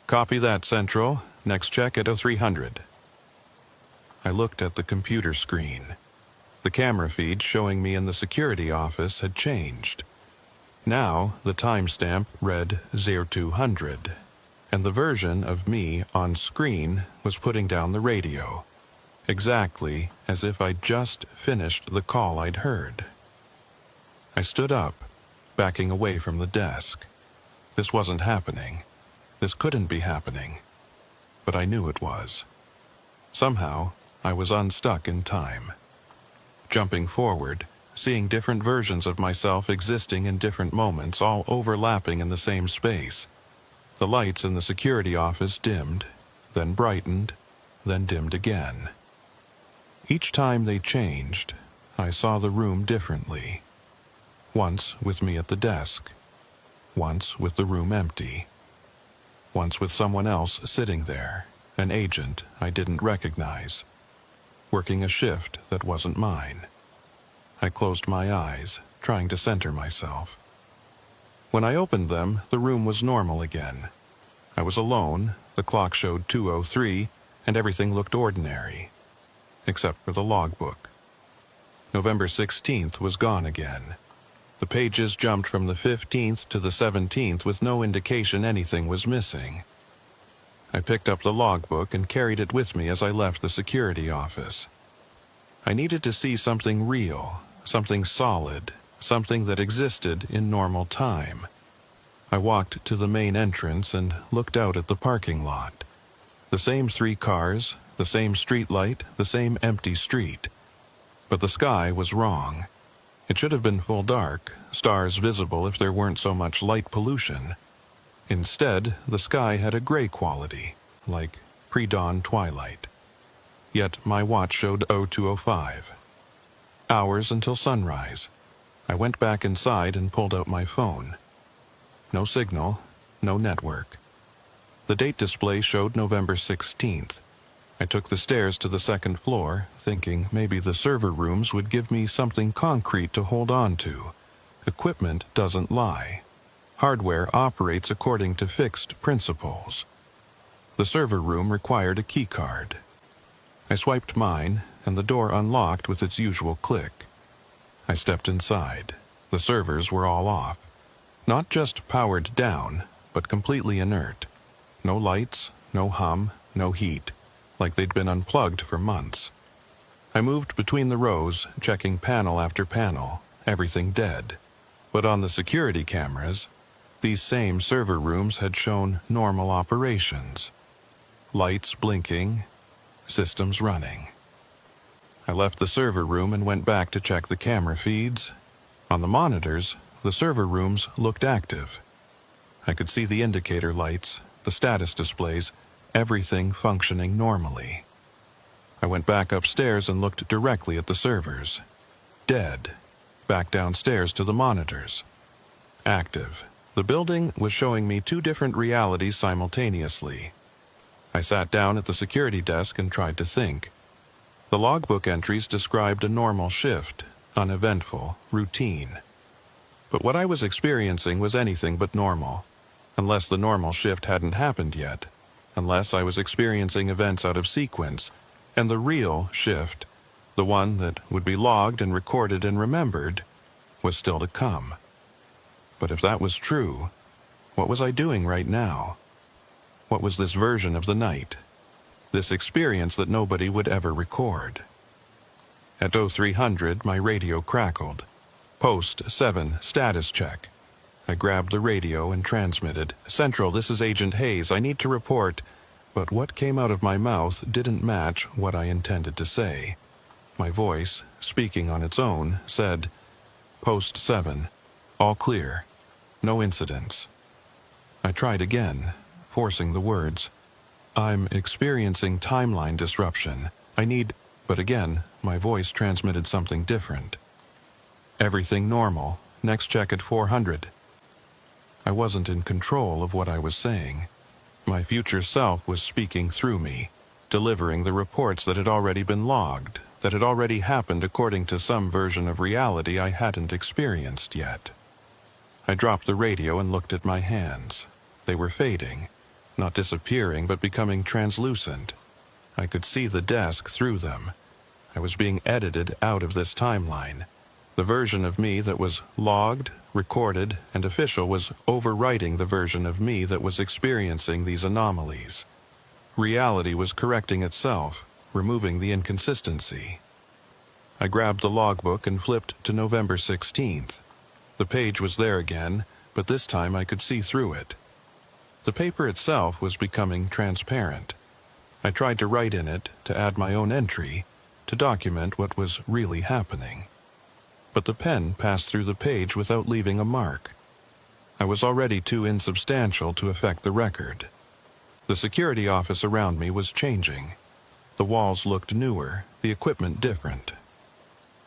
Copy that, Central. Next check at 0300. I looked at the computer screen. The camera feed showing me in the security office had changed. Now, the timestamp read 0200, and the version of me on screen was putting down the radio, exactly as if I'd just finished the call I'd heard. I stood up, backing away from the desk. This wasn't happening. This couldn't be happening. But I knew it was. Somehow, I was unstuck in time. Jumping forward, seeing different versions of myself existing in different moments, all overlapping in the same space. The lights in the security office dimmed, then brightened, then dimmed again. Each time they changed, I saw the room differently. Once with me at the desk. Once with the room empty. Once with someone else sitting there, an agent I didn't recognize, working a shift that wasn't mine. I closed my eyes, trying to center myself. When I opened them, the room was normal again. I was alone, the clock showed 2:03, and everything looked ordinary, except for the logbook. November 16th was gone again. The pages jumped from the 15th to the 17th with no indication anything was missing. I picked up the logbook and carried it with me as I left the security office. I needed to see something real, something solid, something that existed in normal time. I walked to the main entrance and looked out at the parking lot. The same 3 cars, the same street light, the same empty street. But the sky was wrong. It should have been full dark, stars visible if there weren't so much light pollution. Instead, the sky had a gray quality, like pre-dawn twilight. Yet my watch showed 02:05. Hours until sunrise. I went back inside and pulled out my phone. No signal, no network. The date display showed November 16th. I took the stairs to the second floor, thinking maybe the server rooms would give me something concrete to hold on to. Equipment doesn't lie. Hardware operates according to fixed principles. The server room required a key card. I swiped mine, and the door unlocked with its usual click. I stepped inside. The servers were all off. Not just powered down, but completely inert. No lights, no hum, no heat, like they'd been unplugged for months. I moved between the rows, checking panel after panel, everything dead. But on the security cameras, these same server rooms had shown normal operations. Lights blinking, systems running. I left the server room and went back to check the camera feeds. On the monitors, the server rooms looked active. I could see the indicator lights, the status displays, everything functioning normally. I went back upstairs and looked directly at the servers. Dead. Back downstairs to the monitors. Active. The building was showing me 2 different realities simultaneously. I sat down at the security desk and tried to think. The logbook entries described a normal shift, uneventful, routine. But what I was experiencing was anything but normal, unless the normal shift hadn't happened yet, unless I was experiencing events out of sequence, and the real shift, the one that would be logged and recorded and remembered, was still to come. But if that was true, what was I doing right now? What was this version of the night? This experience that nobody would ever record? At 0300, my radio crackled. Post 7, status check. I grabbed the radio and transmitted. Central, this is Agent Hayes. I need to report. But what came out of my mouth didn't match what I intended to say. My voice, speaking on its own, said, Post 7, all clear. No incidents. I tried again, forcing the words. I'm experiencing timeline disruption. I need... But again, my voice transmitted something different. Everything normal. Next check at 400. I wasn't in control of what I was saying. My future self was speaking through me, delivering the reports that had already been logged, that had already happened according to some version of reality I hadn't experienced yet. I dropped the radio and looked at my hands. They were fading, not disappearing but becoming translucent. I could see the desk through them. I was being edited out of this timeline. The version of me that was logged, recorded, and official was overwriting the version of me that was experiencing these anomalies. Reality was correcting itself, removing the inconsistency. I grabbed the logbook and flipped to November 16th. The page was there again, but this time I could see through it. The paper itself was becoming transparent. I tried to write in it, to add my own entry, to document what was really happening. But the pen passed through the page without leaving a mark. I was already too insubstantial to affect the record. The security office around me was changing. The walls looked newer, the equipment different.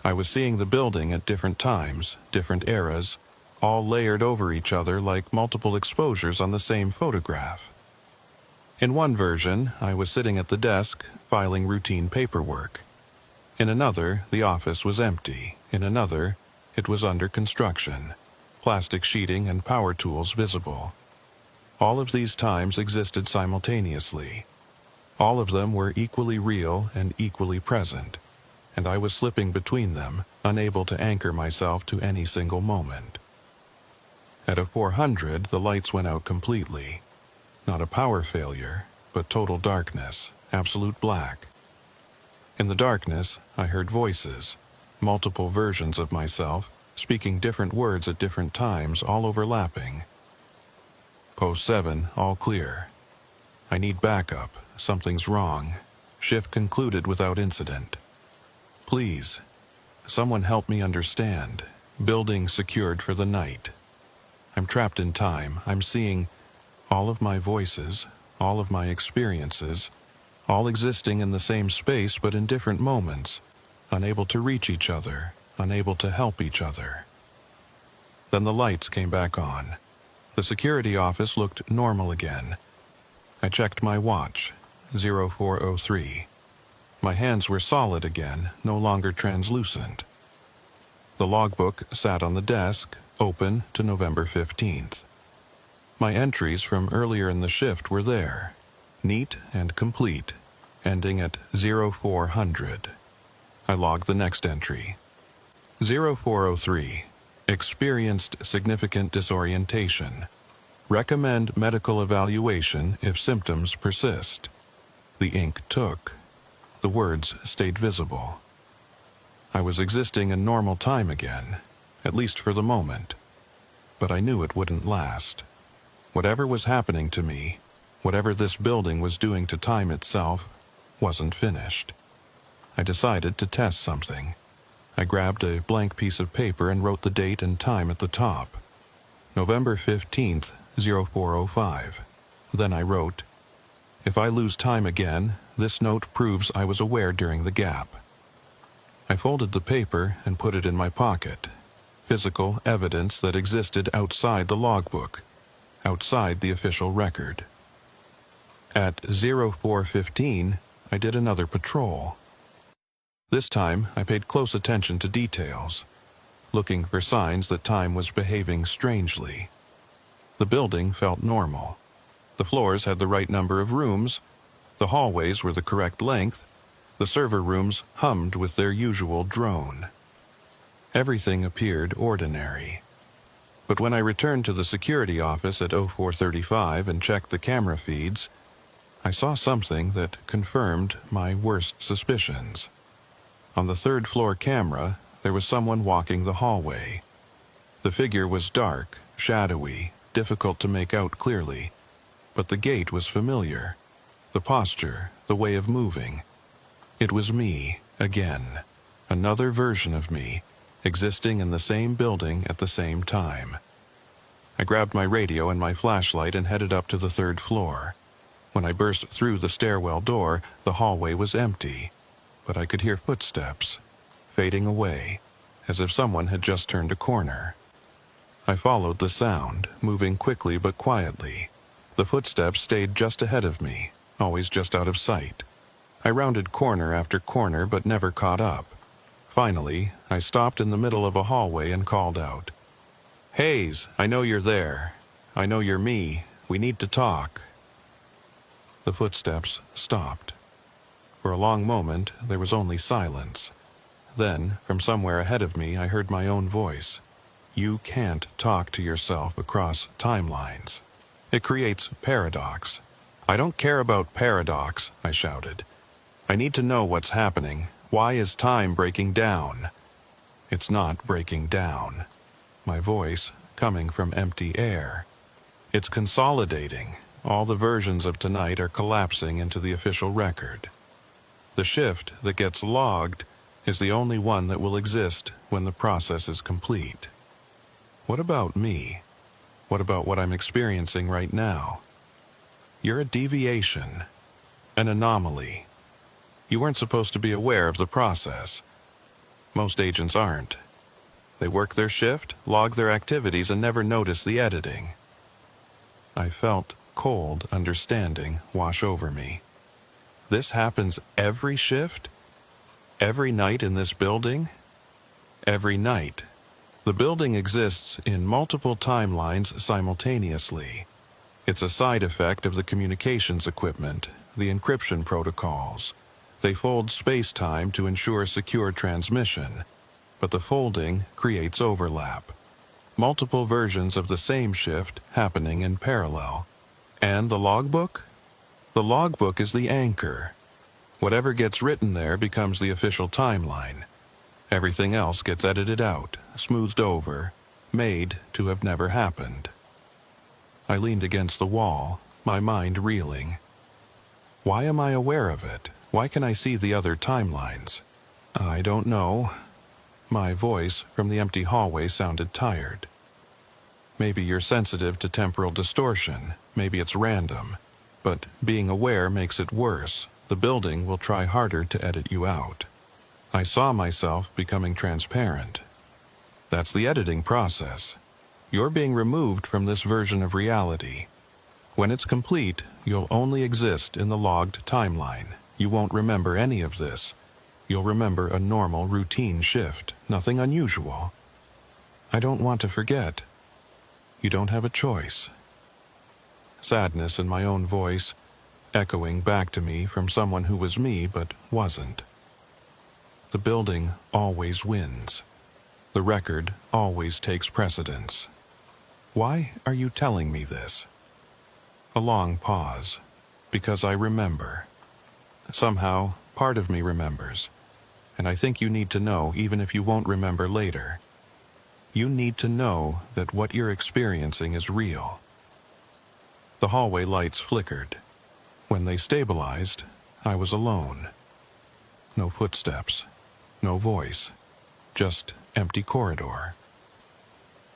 I was seeing the building at different times, different eras, all layered over each other like multiple exposures on the same photograph. In one version, I was sitting at the desk, filing routine paperwork. In another, the office was empty. In another, it was under construction, plastic sheeting and power tools visible. All of these times existed simultaneously. All of them were equally real and equally present, and I was slipping between them, unable to anchor myself to any single moment. At a 400, the lights went out completely. Not a power failure, but total darkness, absolute black. In the darkness, I heard voices, multiple versions of myself, speaking different words at different times, all overlapping. Post 7, all clear. I need backup. Something's wrong. Shift concluded without incident. Please, someone help me understand. Building secured for the night. I'm trapped in time. I'm seeing all of my voices, all of my experiences, all existing in the same space but in different moments, unable to reach each other, unable to help each other. Then the lights came back on. The security office looked normal again. I checked my watch, 0403. My hands were solid again, no longer translucent. The logbook sat on the desk, open to November 15th. My entries from earlier in the shift were there, neat and complete, ending at 0400. I logged the next entry. 0403. Experienced significant disorientation. Recommend medical evaluation if symptoms persist. The ink took. The words stayed visible. I was existing in normal time again, at least for the moment. But I knew it wouldn't last. Whatever was happening to me, whatever this building was doing to time itself, wasn't finished. I decided to test something. I grabbed a blank piece of paper and wrote the date and time at the top. November 15th, 0405. Then I wrote, "If I lose time again, this note proves I was aware during the gap." I folded the paper and put it in my pocket. Physical evidence that existed outside the logbook, outside the official record. At 0415, I did another patrol. This time, I paid close attention to details, looking for signs that time was behaving strangely. The building felt normal. The floors had the right number of rooms, the hallways were the correct length, the server rooms hummed with their usual drone. Everything appeared ordinary. But when I returned to the security office at 0435 and checked the camera feeds, I saw something that confirmed my worst suspicions. On the third-floor camera, there was someone walking the hallway. The figure was dark, shadowy, difficult to make out clearly, but the gait was familiar. The posture, the way of moving. It was me, again. Another version of me, existing in the same building at the same time. I grabbed my radio and my flashlight and headed up to the third floor. When I burst through the stairwell door, the hallway was empty, but I could hear footsteps, fading away, as if someone had just turned a corner. I followed the sound, moving quickly but quietly. The footsteps stayed just ahead of me, always just out of sight. I rounded corner after corner but never caught up. Finally, I stopped in the middle of a hallway and called out, "Hayes, I know you're there. I know you're me. We need to talk." The footsteps stopped. For a long moment, there was only silence. Then, from somewhere ahead of me, I heard my own voice. "You can't talk to yourself across timelines. It creates paradox." "I don't care about paradox," I shouted. "I need to know what's happening. Why is time breaking down?" "It's not breaking down." My voice coming from empty air. "It's consolidating. All the versions of tonight are collapsing into the official record. The shift that gets logged is the only one that will exist when the process is complete." What about me? What about what I'm experiencing right now? You're a deviation, an anomaly. You weren't supposed to be aware of the process. Most agents aren't. They work their shift, log their activities, and never notice the editing. I felt cold understanding wash over me. This happens every shift? Every night in this building? Every night. The building exists in multiple timelines simultaneously. It's a side effect of the communications equipment, the encryption protocols. They fold space-time to ensure secure transmission, but the folding creates overlap. Multiple versions of the same shift happening in parallel. And the logbook? The logbook is the anchor. Whatever gets written there becomes the official timeline. Everything else gets edited out, smoothed over, made to have never happened. I leaned against the wall, my mind reeling. Why am I aware of it? Why can I see the other timelines? I don't know. My voice from the empty hallway sounded tired. Maybe you're sensitive to temporal distortion. Maybe it's random. But being aware makes it worse. The building will try harder to edit you out. I saw myself becoming transparent. That's the editing process. You're being removed from this version of reality. When it's complete, you'll only exist in the logged timeline. You won't remember any of this. You'll remember a normal, routine shift, nothing unusual. I don't want to forget. You don't have a choice. Sadness in my own voice, echoing back to me from someone who was me but wasn't. The building always wins. The record always takes precedence. Why are you telling me this? A long pause. Because I remember. Somehow, part of me remembers. And I think you need to know even if you won't remember later. You need to know that what you're experiencing is real. The hallway lights flickered. When they stabilized, I was alone. No footsteps. No voice. Just empty corridor.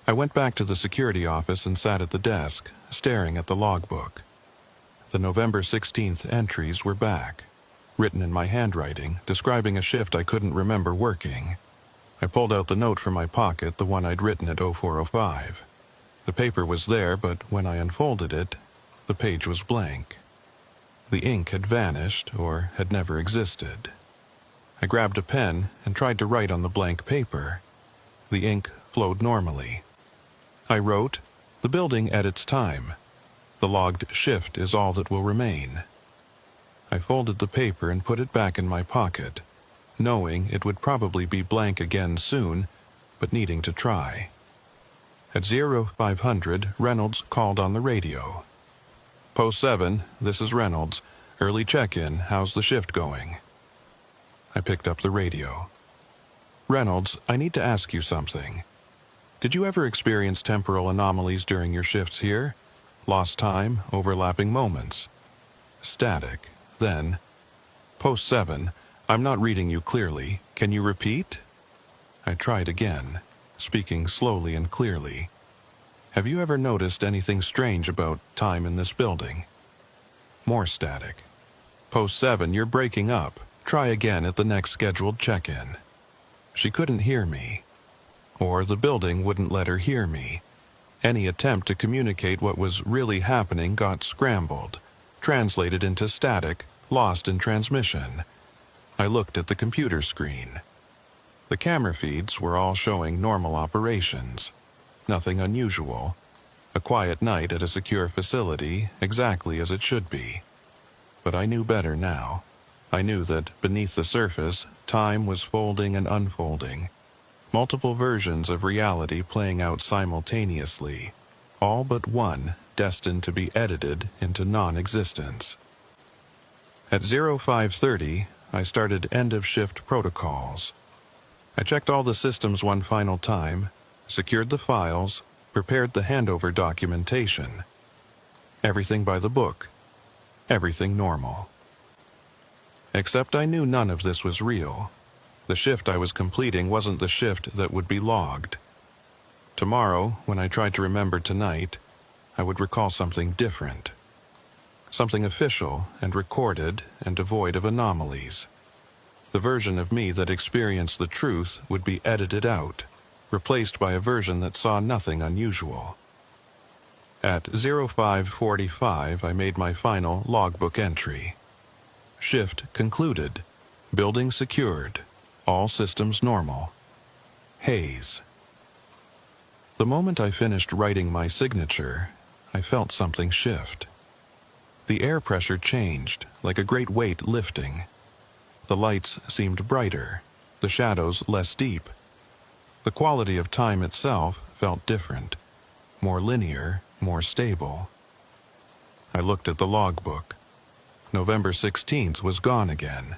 I went back to the security office and sat at the desk, staring at the logbook. The November 16th entries were back, written in my handwriting, describing a shift I couldn't remember working. I pulled out the note from my pocket, the one I'd written at 0405. The paper was there, but when I unfolded it, the page was blank. The ink had vanished or had never existed. I grabbed a pen and tried to write on the blank paper. The ink flowed normally. I wrote, "The building at its time. The logged shift is all that will remain." I folded the paper and put it back in my pocket, knowing it would probably be blank again soon, but needing to try. At 0500, Reynolds called on the radio. "Post 7, this is Reynolds. Early check-in, how's the shift going?" I picked up the radio. "Reynolds, I need to ask you something. Did you ever experience temporal anomalies during your shifts here? Lost time, overlapping moments?" Static. Then, "Post 7, I'm not reading you clearly. Can you repeat?" I tried again, speaking slowly and clearly. "Have you ever noticed anything strange about time in this building?" More static. "Post 7, you're breaking up. Try again at the next scheduled check-in." She couldn't hear me. Or the building wouldn't let her hear me. Any attempt to communicate what was really happening got scrambled, translated into static, lost in transmission. I looked at the computer screen. The camera feeds were all showing normal operations. Nothing unusual. A quiet night at a secure facility, exactly as it should be. But I knew better now. I knew that beneath the surface, time was folding and unfolding. Multiple versions of reality playing out simultaneously, all but one destined to be edited into non-existence. At 0530, I started end-of-shift protocols. I checked all the systems one final time, secured the files, prepared the handover documentation. Everything by the book. Everything normal. Except I knew none of this was real. The shift I was completing wasn't the shift that would be logged. Tomorrow, when I tried to remember tonight, I would recall something different. Something official and recorded and devoid of anomalies. The version of me that experienced the truth would be edited out, replaced by a version that saw nothing unusual. At 0545, I made my final logbook entry. Shift concluded. Building secured. All systems normal. Haze. The moment I finished writing my signature, I felt something shift. The air pressure changed, like a great weight lifting. The lights seemed brighter, the shadows less deep. The quality of time itself felt different, more linear, more stable. I looked at the logbook. November 16th was gone again.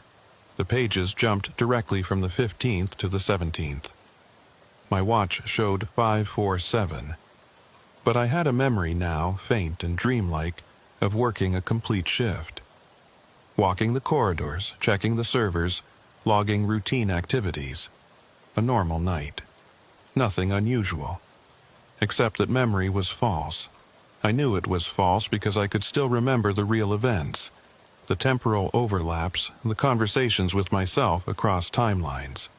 The pages jumped directly from the 15th to the 17th. My watch showed 5:47, but I had a memory now, faint and dreamlike, of working a complete shift. Walking the corridors, checking the servers, logging routine activities. A normal night. Nothing unusual. Except that memory was false. I knew it was false because I could still remember the real events, the temporal overlaps, the conversations with myself across timelines.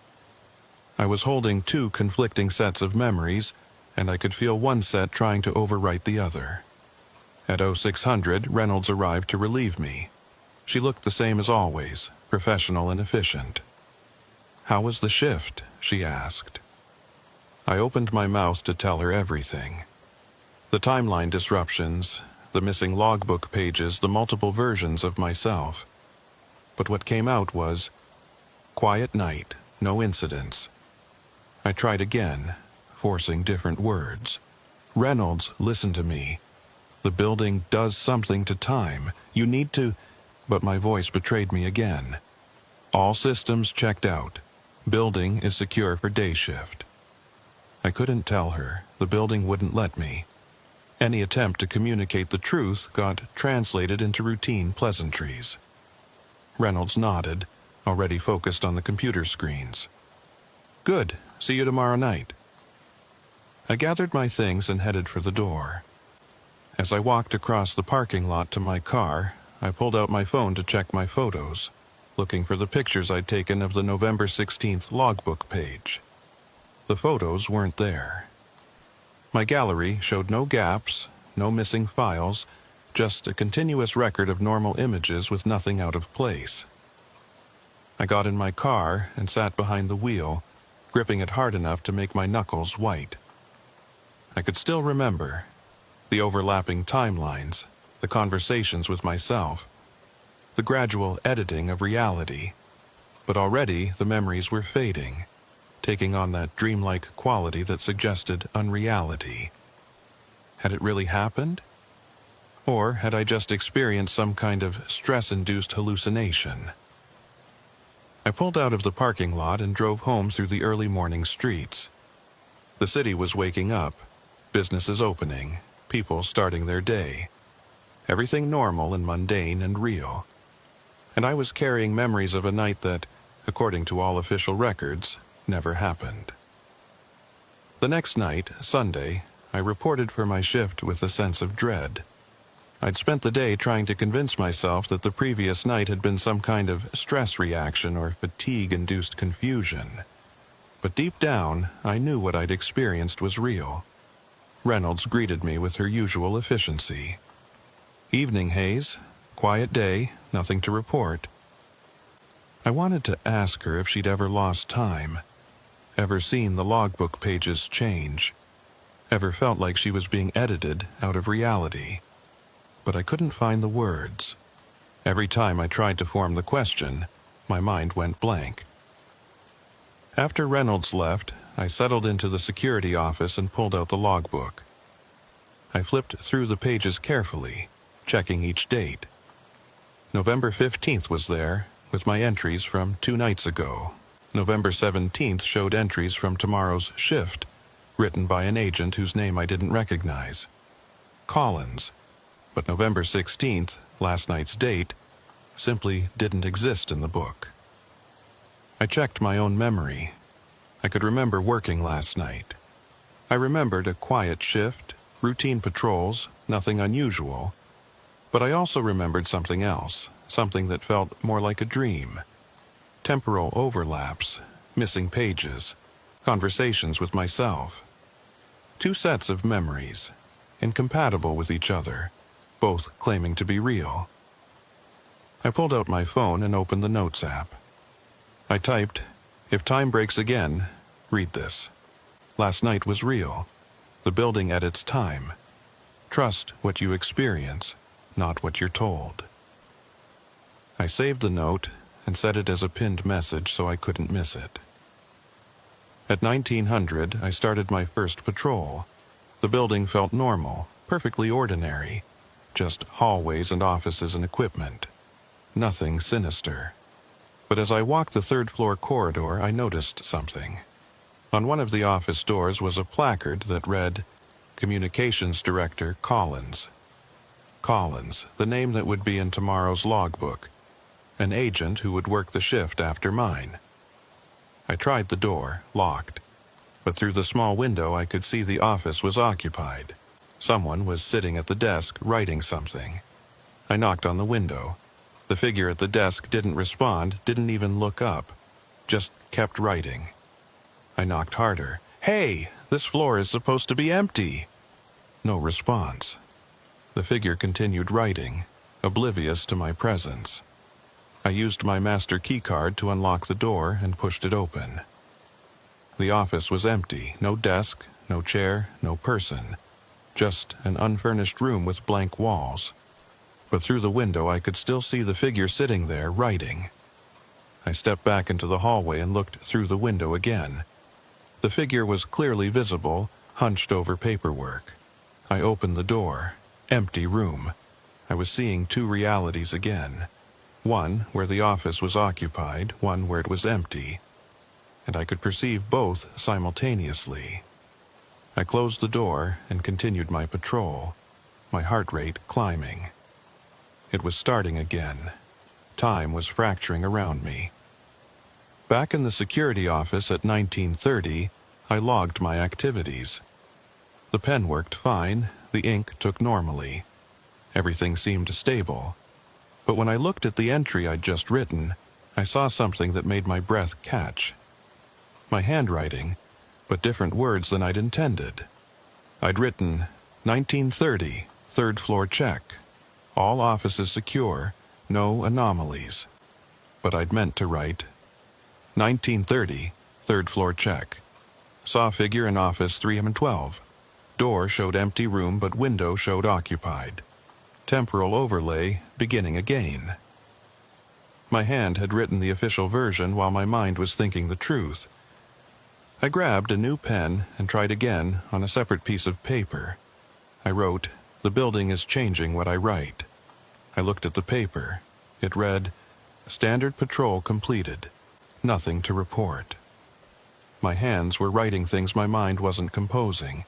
I was holding two conflicting sets of memories, and I could feel one set trying to overwrite the other. At 0600, Reynolds arrived to relieve me. She looked the same as always, professional and efficient. "How was the shift?" she asked. I opened my mouth to tell her everything. The timeline disruptions, the missing logbook pages, the multiple versions of myself. But what came out was, quiet night, no incidents. I tried again, forcing different words. "Reynolds, listen to me. The building does something to time. You need to..." But my voice betrayed me again. "All systems checked out. Building is secure for day shift." I couldn't tell her. The building wouldn't let me. Any attempt to communicate the truth got translated into routine pleasantries. Reynolds nodded, already focused on the computer screens. "Good. See you tomorrow night." I gathered my things and headed for the door. As I walked across the parking lot to my car, I pulled out my phone to check my photos, looking for the pictures I'd taken of the November 16th logbook page. The photos weren't there. My gallery showed no gaps, no missing files, just a continuous record of normal images with nothing out of place. I got in my car and sat behind the wheel, gripping it hard enough to make my knuckles white. I could still remember the overlapping timelines, the conversations with myself, the gradual editing of reality, but already the memories were fading, taking on that dreamlike quality that suggested unreality. Had it really happened? Or had I just experienced some kind of stress-induced hallucination? I pulled out of the parking lot and drove home through the early morning streets. The city was waking up, businesses opening, people starting their day. Everything normal and mundane and real. And I was carrying memories of a night that, according to all official records, never happened. The next night, Sunday, I reported for my shift with a sense of dread. I'd spent the day trying to convince myself that the previous night had been some kind of stress reaction or fatigue-induced confusion. But deep down, I knew what I'd experienced was real. Reynolds greeted me with her usual efficiency. "Evening, Hayes. Quiet day, nothing to report." I wanted to ask her if she'd ever lost time, ever seen the logbook pages change, ever felt like she was being edited out of reality. But I couldn't find the words. Every time I tried to form the question, my mind went blank. After Reynolds left, I settled into the security office and pulled out the logbook. I flipped through the pages carefully, checking each date. November 15th was there, with my entries from 2 nights ago. November 17th showed entries from tomorrow's shift, written by an agent whose name I didn't recognize. Collins. But November 16th, last night's date, simply didn't exist in the book. I checked my own memory. I could remember working last night. I remembered a quiet shift, routine patrols, nothing unusual. But I also remembered something else, something that felt more like a dream. Temporal overlaps, missing pages, conversations with myself. 2 sets of memories, incompatible with each other, both claiming to be real. I pulled out my phone and opened the Notes app. I typed, "If time breaks again, read this. Last night was real. The building edits time. Trust what you experience, not what you're told." I saved the note and set it as a pinned message so I couldn't miss it. At 1900, I started my first patrol. The building felt normal, perfectly ordinary, just hallways and offices and equipment. Nothing sinister. But as I walked the 3rd-floor corridor, I noticed something. On one of the office doors was a placard that read, "Communications Director Collins." Collins, the name that would be in tomorrow's logbook. An agent who would work the shift after mine. I tried the door, locked. But through the small window I could see the office was occupied. Someone was sitting at the desk writing something. I knocked on the window. The figure at the desk didn't respond, didn't even look up, just kept writing. I knocked harder. "Hey, this floor is supposed to be empty." No response. The figure continued writing, oblivious to my presence. I used my master keycard to unlock the door and pushed it open. The office was empty, no desk, no chair, no person, just an unfurnished room with blank walls. But through the window I could still see the figure sitting there, writing. I stepped back into the hallway and looked through the window again. The figure was clearly visible, hunched over paperwork. I opened the door. Empty room. I was seeing 2 realities again. One where the office was occupied, one where it was empty. And I could perceive both simultaneously. I closed the door and continued my patrol, my heart rate climbing. It was starting again. Time was fracturing around me. Back in the security office at 1930, I logged my activities. The pen worked fine, the ink took normally. Everything seemed stable. But when I looked at the entry I'd just written, I saw something that made my breath catch. My handwriting, but different words than I'd intended. I'd written, 1930, 3rd floor check. All offices secure, no anomalies. But I'd meant to write, 1930, 3rd floor check. Saw figure in office 312. Door showed empty room but window showed occupied. Temporal overlay beginning again. My hand had written the official version while my mind was thinking the truth. I grabbed a new pen and tried again on a separate piece of paper. I wrote, "The building is changing what I write." I looked at the paper. It read, "Standard patrol completed. Nothing to report." My hands were writing things my mind wasn't composing.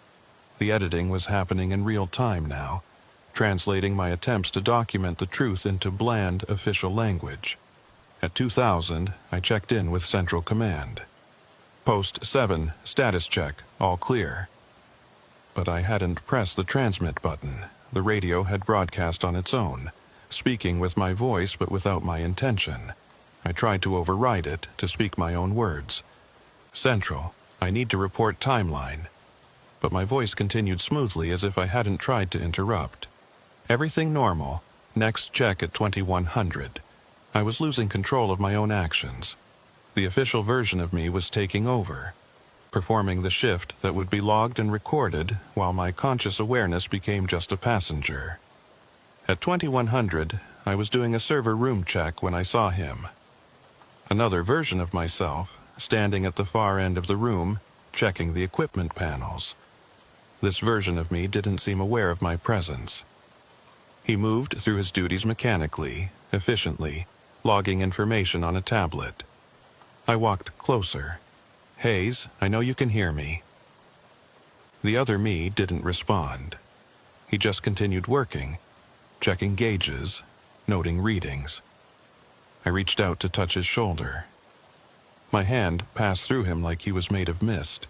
The editing was happening in real time now, translating my attempts to document the truth into bland official language. At 2000, I checked in with Central Command. Post 7, status check, all clear. But I hadn't pressed the transmit button. The radio had broadcast on its own, speaking with my voice but without my intention. I tried to override it, to speak my own words. "Central, I need to report timeline." but my voice continued smoothly as if I hadn't tried to interrupt. Everything normal. Next check at 2100. I was losing control of my own actions. The official version of me was taking over, performing the shift that would be logged and recorded while my conscious awareness became just a passenger. At 2100, I was doing a server room check when I saw him. Another version of myself, standing at the far end of the room, checking the equipment panels. This version of me didn't seem aware of my presence. He moved through his duties mechanically, efficiently, logging information on a tablet. I walked closer. "Hayes, I know you can hear me." The other me didn't respond. He just continued working, checking gauges, noting readings. I reached out to touch his shoulder. My hand passed through him like he was made of mist.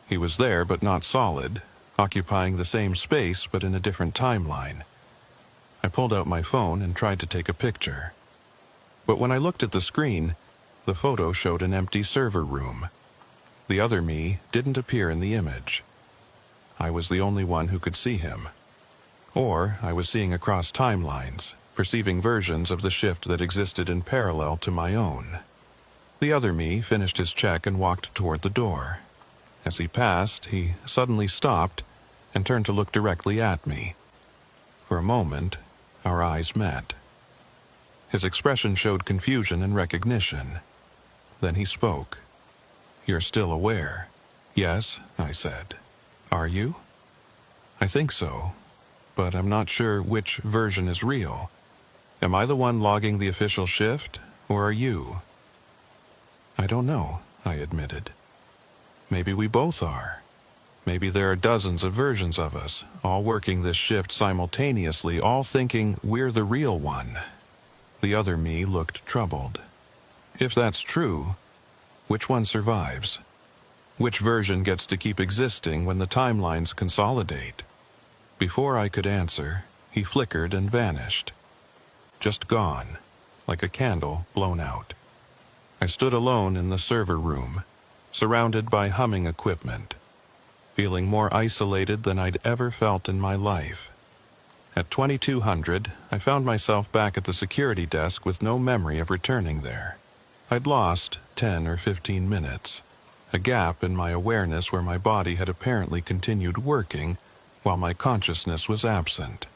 He was there but not solid, occupying the same space but in a different timeline. I pulled out my phone and tried to take a picture. But when I looked at the screen, the photo showed an empty server room. The other me didn't appear in the image. I was the only one who could see him. Or I was seeing across timelines, perceiving versions of the shift that existed in parallel to my own. The other me finished his check and walked toward the door. As he passed, he suddenly stopped and turned to look directly at me. For a moment, our eyes met. His expression showed confusion and recognition. Then he spoke. "You're still aware?" "Yes," I said. "Are you?" "I think so, but I'm not sure which version is real. Am I the one logging the official shift, or are you?" "I don't know," I admitted. "Maybe we both are. Maybe there are dozens of versions of us, all working this shift simultaneously, all thinking we're the real one." The other me looked troubled. "If that's true, which one survives? Which version gets to keep existing when the timelines consolidate?" Before I could answer, he flickered and vanished. Just gone, like a candle blown out. I stood alone in the server room, surrounded by humming equipment, feeling more isolated than I'd ever felt in my life. At 2200, I found myself back at the security desk with no memory of returning there. I'd lost 10 or 15 minutes, a gap in my awareness where my body had apparently continued working while my consciousness was absent.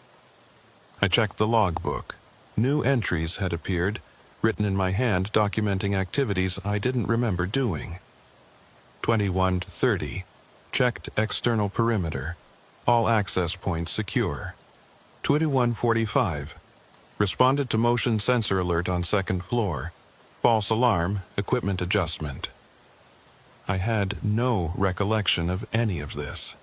I checked the logbook. New entries had appeared, written in my hand documenting activities I didn't remember doing. 21:30. Checked external perimeter. All access points secure. 21:45. Responded to motion sensor alert on second floor. False alarm, equipment adjustment. I had no recollection of any of this.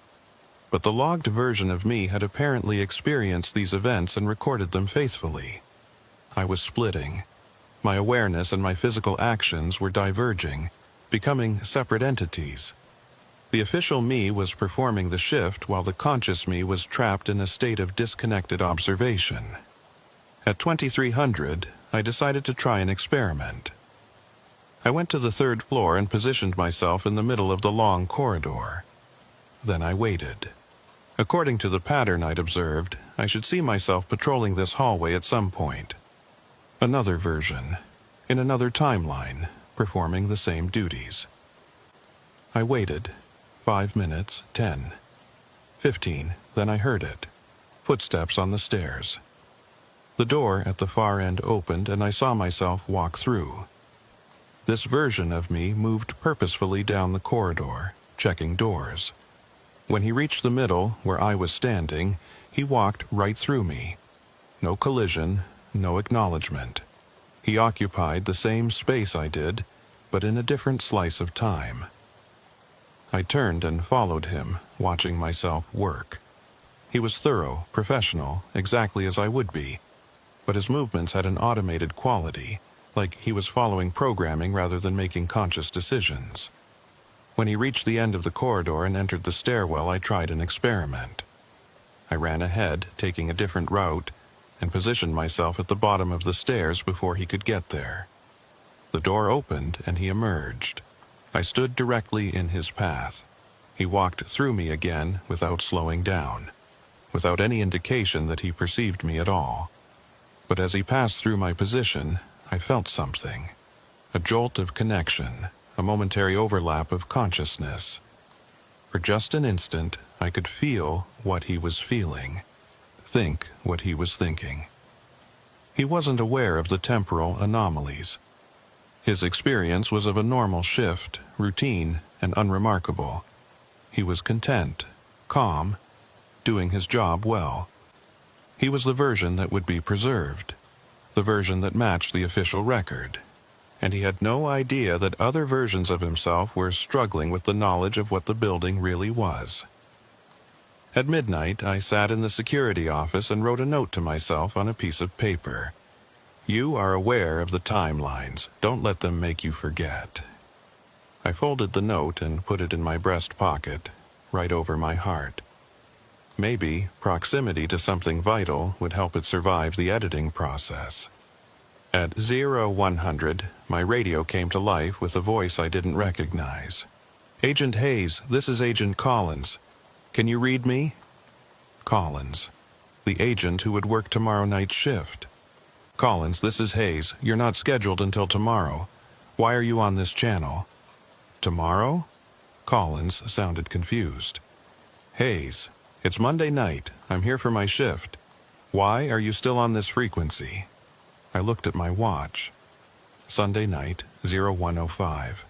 But the logged version of me had apparently experienced these events and recorded them faithfully. I was splitting. My awareness and my physical actions were diverging, becoming separate entities. The official me was performing the shift while the conscious me was trapped in a state of disconnected observation. At 2300, I decided to try an experiment. I went to the third floor and positioned myself in the middle of the long corridor. Then I waited. According to the pattern I'd observed, I should see myself patrolling this hallway at some point. Another version, in another timeline, performing the same duties. I waited. 5 minutes, 10, 15, then I heard it. Footsteps on the stairs. The door at the far end opened and I saw myself walk through. This version of me moved purposefully down the corridor, checking doors. When he reached the middle, where I was standing, he walked right through me. No collision, no acknowledgement. He occupied the same space I did, but in a different slice of time. I turned and followed him, watching myself work. He was thorough, professional, exactly as I would be, but his movements had an automated quality, like he was following programming rather than making conscious decisions. When he reached the end of the corridor and entered the stairwell, I tried an experiment. I ran ahead, taking a different route, and positioned myself at the bottom of the stairs before he could get there. The door opened and he emerged. I stood directly in his path. He walked through me again without slowing down, without any indication that he perceived me at all. But as he passed through my position, I felt something. A jolt of connection, a momentary overlap of consciousness. For just an instant, I could feel what he was feeling, think what he was thinking. He wasn't aware of the temporal anomalies. His experience was of a normal shift, routine, and unremarkable. He was content, calm, doing his job well. He was the version that would be preserved, the version that matched the official record. And he had no idea that other versions of himself were struggling with the knowledge of what the building really was. At midnight, I sat in the security office and wrote a note to myself on a piece of paper. You are aware of the timelines. Don't let them make you forget. I folded the note and put it in my breast pocket, right over my heart. Maybe proximity to something vital would help it survive the editing process. At 0100, my radio came to life with a voice I didn't recognize. Agent Hayes, this is Agent Collins. Can you read me? Collins, the agent who would work tomorrow night's shift. Collins, this is Hayes. You're not scheduled until tomorrow. Why are you on this channel? Tomorrow? Collins sounded confused. Hayes, it's Monday night. I'm here for my shift. Why are you still on this frequency? I looked at my watch. Sunday night, 0105.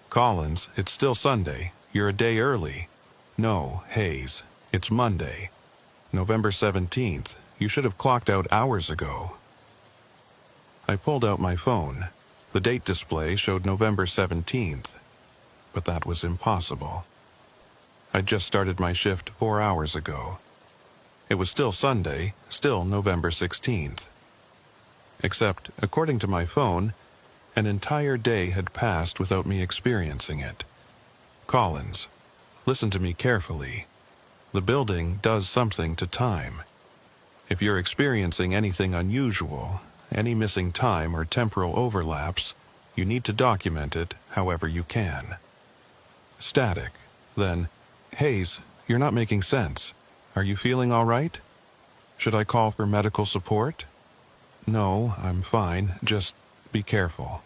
Collins, it's still Sunday. You're a day early. No, Hayes, it's Monday. November 17th. You should have clocked out hours ago. I pulled out my phone. The date display showed November 17th. But that was impossible. I'd just started my shift 4 hours ago. It was still Sunday, still November 16th. Except, according to my phone, an entire day had passed without me experiencing it. Collins, listen to me carefully. The building does something to time. If you're experiencing anything unusual, any missing time or temporal overlaps, you need to document it however you can. Static. Then, Hayes, you're not making sense. Are you feeling all right? Should I call for medical support? No, I'm fine. Just be careful.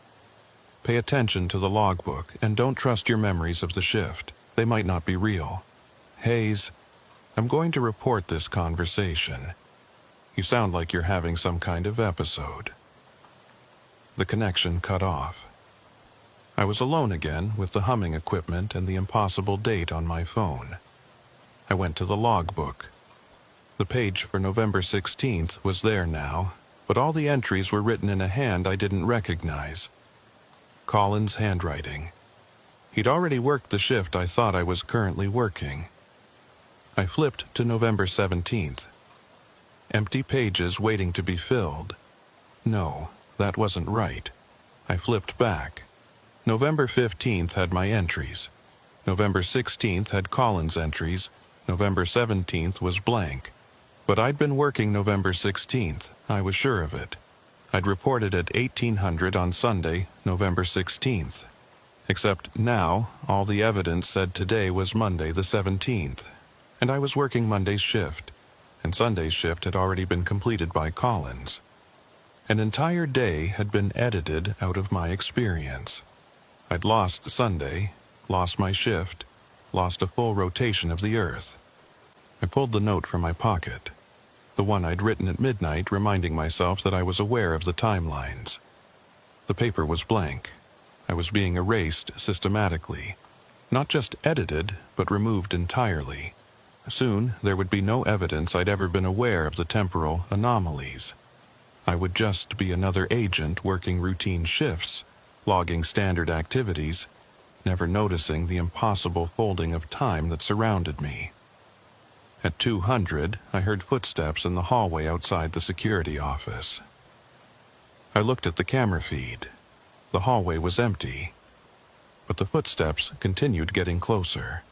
Pay attention to the logbook and don't trust your memories of the shift. They might not be real. Hayes, I'm going to report this conversation. You sound like you're having some kind of episode. The connection cut off. I was alone again with the humming equipment and the impossible date on my phone. I went to the logbook. The page for November 16th was there now, but all the entries were written in a hand I didn't recognize. Collins' handwriting. He'd already worked the shift I thought I was currently working. I flipped to November 17th. Empty pages waiting to be filled. No, that wasn't right. I flipped back. November 15th had my entries. November 16th had Collins' entries. November 17th was blank. But I'd been working November 16th. I was sure of it. I'd reported at 1800 on Sunday, November 16th. Except now, all the evidence said today was Monday the 17th. And I was working Monday's shift. And Sunday's shift had already been completed by Collins. An entire day had been edited out of my experience. I'd lost Sunday, lost my shift, lost a full rotation of the Earth. I pulled the note from my pocket, the one I'd written at midnight reminding myself that I was aware of the timelines. The paper was blank. I was being erased systematically, not just edited, but removed entirely. Soon, there would be no evidence I'd ever been aware of the temporal anomalies. I would just be another agent working routine shifts, logging standard activities, never noticing the impossible folding of time that surrounded me. At 200, I heard footsteps in the hallway outside the security office. I looked at the camera feed. The hallway was empty, but the footsteps continued getting closer.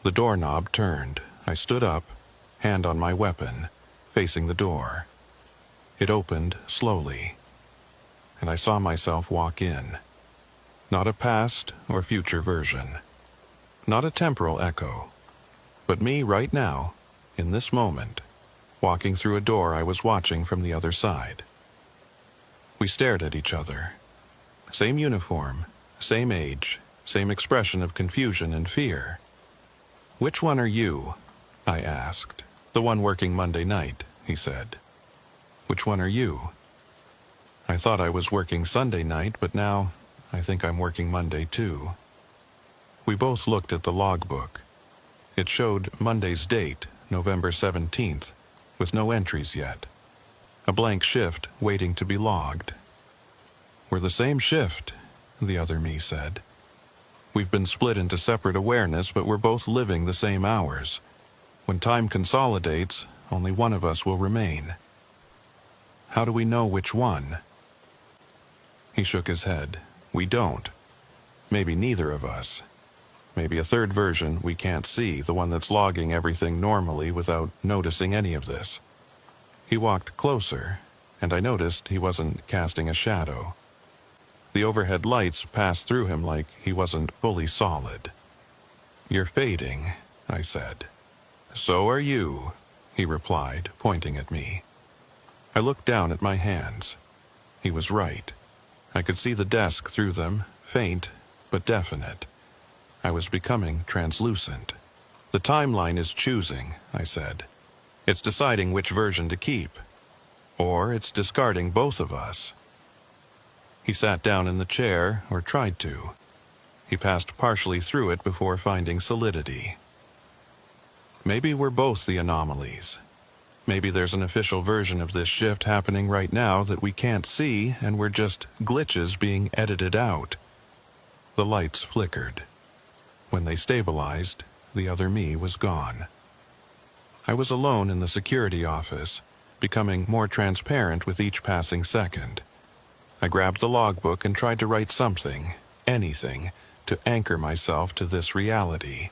The doorknob turned. I stood up, hand on my weapon, facing the door. It opened slowly, and I saw myself walk in. Not a past or future version. Not a temporal echo, but me right now, in this moment, walking through a door I was watching from the other side. We stared at each other. Same uniform, same age, same expression of confusion and fear. "Which one are you?" I asked. "The one working Monday night," he said. "Which one are you?" I thought I was working Sunday night, but now I think I'm working Monday too. We both looked at the logbook. It showed Monday's date, November 17th, with no entries yet. A blank shift waiting to be logged. "We're the same shift," the other me said. "We've been split into separate awareness, but we're both living the same hours. When time consolidates, only one of us will remain. How do we know which one?" He shook his head. "We don't. Maybe neither of us. Maybe a third version we can't see, the one that's logging everything normally without noticing any of this." He walked closer, and I noticed he wasn't casting a shadow. The overhead lights passed through him like he wasn't fully solid. "You're fading," I said. "So are you," he replied, pointing at me. I looked down at my hands. He was right. I could see the desk through them, faint but definite. I was becoming translucent. "The timeline is choosing," I said. "It's deciding which version to keep. Or it's discarding both of us." He sat down in the chair, or tried to. He passed partially through it before finding solidity. "Maybe we're both the anomalies. Maybe there's an official version of this shift happening right now that we can't see, and we're just glitches being edited out." The lights flickered. When they stabilized, the other me was gone. I was alone in the security office, becoming more transparent with each passing second. I grabbed the logbook and tried to write something, anything, to anchor myself to this reality.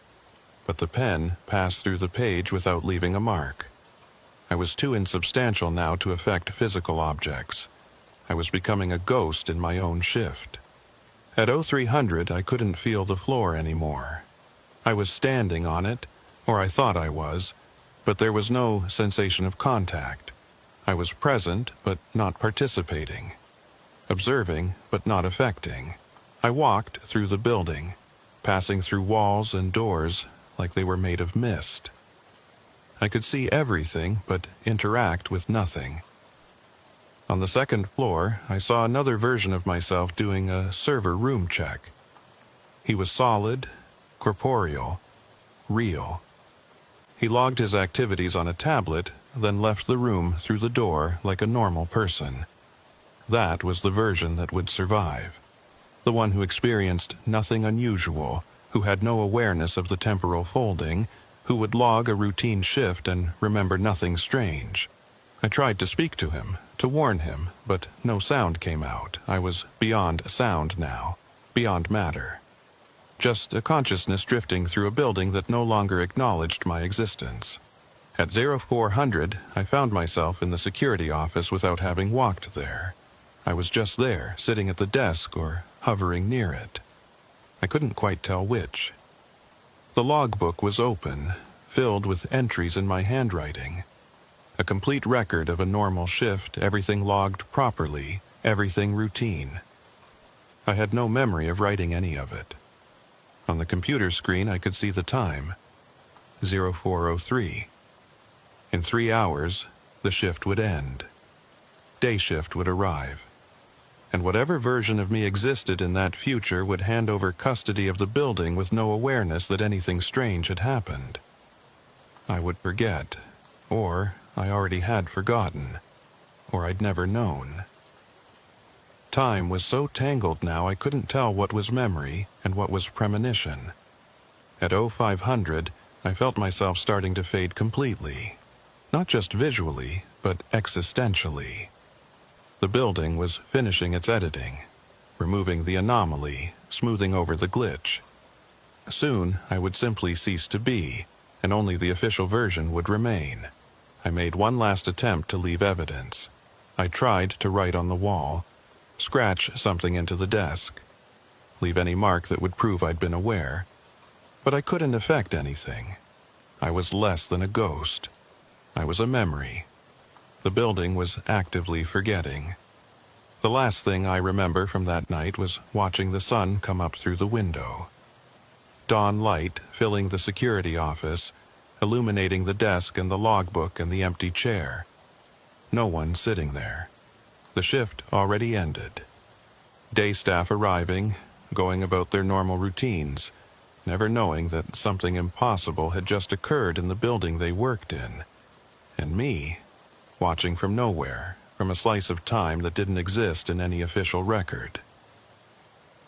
But the pen passed through the page without leaving a mark. I was too insubstantial now to affect physical objects. I was becoming a ghost in my own shift. At 0300, I couldn't feel the floor anymore. I was standing on it, or I thought I was, but there was no sensation of contact. I was present, but not participating. Observing, but not affecting. I walked through the building, passing through walls and doors like they were made of mist. I could see everything, but interact with nothing. On the second floor, I saw another version of myself doing a server room check. He was solid, corporeal, real. He logged his activities on a tablet, then left the room through the door like a normal person. That was the version that would survive. The one who experienced nothing unusual, who had no awareness of the temporal folding, who would log a routine shift and remember nothing strange. I tried to speak to him, to warn him, but no sound came out. I was beyond sound now, beyond matter. Just a consciousness drifting through a building that no longer acknowledged my existence. At 0400, I found myself in the security office without having walked there. I was just there, sitting at the desk or hovering near it. I couldn't quite tell which. The logbook was open, filled with entries in my handwriting. A complete record of a normal shift, everything logged properly, everything routine. I had no memory of writing any of it. On the computer screen I could see the time, 0403. In 3 hours, the shift would end. Day shift would arrive. And whatever version of me existed in that future would hand over custody of the building with no awareness that anything strange had happened. I would forget, or I already had forgotten, or I'd never known. Time was so tangled now I couldn't tell what was memory and what was premonition. At 0500, I felt myself starting to fade completely. Not just visually, but existentially. The building was finishing its editing, removing the anomaly, smoothing over the glitch. Soon, I would simply cease to be, and only the official version would remain. I made one last attempt to leave evidence. I tried to write on the wall, scratch something into the desk, leave any mark that would prove I'd been aware. But I couldn't affect anything. I was less than a ghost. I was a memory. The building was actively forgetting. The last thing I remember from that night was watching the sun come up through the window. Dawn light filling the security office, illuminating the desk and the logbook and the empty chair. No one sitting there. The shift already ended. Day staff arriving, going about their normal routines, never knowing that something impossible had just occurred in the building they worked in. And me, watching from nowhere, from a slice of time that didn't exist in any official record.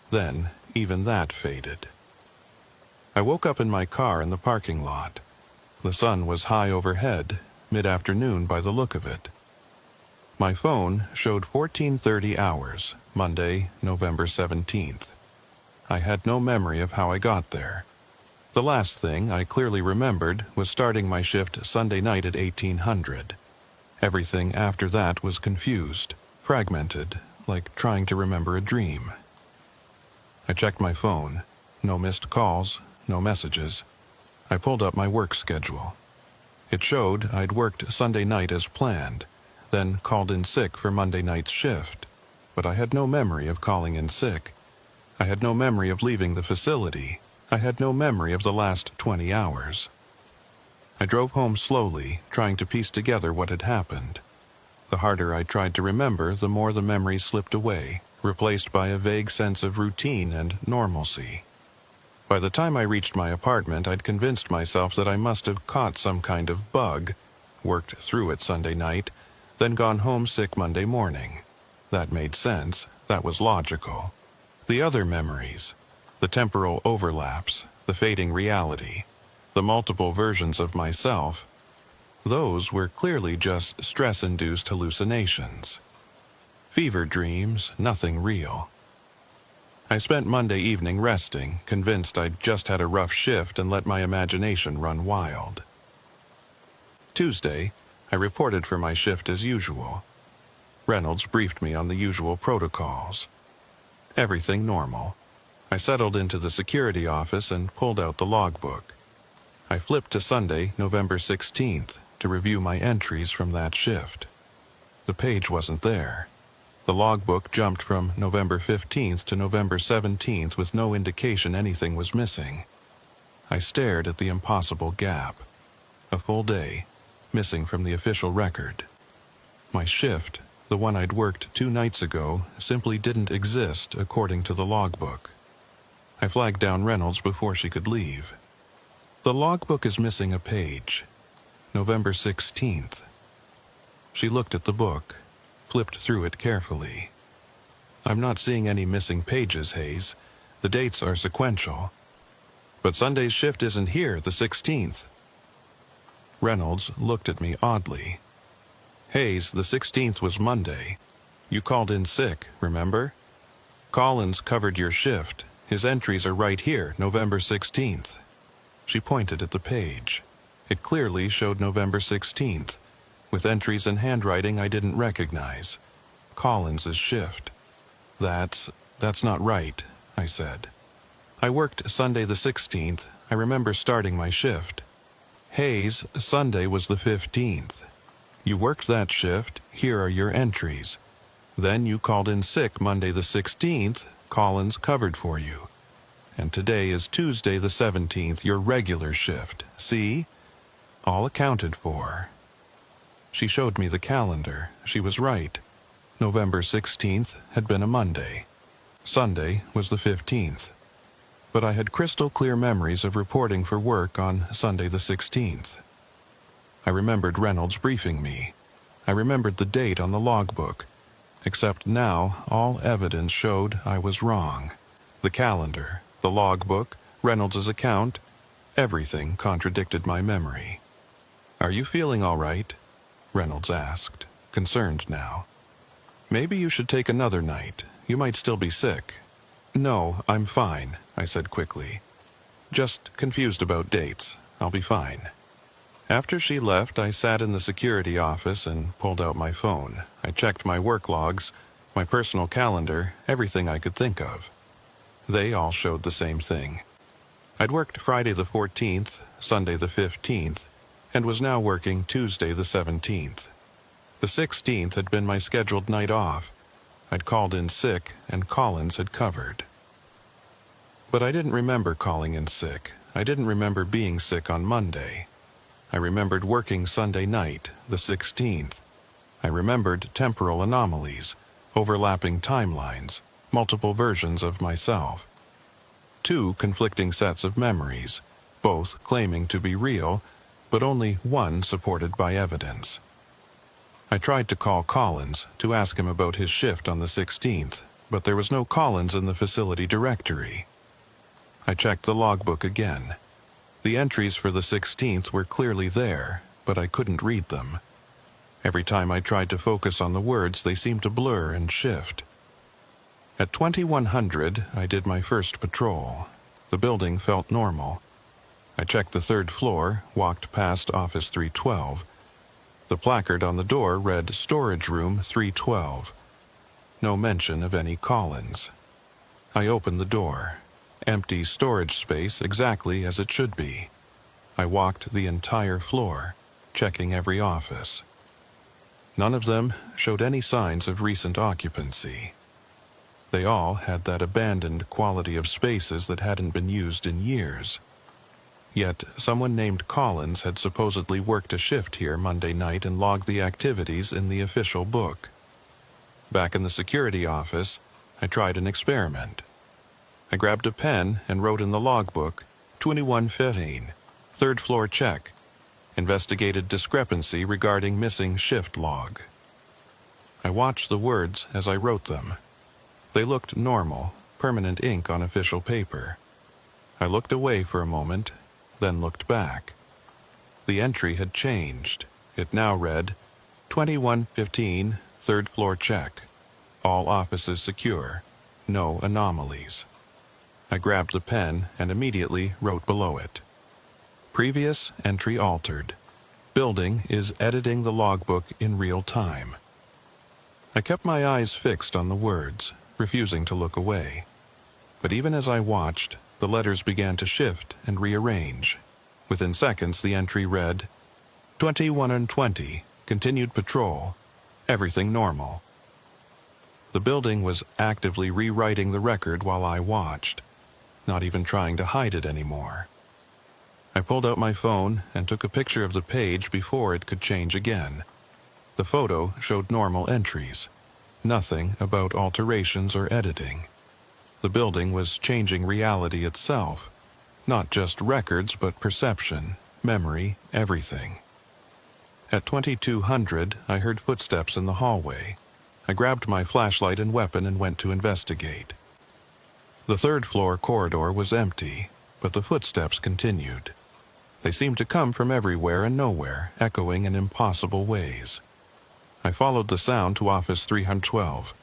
Then, even that faded. I woke up in my car in the parking lot. The sun was high overhead, mid-afternoon by the look of it. My phone showed 14:30 hours, Monday, November 17th. I had no memory of how I got there. The last thing I clearly remembered was starting my shift Sunday night at 1800. Everything after that was confused, fragmented, like trying to remember a dream. I checked my phone. No missed calls, no messages. I pulled up my work schedule. It showed I'd worked Sunday night as planned, then called in sick for Monday night's shift. But I had no memory of calling in sick. I had no memory of leaving the facility. I had no memory of the last 20 hours. I drove home slowly, trying to piece together what had happened. The harder I tried to remember, the more the memories slipped away, replaced by a vague sense of routine and normalcy. By the time I reached my apartment, I'd convinced myself that I must have caught some kind of bug, worked through it Sunday night, then gone home sick Monday morning. That made sense. That was logical. The other memories, the temporal overlaps, the fading reality, the multiple versions of myself, those were clearly just stress-induced hallucinations. Fever dreams, nothing real. I spent Monday evening resting, convinced I'd just had a rough shift and let my imagination run wild. Tuesday, I reported for my shift as usual. Reynolds briefed me on the usual protocols. Everything normal. I settled into the security office and pulled out the logbook. I flipped to Sunday, November 16th, to review my entries from that shift. The page wasn't there. The logbook jumped from November 15th to November 17th with no indication anything was missing. I stared at the impossible gap. A full day, missing from the official record. My shift, the one I'd worked 2 nights ago, simply didn't exist according to the logbook. I flagged down Reynolds before she could leave. The logbook is missing a page. November 16th. She looked at the book, flipped through it carefully. I'm not seeing any missing pages, Hayes. The dates are sequential. But Sunday's shift isn't here, the 16th. Reynolds looked at me oddly. Hayes, the 16th was Monday. You called in sick, remember? Collins covered your shift. His entries are right here, November 16th. She pointed at the page. It clearly showed November 16th, with entries and handwriting I didn't recognize. Collins's shift. That's not right, I said. I worked Sunday the 16th. I remember starting my shift. Hayes, Sunday was the 15th. You worked that shift. Here are your entries. Then you called in sick Monday the 16th. Collins covered for you. And today is Tuesday the 17th, your regular shift. See? All accounted for. She showed me the calendar. She was right. November 16th had been a Monday. Sunday was the 15th. But I had crystal clear memories of reporting for work on Sunday the 16th. I remembered Reynolds briefing me. I remembered the date on the logbook. Except now, all evidence showed I was wrong. The calendar, the logbook, Reynolds' account, everything contradicted my memory. Are you feeling all right? Reynolds asked, concerned now. Maybe you should take another night. You might still be sick. No, I'm fine, I said quickly. Just confused about dates. I'll be fine. After she left, I sat in the security office and pulled out my phone. I checked my work logs, my personal calendar, everything I could think of. They all showed the same thing. I'd worked Friday the 14th, Sunday the 15th, and was now working Tuesday the 17th. The 16th had been my scheduled night off. I'd called in sick, and Collins had covered. But I didn't remember calling in sick. I didn't remember being sick on Monday. I remembered working Sunday night, the 16th. I remembered temporal anomalies, overlapping timelines, multiple versions of myself. Two conflicting sets of memories, both claiming to be real, but only one supported by evidence. I tried to call Collins to ask him about his shift on the 16th, but there was no Collins in the facility directory. I checked the logbook again. The entries for the 16th were clearly there, but I couldn't read them. Every time I tried to focus on the words, they seemed to blur and shift. At 2100, I did my first patrol. The building felt normal. I checked the third floor, walked past Office 312. The placard on the door read Storage Room 312. No mention of any Collins. I opened the door. Empty storage space exactly as it should be. I walked the entire floor, checking every office. None of them showed any signs of recent occupancy. They all had that abandoned quality of spaces that hadn't been used in years. Yet someone named Collins had supposedly worked a shift here Monday night and logged the activities in the official book. Back in the security office, I tried an experiment. I grabbed a pen and wrote in the logbook, 2115, third floor check, investigated discrepancy regarding missing shift log. I watched the words as I wrote them. They looked normal, permanent ink on official paper. I looked away for a moment, then looked back. The entry had changed. It now read, 2115, third floor check. All offices secure. No anomalies. I grabbed the pen and immediately wrote below it. Previous entry altered. Building is editing the logbook in real time. I kept my eyes fixed on the words, refusing to look away. But even as I watched, the letters began to shift and rearrange. Within seconds, the entry read, 2120, continued patrol. Everything normal. The building was actively rewriting the record while I watched, not even trying to hide it anymore. I pulled out my phone and took a picture of the page before it could change again. The photo showed normal entries. Nothing about alterations or editing. The building was changing reality itself. Not just records, but perception, memory, everything. At 2200, I heard footsteps in the hallway. I grabbed my flashlight and weapon and went to investigate. The third floor corridor was empty, but the footsteps continued. They seemed to come from everywhere and nowhere, echoing in impossible ways. I followed the sound to Office 312.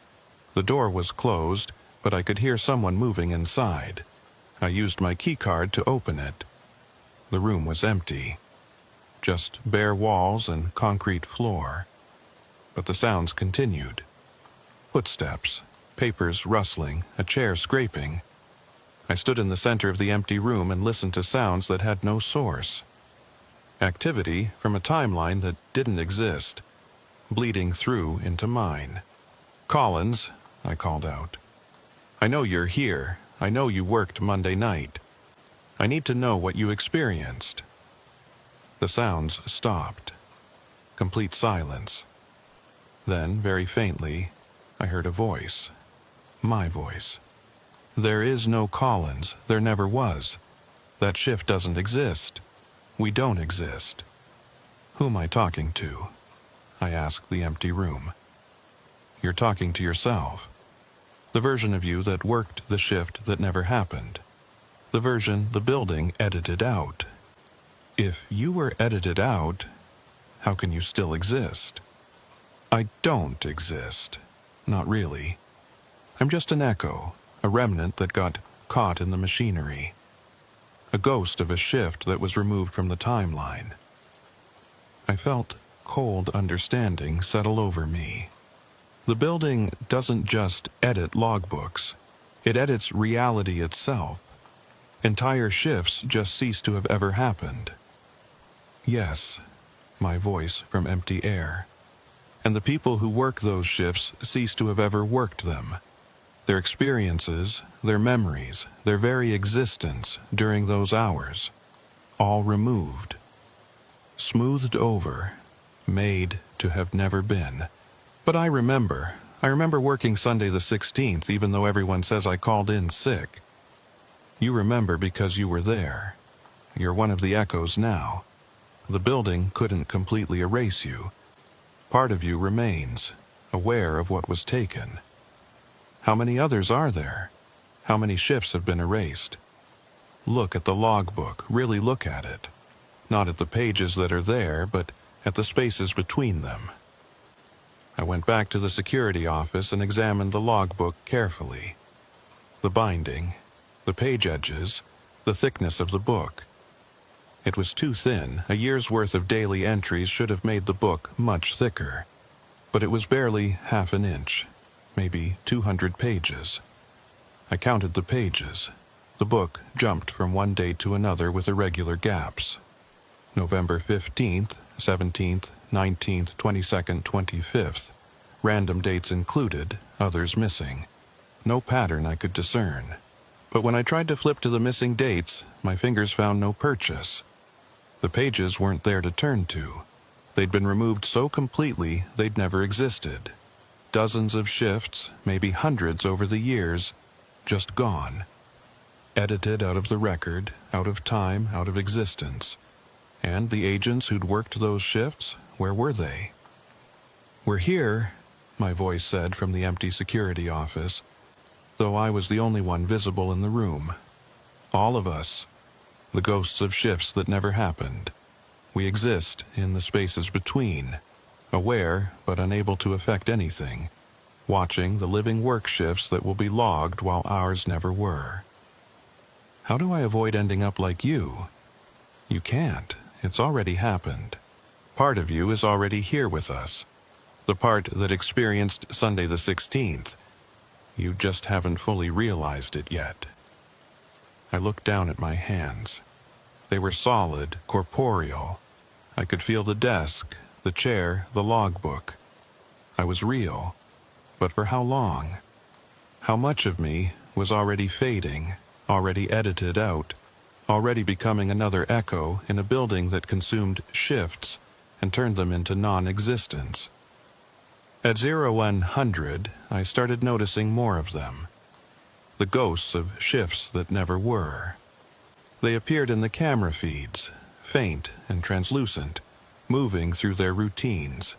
The door was closed, but I could hear someone moving inside. I used my keycard to open it. The room was empty. Just bare walls and concrete floor. But the sounds continued. Footsteps, papers rustling, a chair scraping. I stood in the center of the empty room and listened to sounds that had no source. Activity from a timeline that didn't exist, bleeding through into mine. Collins, I called out. I know you're here. I know you worked Monday night. I need to know what you experienced. The sounds stopped. Complete silence. Then, very faintly, I heard a voice. My voice. There is no Collins. There never was. That shift doesn't exist. We don't exist. Who am I talking to? I asked the empty room. You're talking to yourself. The version of you that worked the shift that never happened. The version the building edited out. If you were edited out, how can you still exist? I don't exist. Not really. I'm just an echo, a remnant that got caught in the machinery. A ghost of a shift that was removed from the timeline. I felt cold understanding settle over me. The building doesn't just edit logbooks. It edits reality itself. Entire shifts just ceased to have ever happened. Yes, my voice from empty air. And the people who work those shifts ceased to have ever worked them. Their experiences, their memories, their very existence during those hours, all removed, smoothed over, made to have never been. But I remember working Sunday the 16th, even though everyone says I called in sick. You remember because you were there. You're one of the echoes now. The building couldn't completely erase you. Part of you remains, aware of what was taken. How many others are there? How many shifts have been erased? Look at the logbook, really look at it. Not at the pages that are there, but at the spaces between them. I went back to the security office and examined the logbook carefully. The binding, the page edges, the thickness of the book. It was too thin. A year's worth of daily entries should have made the book much thicker. But it was barely half an inch, maybe 200 pages. I counted the pages. The book jumped from one date to another with irregular gaps. November 15th, 17th, 19th, 22nd, 25th. Random dates included, others missing. No pattern I could discern. But when I tried to flip to the missing dates, my fingers found no purchase. The pages weren't there to turn to. They'd been removed so completely they'd never existed. Dozens of shifts, maybe hundreds over the years, just gone. Edited out of the record, out of time, out of existence. And the agents who'd worked those shifts, where were they? "We're here," my voice said from the empty security office, though I was the only one visible in the room. All of us, the ghosts of shifts that never happened. We exist in the spaces between, aware but unable to affect anything, watching the living work shifts that will be logged while ours never were. How do I avoid ending up like you? You can't. It's already happened. Part of you is already here with us. The part that experienced Sunday the 16th. You just haven't fully realized it yet. I looked down at my hands. They were solid, corporeal. I could feel the desk, the chair, the logbook. I was real. But for how long? How much of me was already fading, already edited out, already becoming another echo in a building that consumed shifts and turned them into non-existence? At 0100, I started noticing more of them. The ghosts of shifts that never were. They appeared in the camera feeds, faint and translucent, moving through their routines.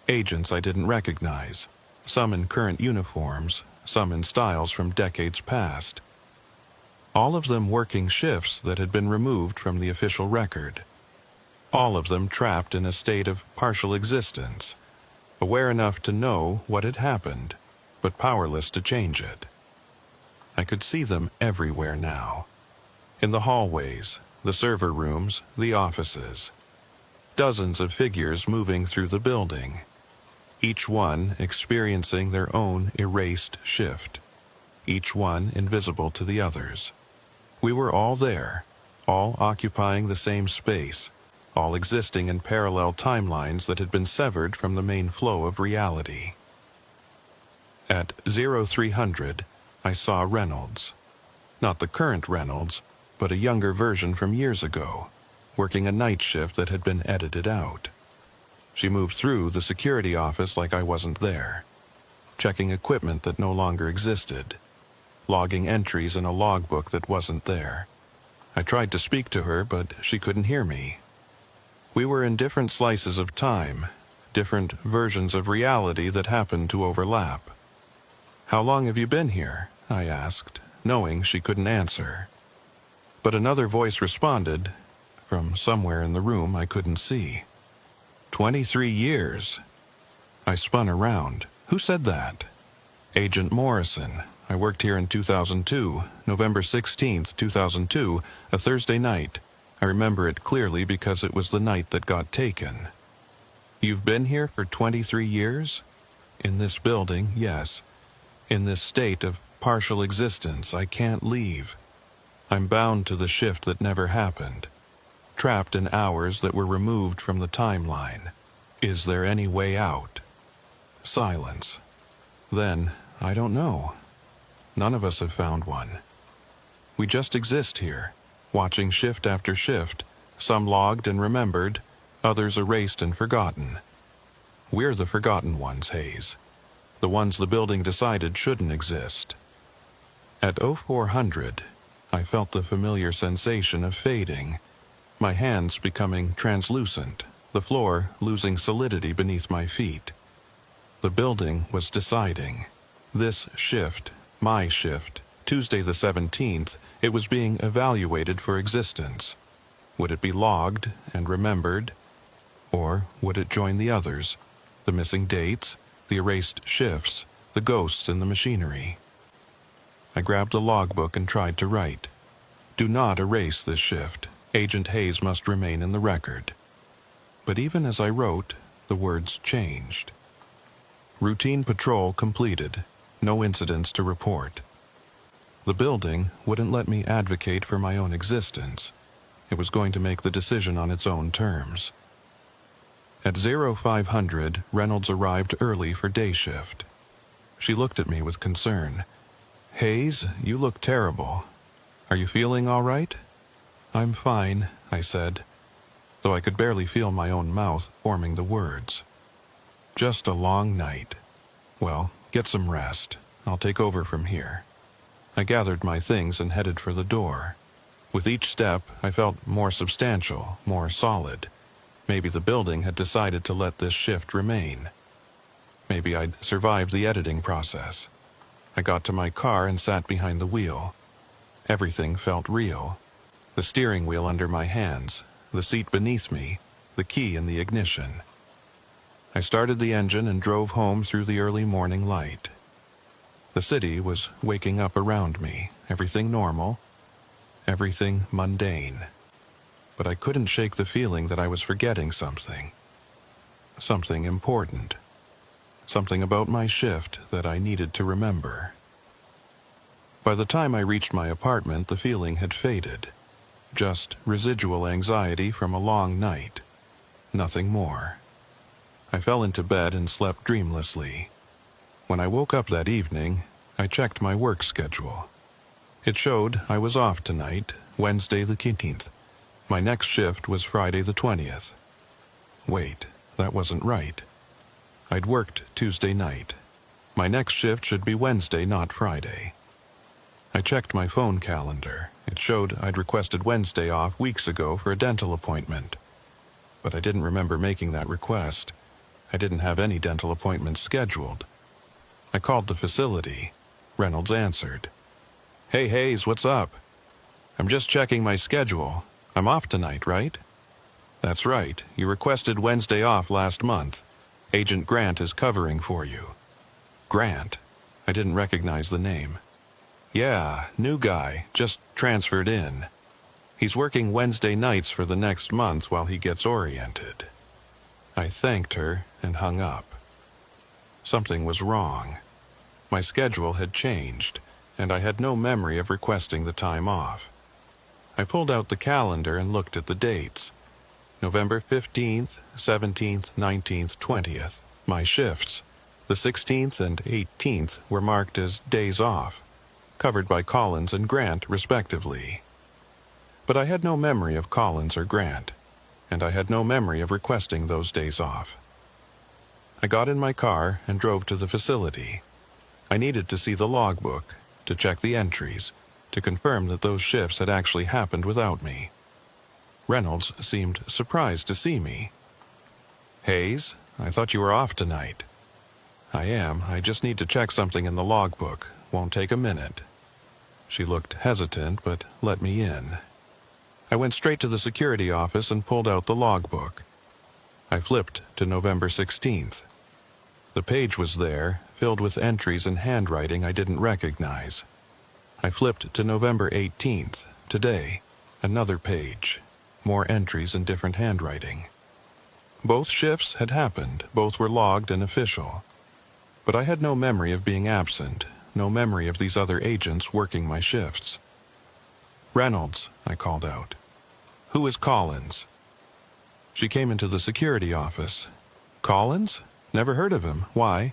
Agents I didn't recognize, some in current uniforms, some in styles from decades past. All of them working shifts that had been removed from the official record. All of them trapped in a state of partial existence, aware enough to know what had happened, but powerless to change it. I could see them everywhere now. In the hallways, the server rooms, the offices. Dozens of figures moving through the building, each one experiencing their own erased shift, each one invisible to the others. We were all there, all occupying the same space, all existing in parallel timelines that had been severed from the main flow of reality. At 0300, I saw Reynolds. Not the current Reynolds, but a younger version from years ago, working a night shift that had been edited out. She moved through the security office like I wasn't there, checking equipment that no longer existed, logging entries in a logbook that wasn't there. I tried to speak to her, but she couldn't hear me. We were in different slices of time, different versions of reality that happened to overlap. "How long have you been here?" I asked, knowing she couldn't answer. But another voice responded, from somewhere in the room I couldn't see. 23 years. I spun around. Who said that? Agent Morrison. I worked here in 2002, November 16th, 2002, a Thursday night. I remember it clearly because it was the night that got taken. You've been here for 23 years? In this building, yes. In this state of partial existence, I can't leave. I'm bound to the shift that never happened, trapped in hours that were removed from the timeline. Is there any way out? Silence. Then, I don't know. None of us have found one. We just exist here, watching shift after shift, some logged and remembered, others erased and forgotten. We're the forgotten ones, Hayes. The ones the building decided shouldn't exist. At 0400, I felt the familiar sensation of fading, my hands becoming translucent, the floor losing solidity beneath my feet. The building was deciding. This shift, my shift, Tuesday the 17th, it was being evaluated for existence. Would it be logged and remembered? Or would it join the others, the missing dates, the erased shifts, the ghosts in the machinery? I grabbed the logbook and tried to write. Do not erase this shift. Agent Hayes must remain in the record. But even as I wrote, the words changed. Routine patrol completed. No incidents to report. The building wouldn't let me advocate for my own existence. It was going to make the decision on its own terms. At 0500, Reynolds arrived early for day shift. She looked at me with concern. Hayes, you look terrible. Are you feeling all right? I'm fine, I said, though I could barely feel my own mouth forming the words. Just a long night. Well, get some rest. I'll take over from here. I gathered my things and headed for the door. With each step, I felt more substantial, more solid. Maybe the building had decided to let this shift remain. Maybe I'd survived the editing process. I got to my car and sat behind the wheel. Everything felt real. The steering wheel under my hands, the seat beneath me, the key in the ignition. I started the engine and drove home through the early morning light. The city was waking up around me, everything normal, everything mundane. But I couldn't shake the feeling that I was forgetting something. Something important. Something about my shift that I needed to remember. By the time I reached my apartment, the feeling had faded. Just residual anxiety from a long night. Nothing more. I fell into bed and slept dreamlessly. When I woke up that evening, I checked my work schedule. It showed I was off tonight, Wednesday the 15th. My next shift was Friday the 20th. Wait, that wasn't right. I'd worked Tuesday night. My next shift should be Wednesday, not Friday. I checked my phone calendar. It showed I'd requested Wednesday off weeks ago for a dental appointment. But I didn't remember making that request. I didn't have any dental appointments scheduled. I called the facility. Reynolds answered. Hey Hayes, what's up? I'm just checking my schedule. I'm off tonight, right? That's right. You requested Wednesday off last month. Agent Grant is covering for you. Grant? I didn't recognize the name. Yeah, new guy, just transferred in. He's working Wednesday nights for the next month while he gets oriented. I thanked her and hung up. Something was wrong. My schedule had changed, and I had no memory of requesting the time off. I pulled out the calendar and looked at the dates. November 15th, 17th, 19th, 20th. My shifts, the 16th and 18th, were marked as days off, covered by Collins and Grant, respectively. But I had no memory of Collins or Grant, and I had no memory of requesting those days off. I got in my car and drove to the facility. I needed to see the logbook, to check the entries, to confirm that those shifts had actually happened without me. Reynolds seemed surprised to see me. Hayes, I thought you were off tonight. I am. I just need to check something in the logbook. Won't take a minute. She looked hesitant, but let me in. I went straight to the security office and pulled out the logbook. I flipped to November 16th. The page was there, filled with entries in handwriting I didn't recognize. I flipped to November 18th, today, another page, more entries in different handwriting. Both shifts had happened, both were logged and official. But I had no memory of being absent, no memory of these other agents working my shifts. "Reynolds," I called out. "Who is Collins?" She came into the security office. "Collins? Never heard of him. Why?"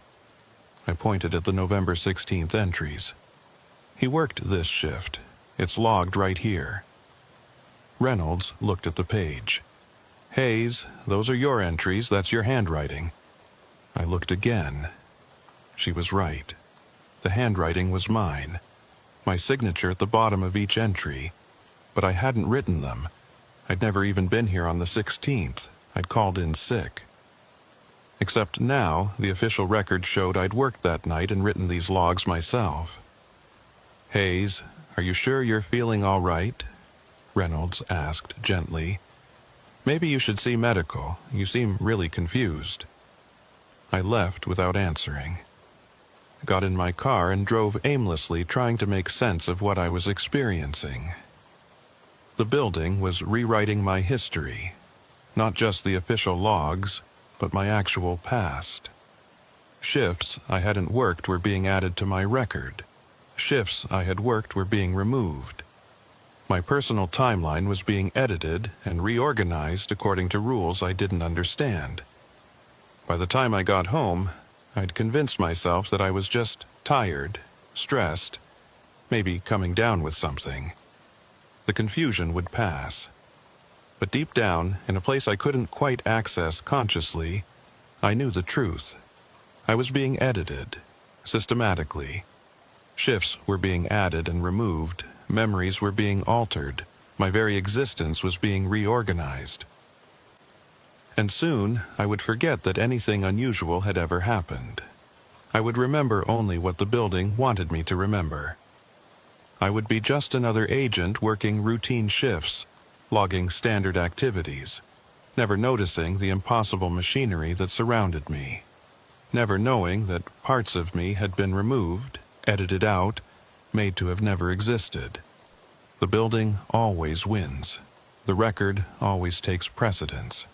I pointed at the November 16th entries. "He worked this shift. It's logged right here." Reynolds looked at the page. "Hayes, those are your entries. That's your handwriting." I looked again. She was right. The handwriting was mine. My signature at the bottom of each entry. But I hadn't written them. I'd never even been here on the 16th. I'd called in sick. Except now, the official record showed I'd worked that night and written these logs myself. "Hayes, are you sure you're feeling all right?" Reynolds asked gently. "Maybe you should see medical. You seem really confused." I left without answering. Got in my car and drove aimlessly, trying to make sense of what I was experiencing. The building was rewriting my history, not just the official logs, but my actual past. Shifts I hadn't worked were being added to my record. Shifts I had worked were being removed. My personal timeline was being edited and reorganized according to rules I didn't understand. By the time I got home, I'd convinced myself that I was just tired, stressed, maybe coming down with something. The confusion would pass. But deep down, in a place I couldn't quite access consciously, I knew the truth. I was being edited, systematically. Shifts were being added and removed, memories were being altered, my very existence was being reorganized. And soon, I would forget that anything unusual had ever happened. I would remember only what the building wanted me to remember. I would be just another agent working routine shifts, logging standard activities, never noticing the impossible machinery that surrounded me, never knowing that parts of me had been removed, edited out, made to have never existed. The building always wins. The record always takes precedence.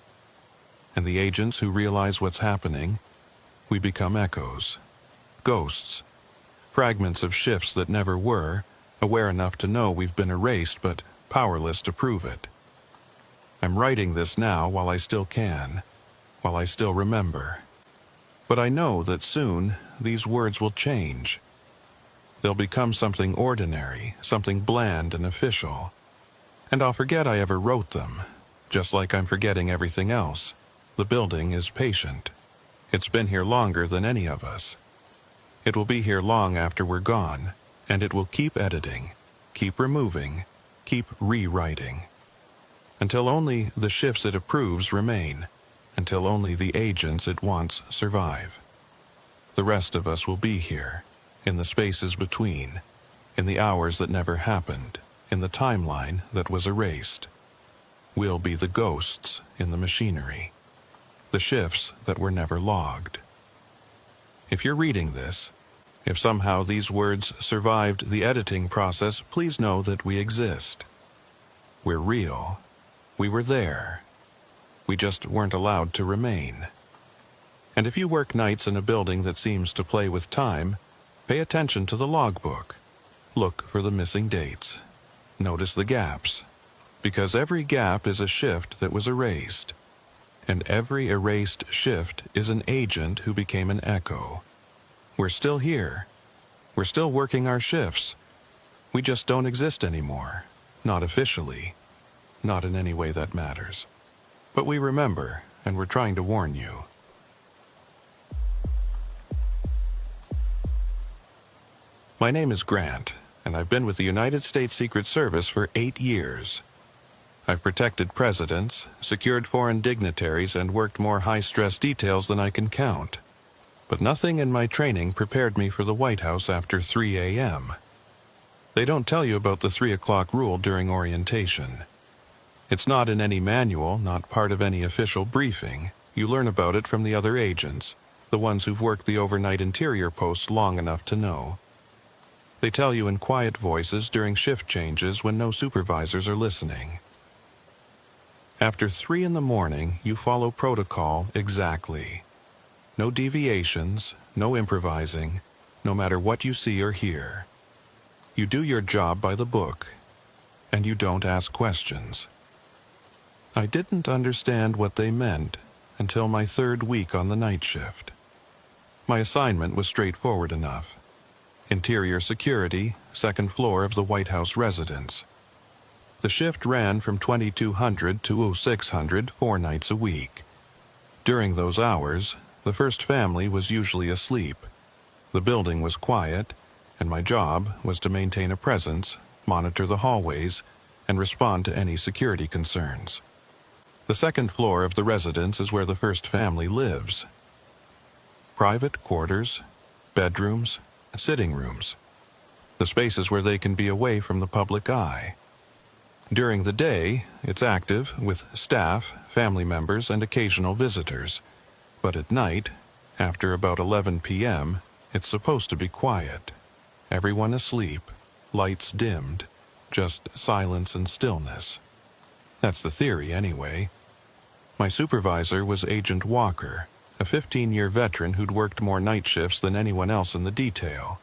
And the agents who realize what's happening, we become echoes, ghosts, fragments of shifts that never were, aware enough to know we've been erased but powerless to prove it. I'm writing this now while I still can, while I still remember. But I know that soon these words will change. They'll become something ordinary, something bland and official. And I'll forget I ever wrote them, just like I'm forgetting everything else. The building is patient. It's been here longer than any of us. It will be here long after we're gone, and it will keep editing, keep removing, keep rewriting. Until only the shifts it approves remain, until only the agents it wants survive. The rest of us will be here, in the spaces between, in the hours that never happened, in the timeline that was erased. We'll be the ghosts in the machinery, the shifts that were never logged. If you're reading this, if somehow these words survived the editing process, please know that we exist. We're real. We were there. We just weren't allowed to remain. And if you work nights in a building that seems to play with time, pay attention to the logbook. Look for the missing dates. Notice the gaps. Because every gap is a shift that was erased. And every erased shift is an agent who became an echo. We're still here. We're still working our shifts. We just don't exist anymore. Not officially. Not in any way that matters. But we remember, and we're trying to warn you. My name is Grant, and I've been with the United States Secret Service for 8 years. I've protected presidents, secured foreign dignitaries, and worked more high-stress details than I can count. But nothing in my training prepared me for the White House after 3 a.m. They don't tell you about the 3 o'clock rule during orientation. It's not in any manual, not part of any official briefing. You learn about it from the other agents, the ones who've worked the overnight interior posts long enough to know. They tell you in quiet voices during shift changes when no supervisors are listening. After 3 in the morning, you follow protocol exactly. No deviations, no improvising, no matter what you see or hear. You do your job by the book. and you don't ask questions. I didn't understand what they meant until my third week on the night shift. My assignment was straightforward enough. Interior security, second floor of the White House residence. The shift ran from 2200 to 0600 4 nights a week. During those hours, the first family was usually asleep. The building was quiet, and my job was to maintain a presence, monitor the hallways, and respond to any security concerns. The second floor of the residence is where the first family lives. Private quarters, bedrooms, sitting rooms. The spaces where they can be away from the public eye. During the day, it's active with staff, family members, and occasional visitors. But at night, after about 11 p.m., it's supposed to be quiet. Everyone asleep, lights dimmed, just silence and stillness. That's the theory anyway. My supervisor was Agent Walker, a 15-year veteran who'd worked more night shifts than anyone else in the detail.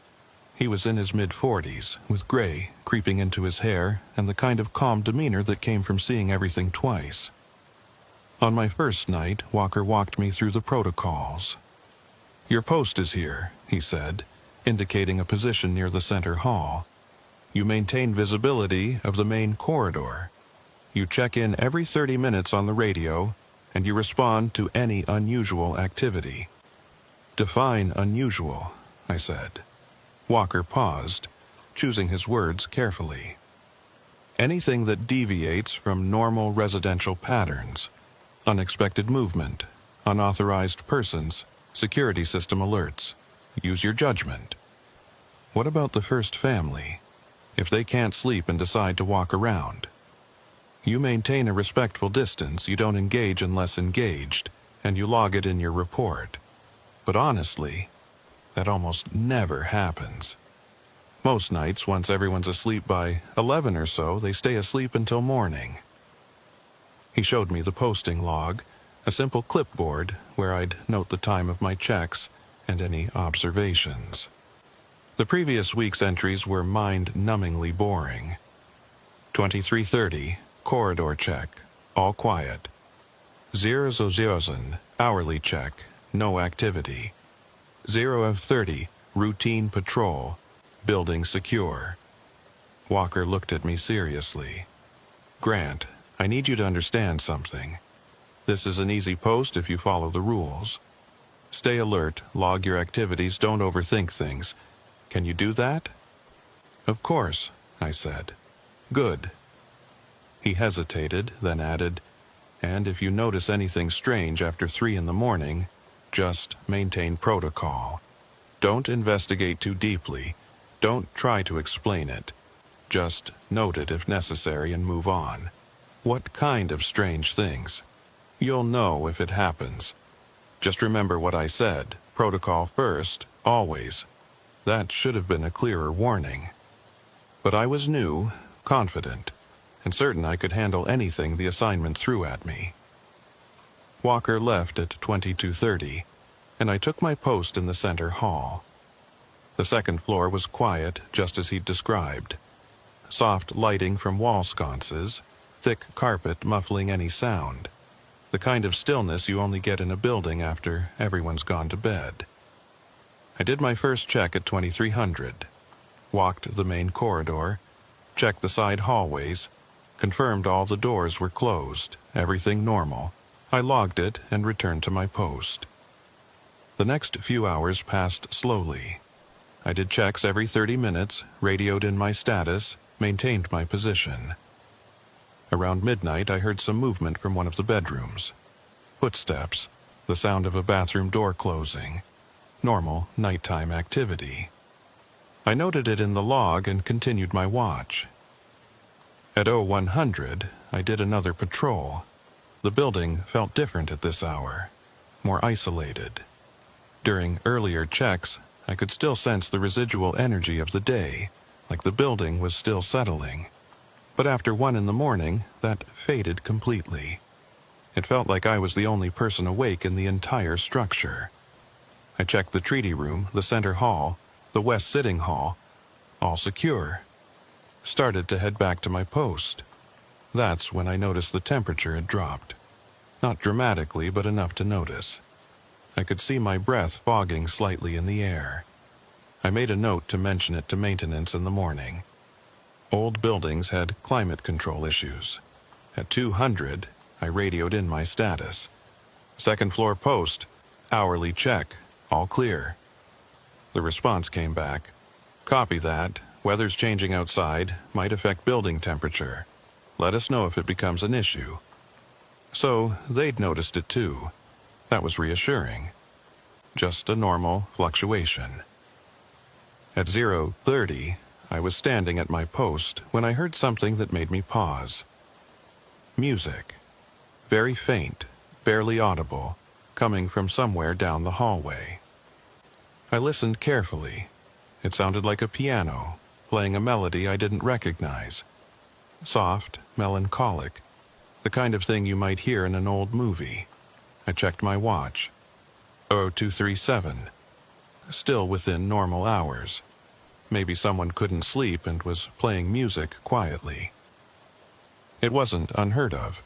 He was in his mid-40s, with gray creeping into his hair and the kind of calm demeanor that came from seeing everything twice. On my first night, Walker walked me through the protocols. "Your post is here," he said, indicating a position near the center hall. "You maintain visibility of the main corridor. You check in every 30 minutes on the radio, and you respond to any unusual activity." "Define unusual," I said. Walker paused, choosing his words carefully. "Anything that deviates from normal residential patterns. Unexpected movement, unauthorized persons, security system alerts. Use your judgment." "What about the first family? If they can't sleep and decide to walk around?" "You maintain a respectful distance, you don't engage unless engaged, and you log it in your report. But honestly, that almost never happens. Most nights, once everyone's asleep by 11 or so, they stay asleep until morning." He showed me the posting log, a simple clipboard where I'd note the time of my checks and any observations. The previous week's entries were mind-numbingly boring. 23:30, corridor check, all quiet. 00:00, hourly check, no activity. 0:30, routine patrol, building secure. Walker looked at me seriously. "Grant, I need you to understand something. This is an easy post if you follow the rules. Stay alert, log your activities, don't overthink things. Can you do that?" "Of course," I said. "Good." He hesitated, then added, "And if you notice anything strange after 3 in the morning, just maintain protocol. Don't investigate too deeply. Don't try to explain it. Just note it if necessary and move on." "What kind of strange things?" "You'll know if it happens. Just remember what I said. Protocol first, always." That should have been a clearer warning. But I was new, confident, and certain I could handle anything the assignment threw at me. Walker left at 22:30, and I took my post in the center hall. The second floor was quiet, just as he'd described. Soft lighting from wall sconces, thick carpet muffling any sound. The kind of stillness you only get in a building after everyone's gone to bed. I did my first check at 2300, walked the main corridor, checked the side hallways, confirmed all the doors were closed, everything normal. I logged it and returned to my post. The next few hours passed slowly. I did checks every 30 minutes, radioed in my status, maintained my position. Around midnight, I heard some movement from one of the bedrooms. Footsteps, the sound of a bathroom door closing. Normal nighttime activity. I noted it in the log and continued my watch. At 0100, I did another patrol. The building felt different at this hour, more isolated. During earlier checks, I could still sense the residual energy of the day, like the building was still settling. But after 1 in the morning, that faded completely. It felt like I was the only person awake in the entire structure. I checked the treaty room, the center hall, the west sitting hall, all secure. started to head back to my post. That's when I noticed the temperature had dropped. Not dramatically, but enough to notice. I could see my breath fogging slightly in the air. I made a note to mention it to maintenance in the morning. Old buildings had climate control issues. At 200, I radioed in my status. Second floor post, hourly check, all clear. The response came back. Copy that. Weather's changing outside, might affect building temperature. Let us know if it becomes an issue. So they'd noticed it too. That was reassuring. Just a normal fluctuation. At 0:30, I was standing at my post when I heard something that made me pause. Music. Very faint, barely audible, coming from somewhere down the hallway. I listened carefully. It sounded like a piano, playing a melody I didn't recognize. Soft, melancholic, the kind of thing you might hear in an old movie. I checked my watch. 0237. Still within normal hours. Maybe someone couldn't sleep and was playing music quietly. It wasn't unheard of.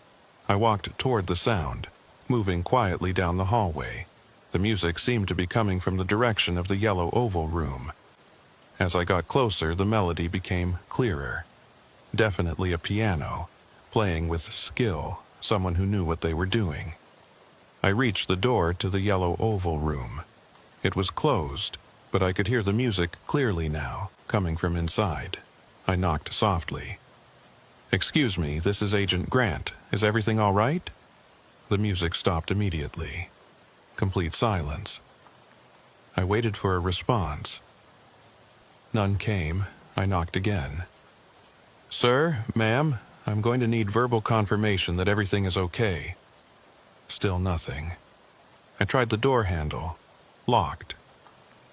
I walked toward the sound, moving quietly down the hallway. The music seemed to be coming from the direction of the yellow oval room. As I got closer, the melody became clearer. Definitely a piano, playing with skill, someone who knew what they were doing. I reached the door to the yellow oval room. It was closed, but I could hear the music clearly now, coming from inside. I knocked softly. "Excuse me, this is Agent Grant. Is everything all right?" The music stopped immediately. Complete silence. I waited for a response. None came. I knocked again. "Sir, ma'am, I'm going to need verbal confirmation that everything is okay." Still nothing. I tried the door handle. Locked.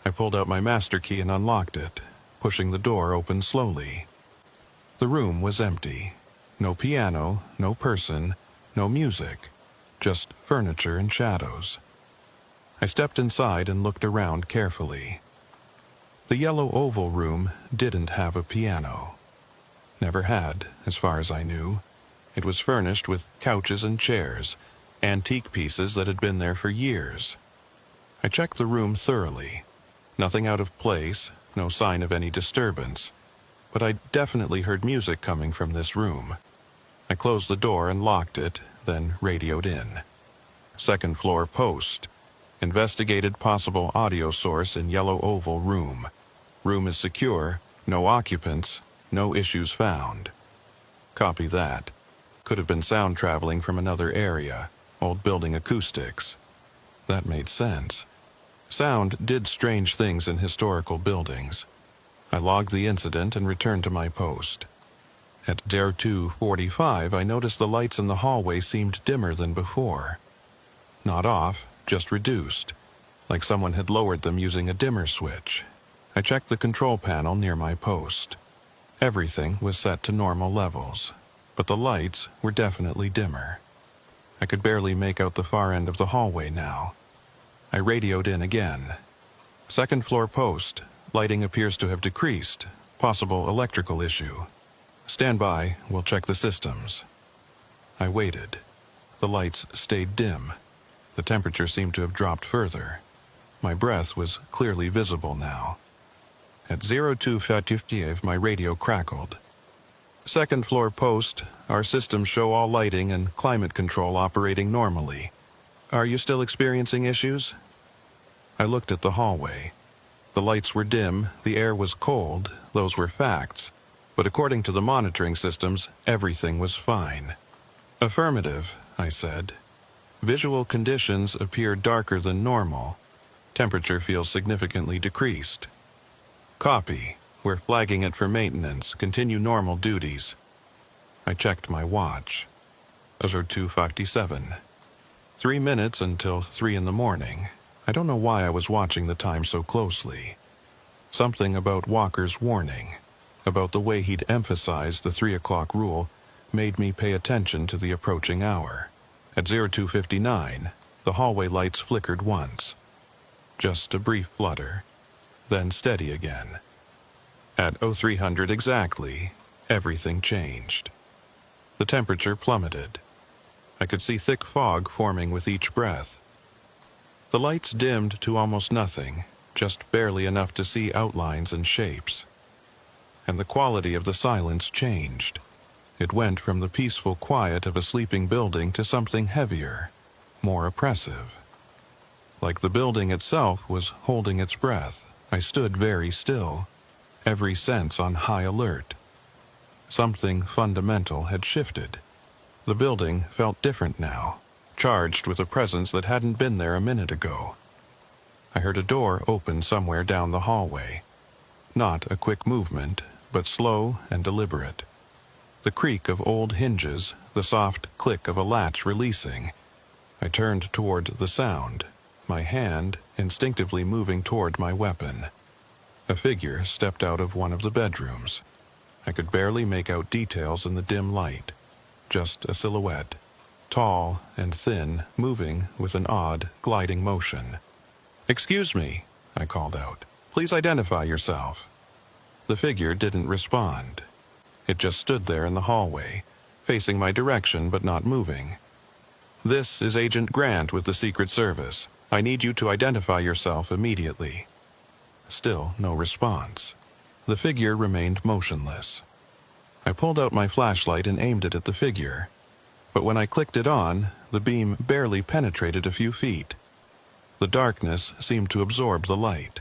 I pulled out my master key and unlocked it, pushing the door open slowly. The room was empty. No piano, no person, no music. Just furniture and shadows. I stepped inside and looked around carefully. The yellow oval room didn't have a piano. Never had, as far as I knew. It was furnished with couches and chairs, antique pieces that had been there for years. I checked the room thoroughly. Nothing out of place, no sign of any disturbance. But I definitely heard music coming from this room. I closed the door and locked it, then radioed in. Second floor post. Investigated possible audio source in yellow oval room. Room is secure, no occupants, no issues found. Copy that. Could have been sound traveling from another area, old building acoustics. That made sense. Sound did strange things in historical buildings. I logged the incident and returned to my post. At 02:45, I noticed the lights in the hallway seemed dimmer than before. Not off, just reduced, like someone had lowered them using a dimmer switch. I checked the control panel near my post. Everything was set to normal levels, but the lights were definitely dimmer. I could barely make out the far end of the hallway now. I radioed in again. Second floor post. Lighting appears to have decreased. Possible electrical issue. Stand by, we'll check the systems. I waited. The lights stayed dim. The temperature seemed to have dropped further. My breath was clearly visible now. At 02:55, my radio crackled. Second floor post. Our systems show all lighting and climate control operating normally. Are you still experiencing issues? I looked at the hallway. The lights were dim, the air was cold, those were facts. But according to the monitoring systems, everything was fine. Affirmative, I said. Visual conditions appear darker than normal. Temperature feels significantly decreased. Copy. We're flagging it for maintenance. Continue normal duties. I checked my watch. 02:57. 3 minutes until 3 in the morning. I don't know why I was watching the time so closely. Something about Walker's warning, about the way he'd emphasized the 3 o'clock rule, made me pay attention to the approaching hour. At 02:59, the hallway lights flickered once. Just a brief flutter, then steady again. At 0300 exactly, everything changed. The temperature plummeted. I could see thick fog forming with each breath. The lights dimmed to almost nothing, just barely enough to see outlines and shapes. And the quality of the silence changed. It went from the peaceful quiet of a sleeping building to something heavier, more oppressive. Like the building itself was holding its breath, I stood very still, every sense on high alert. Something fundamental had shifted. The building felt different now, charged with a presence that hadn't been there a minute ago. I heard a door open somewhere down the hallway. Not a quick movement, but slow and deliberate. The creak of old hinges, the soft click of a latch releasing. I turned toward the sound, my hand instinctively moving toward my weapon. A figure stepped out of one of the bedrooms. I could barely make out details in the dim light. Just a silhouette, tall and thin, moving with an odd, gliding motion. "Excuse me," I called out. "Please identify yourself." The figure didn't respond. It just stood there in the hallway, facing my direction but not moving. "This is Agent Grant with the Secret Service. I need you to identify yourself immediately." Still no response. The figure remained motionless. I pulled out my flashlight and aimed it at the figure. But when I clicked it on, the beam barely penetrated a few feet. The darkness seemed to absorb the light.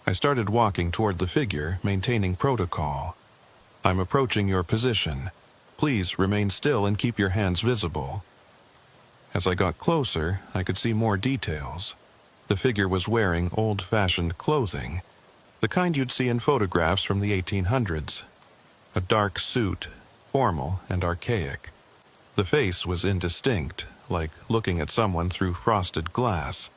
I started walking toward the figure, maintaining protocol. "I'm approaching your position. Please remain still and keep your hands visible." As I got closer, I could see more details. The figure was wearing old-fashioned clothing, the kind you'd see in photographs from the 1800s. A dark suit, formal and archaic. The face was indistinct, like looking at someone through frosted glass.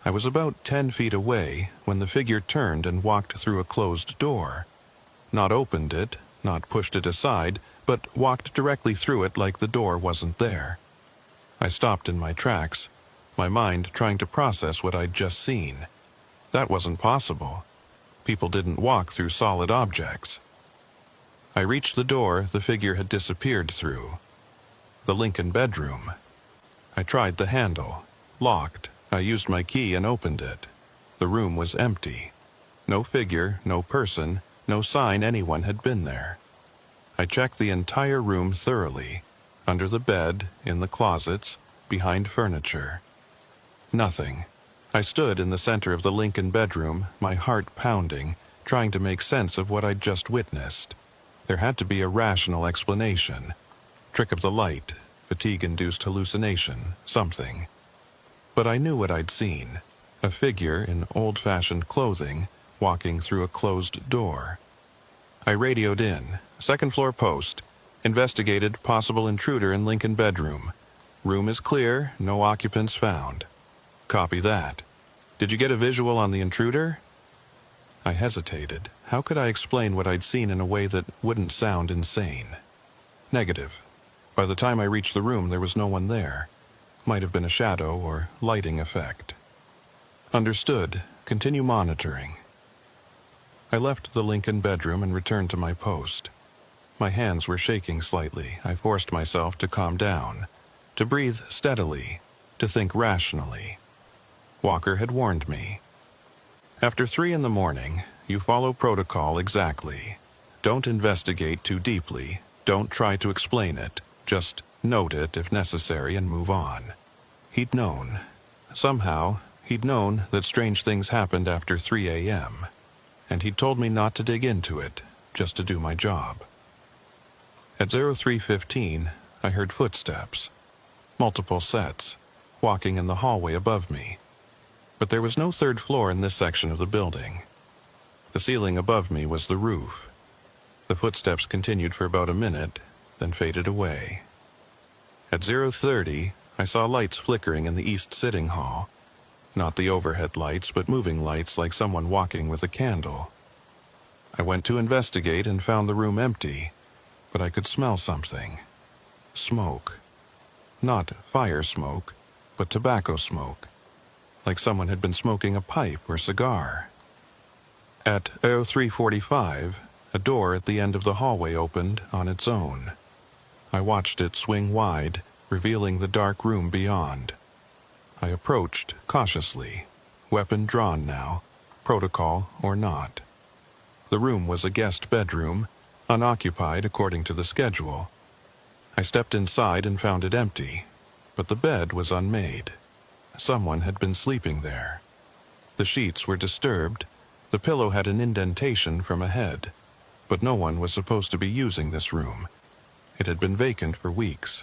I was about 10 feet away when the figure turned and walked through a closed door. Not opened it, not pushed it aside, but walked directly through it like the door wasn't there. I stopped in my tracks, my mind trying to process what I'd just seen. That wasn't possible. People didn't walk through solid objects. I reached the door the figure had disappeared through. The Lincoln bedroom. I tried the handle. Locked. I used my key and opened it. The room was empty. No figure, no person, no sign anyone had been there. I checked the entire room thoroughly. Under the bed, in the closets, behind furniture. Nothing. I stood in the center of the Lincoln bedroom, my heart pounding, trying to make sense of what I'd just witnessed. There had to be a rational explanation. Trick of the light, fatigue-induced hallucination, something. But I knew what I'd seen. A figure in old-fashioned clothing, walking through a closed door. I radioed in. Second floor post. Investigated possible intruder in Lincoln bedroom. Room is clear, no occupants found. Copy that. Did you get a visual on the intruder? I hesitated. How could I explain what I'd seen in a way that wouldn't sound insane? Negative. By the time I reached the room, there was no one there. Might have been a shadow or lighting effect. Understood. Continue monitoring. I left the Lincoln bedroom and returned to my post. My hands were shaking slightly. I forced myself to calm down, to breathe steadily, to think rationally. Walker had warned me. After 3 in the morning, you follow protocol exactly. Don't investigate too deeply. Don't try to explain it. Just note it if necessary and move on. He'd known. Somehow, he'd known that strange things happened after 3 a.m., and he'd told me not to dig into it, just to do my job. At 03:15, I heard footsteps. Multiple sets, walking in the hallway above me. But there was no third floor in this section of the building. The ceiling above me was the roof. The footsteps continued for about a minute, then faded away. At 0:30, I saw lights flickering in the east sitting hall. Not the overhead lights, but moving lights like someone walking with a candle. I went to investigate and found the room empty, but I could smell something. Smoke. Not fire smoke, but tobacco smoke. Like someone had been smoking a pipe or cigar. At 03:45, A door at the end of the hallway opened on its own. I watched it swing wide, revealing the dark room beyond. I approached cautiously, weapon drawn now, protocol or not. The room was a guest bedroom, unoccupied according to the schedule. I stepped inside and found it empty, but the bed was unmade. Someone had been sleeping there. The sheets were disturbed, the pillow had an indentation from a head, but no one was supposed to be using this room. It had been vacant for weeks.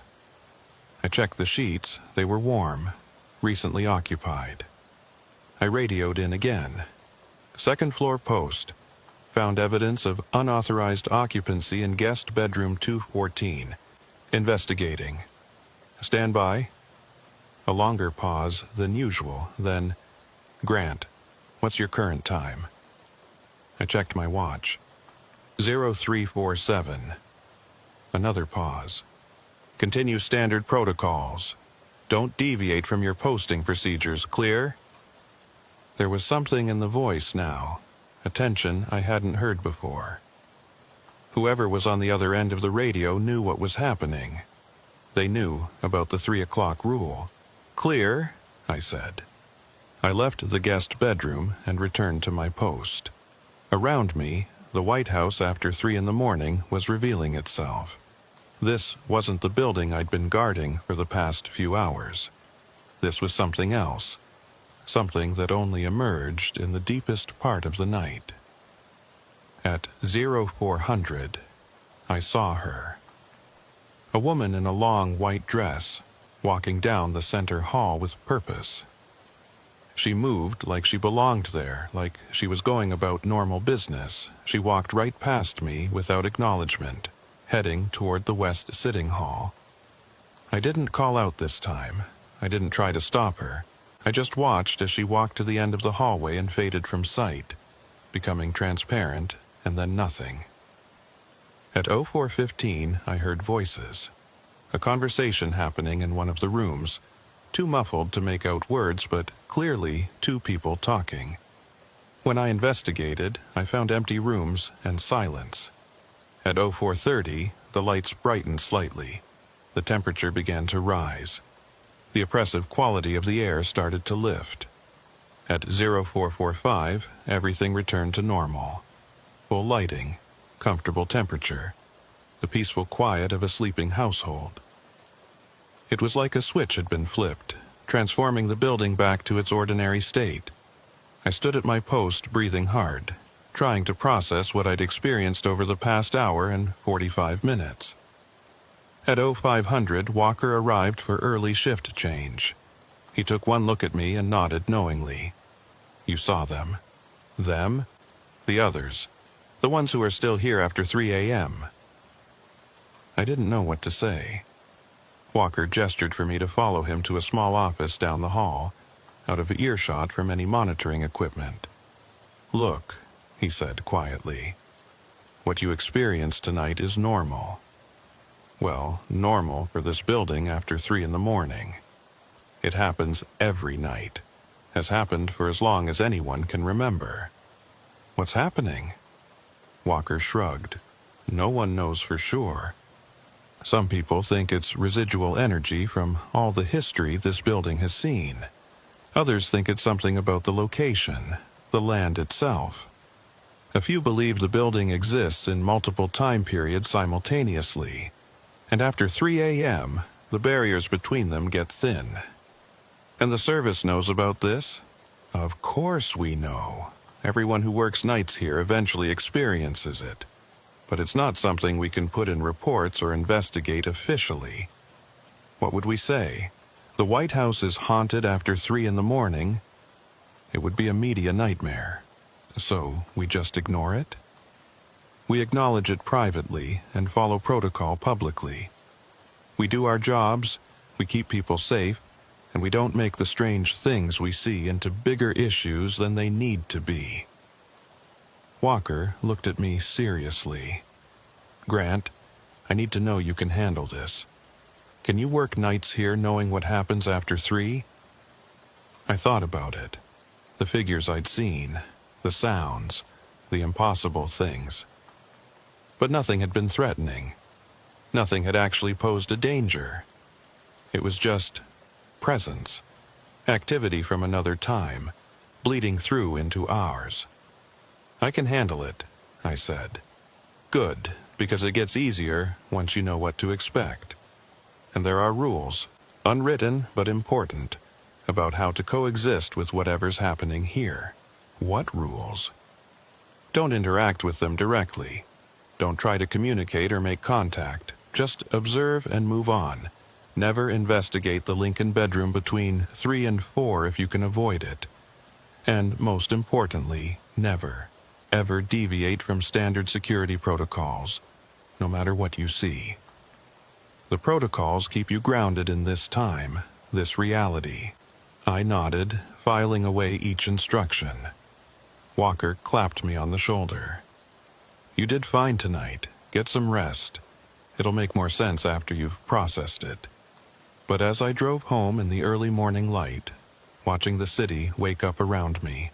I checked the sheets, they were warm, recently occupied. I radioed in again. Second floor post. Found evidence of unauthorized occupancy in guest bedroom 214. Investigating. Stand by. A longer pause than usual, then, Grant, what's your current time? I checked my watch. 0347. Another pause. Continue standard protocols. Don't deviate from your posting procedures, clear? There was something in the voice now, a tension I hadn't heard before. Whoever was on the other end of the radio knew what was happening. They knew about the 3 o'clock rule. Clear, I said. I left the guest bedroom and returned to my post. Around me, the White House after 3 in the morning was revealing itself. This wasn't the building I'd been guarding for the past few hours. This was something else, something that only emerged in the deepest part of the night. At 0400, I saw her. A woman in a long white dress, walking down the center hall with purpose. She moved like she belonged there, like she was going about normal business. She walked right past me without acknowledgement, heading toward the west sitting hall. I didn't call out this time. I didn't try to stop her. I just watched as she walked to the end of the hallway and faded from sight, becoming transparent and then nothing. At 0415, I heard voices. A conversation happening in one of the rooms, too muffled to make out words, but clearly 2 people talking. When I investigated, I found empty rooms and silence. At 0430, the lights brightened slightly. The temperature began to rise. The oppressive quality of the air started to lift. At 0445, everything returned to normal. Full lighting, comfortable temperature, the peaceful quiet of a sleeping household. It was like a switch had been flipped, transforming the building back to its ordinary state. I stood at my post, breathing hard, trying to process what I'd experienced over the past hour and 45 minutes. At 0500, Walker arrived for early shift change. He took one look at me and nodded knowingly. You saw them. Them? The others. The ones who are still here after 3 a.m. I didn't know what to say. Walker gestured for me to follow him to a small office down the hall, out of earshot from any monitoring equipment. Look, he said quietly. What you experienced tonight is normal. Well, normal for this building after 3 in the morning. It happens every night. Has happened for as long as anyone can remember. What's happening? Walker shrugged. No one knows for sure. Some people think it's residual energy from all the history this building has seen. Others think it's something about the location, the land itself. A few believe the building exists in multiple time periods simultaneously, and after 3 a.m., the barriers between them get thin. And the service knows about this? Of course we know. Everyone who works nights here eventually experiences it. But it's not something we can put in reports or investigate officially. What would we say? The White House is haunted after 3 in the morning? It would be a media nightmare. So we just ignore it? We acknowledge it privately and follow protocol publicly. We do our jobs, we keep people safe, and we don't make the strange things we see into bigger issues than they need to be. Walker looked at me seriously. Grant, I need to know you can handle this. Can you work nights here knowing what happens after 3? I thought about it. The figures I'd seen, the sounds, the impossible things. But nothing had been threatening. Nothing had actually posed a danger. It was just presence, activity from another time, bleeding through into ours. "I can handle it," I said. "Good, because it gets easier once you know what to expect. And there are rules, unwritten but important, about how to coexist with whatever's happening here." "What rules?" "Don't interact with them directly. Don't try to communicate or make contact. Just observe and move on. Never investigate the Lincoln bedroom between 3 and 4 if you can avoid it. And most importantly, never, ever deviate from standard security protocols, no matter what you see. The protocols keep you grounded in this time, this reality." I nodded, filing away each instruction. Walker clapped me on the shoulder. "You did fine tonight. Get some rest. It'll make more sense after you've processed it." But as I drove home in the early morning light, watching the city wake up around me,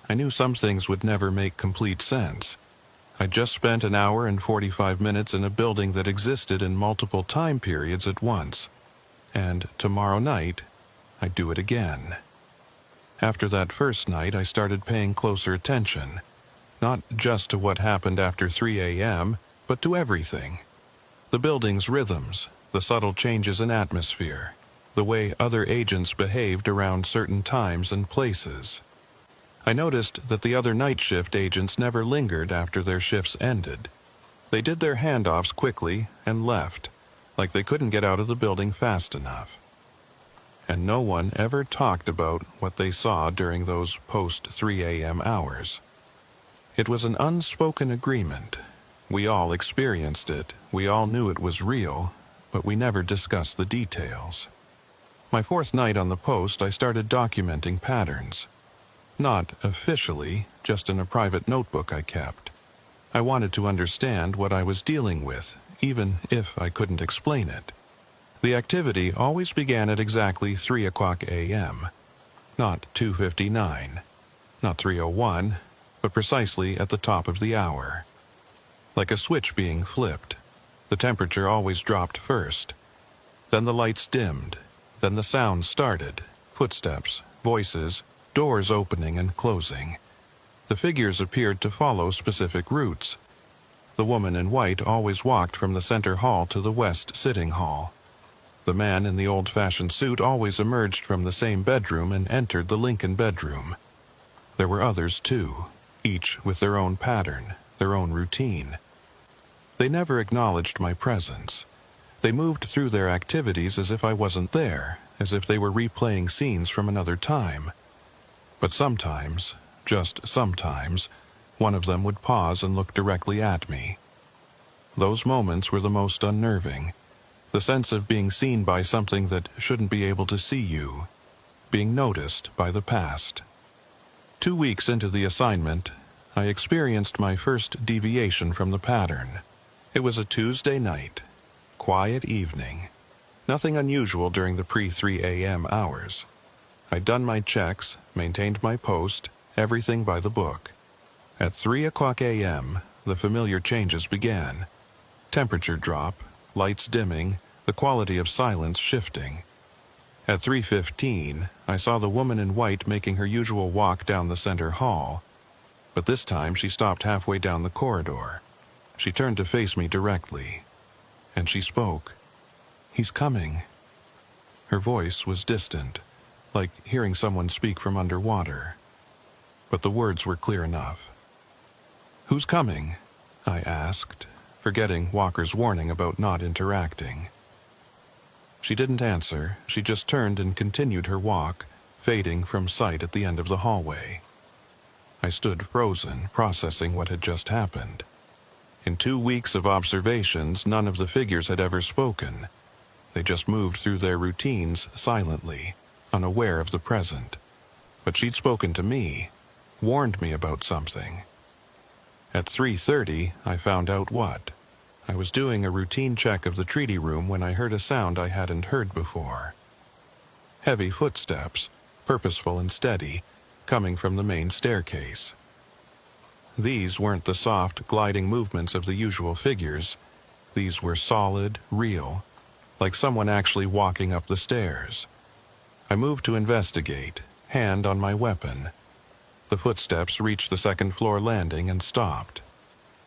I knew some things would never make complete sense. I'd just spent an hour and 45 minutes in a building that existed in multiple time periods at once, and tomorrow night, I'd do it again. After that first night, I started paying closer attention, not just to what happened after 3 a.m., but to everything. The building's rhythms, the subtle changes in atmosphere, the way other agents behaved around certain times and places. I noticed that the other night shift agents never lingered after their shifts ended. They did their handoffs quickly and left, like they couldn't get out of the building fast enough. And no one ever talked about what they saw during those post-3 a.m. hours. It was an unspoken agreement. We all experienced it, we all knew it was real, but we never discussed the details. My 4th night on the post, I started documenting patterns. Not officially, just in a private notebook I kept. I wanted to understand what I was dealing with, even if I couldn't explain it. The activity always began at exactly 3 o'clock a.m., not 2:59, not 3:01, but precisely at the top of the hour. Like a switch being flipped, the temperature always dropped first. Then the lights dimmed, then the sounds started, footsteps, voices, doors opening and closing. The figures appeared to follow specific routes. The woman in white always walked from the center hall to the west sitting hall. The man in the old-fashioned suit always emerged from the same bedroom and entered the Lincoln bedroom. There were others too, each with their own pattern, their own routine. They never acknowledged my presence. They moved through their activities as if I wasn't there, as if they were replaying scenes from another time. But sometimes, just sometimes, one of them would pause and look directly at me. Those moments were the most unnerving. The sense of being seen by something that shouldn't be able to see you. Being noticed by the past. 2 weeks into the assignment, I experienced my first deviation from the pattern. It was a Tuesday night. Quiet evening. Nothing unusual during the pre-3 a.m. hours. I'd done my checks, maintained my post, everything by the book. At 3 o'clock a.m., the familiar changes began. Temperature drop, lights dimming, the quality of silence shifting. At 3:15, I saw the woman in white making her usual walk down the center hall, but this time she stopped halfway down the corridor. She turned to face me directly, and she spoke. "He's coming." Her voice was distant, like hearing someone speak from underwater, but the words were clear enough. "Who's coming?" I asked, forgetting Walker's warning about not interacting. She didn't answer. She just turned and continued her walk, fading from sight at the end of the hallway. I stood frozen, processing what had just happened. In 2 weeks of observations, none of the figures had ever spoken. They just moved through their routines silently, unaware of the present. But she'd spoken to me, warned me about something. At 3:30, I found out what. I was doing a routine check of the treaty room when I heard a sound I hadn't heard before. Heavy footsteps, purposeful and steady, coming from the main staircase. These weren't the soft, gliding movements of the usual figures. These were solid, real, like someone actually walking up the stairs. I moved to investigate, hand on my weapon. The footsteps reached the second-floor landing and stopped.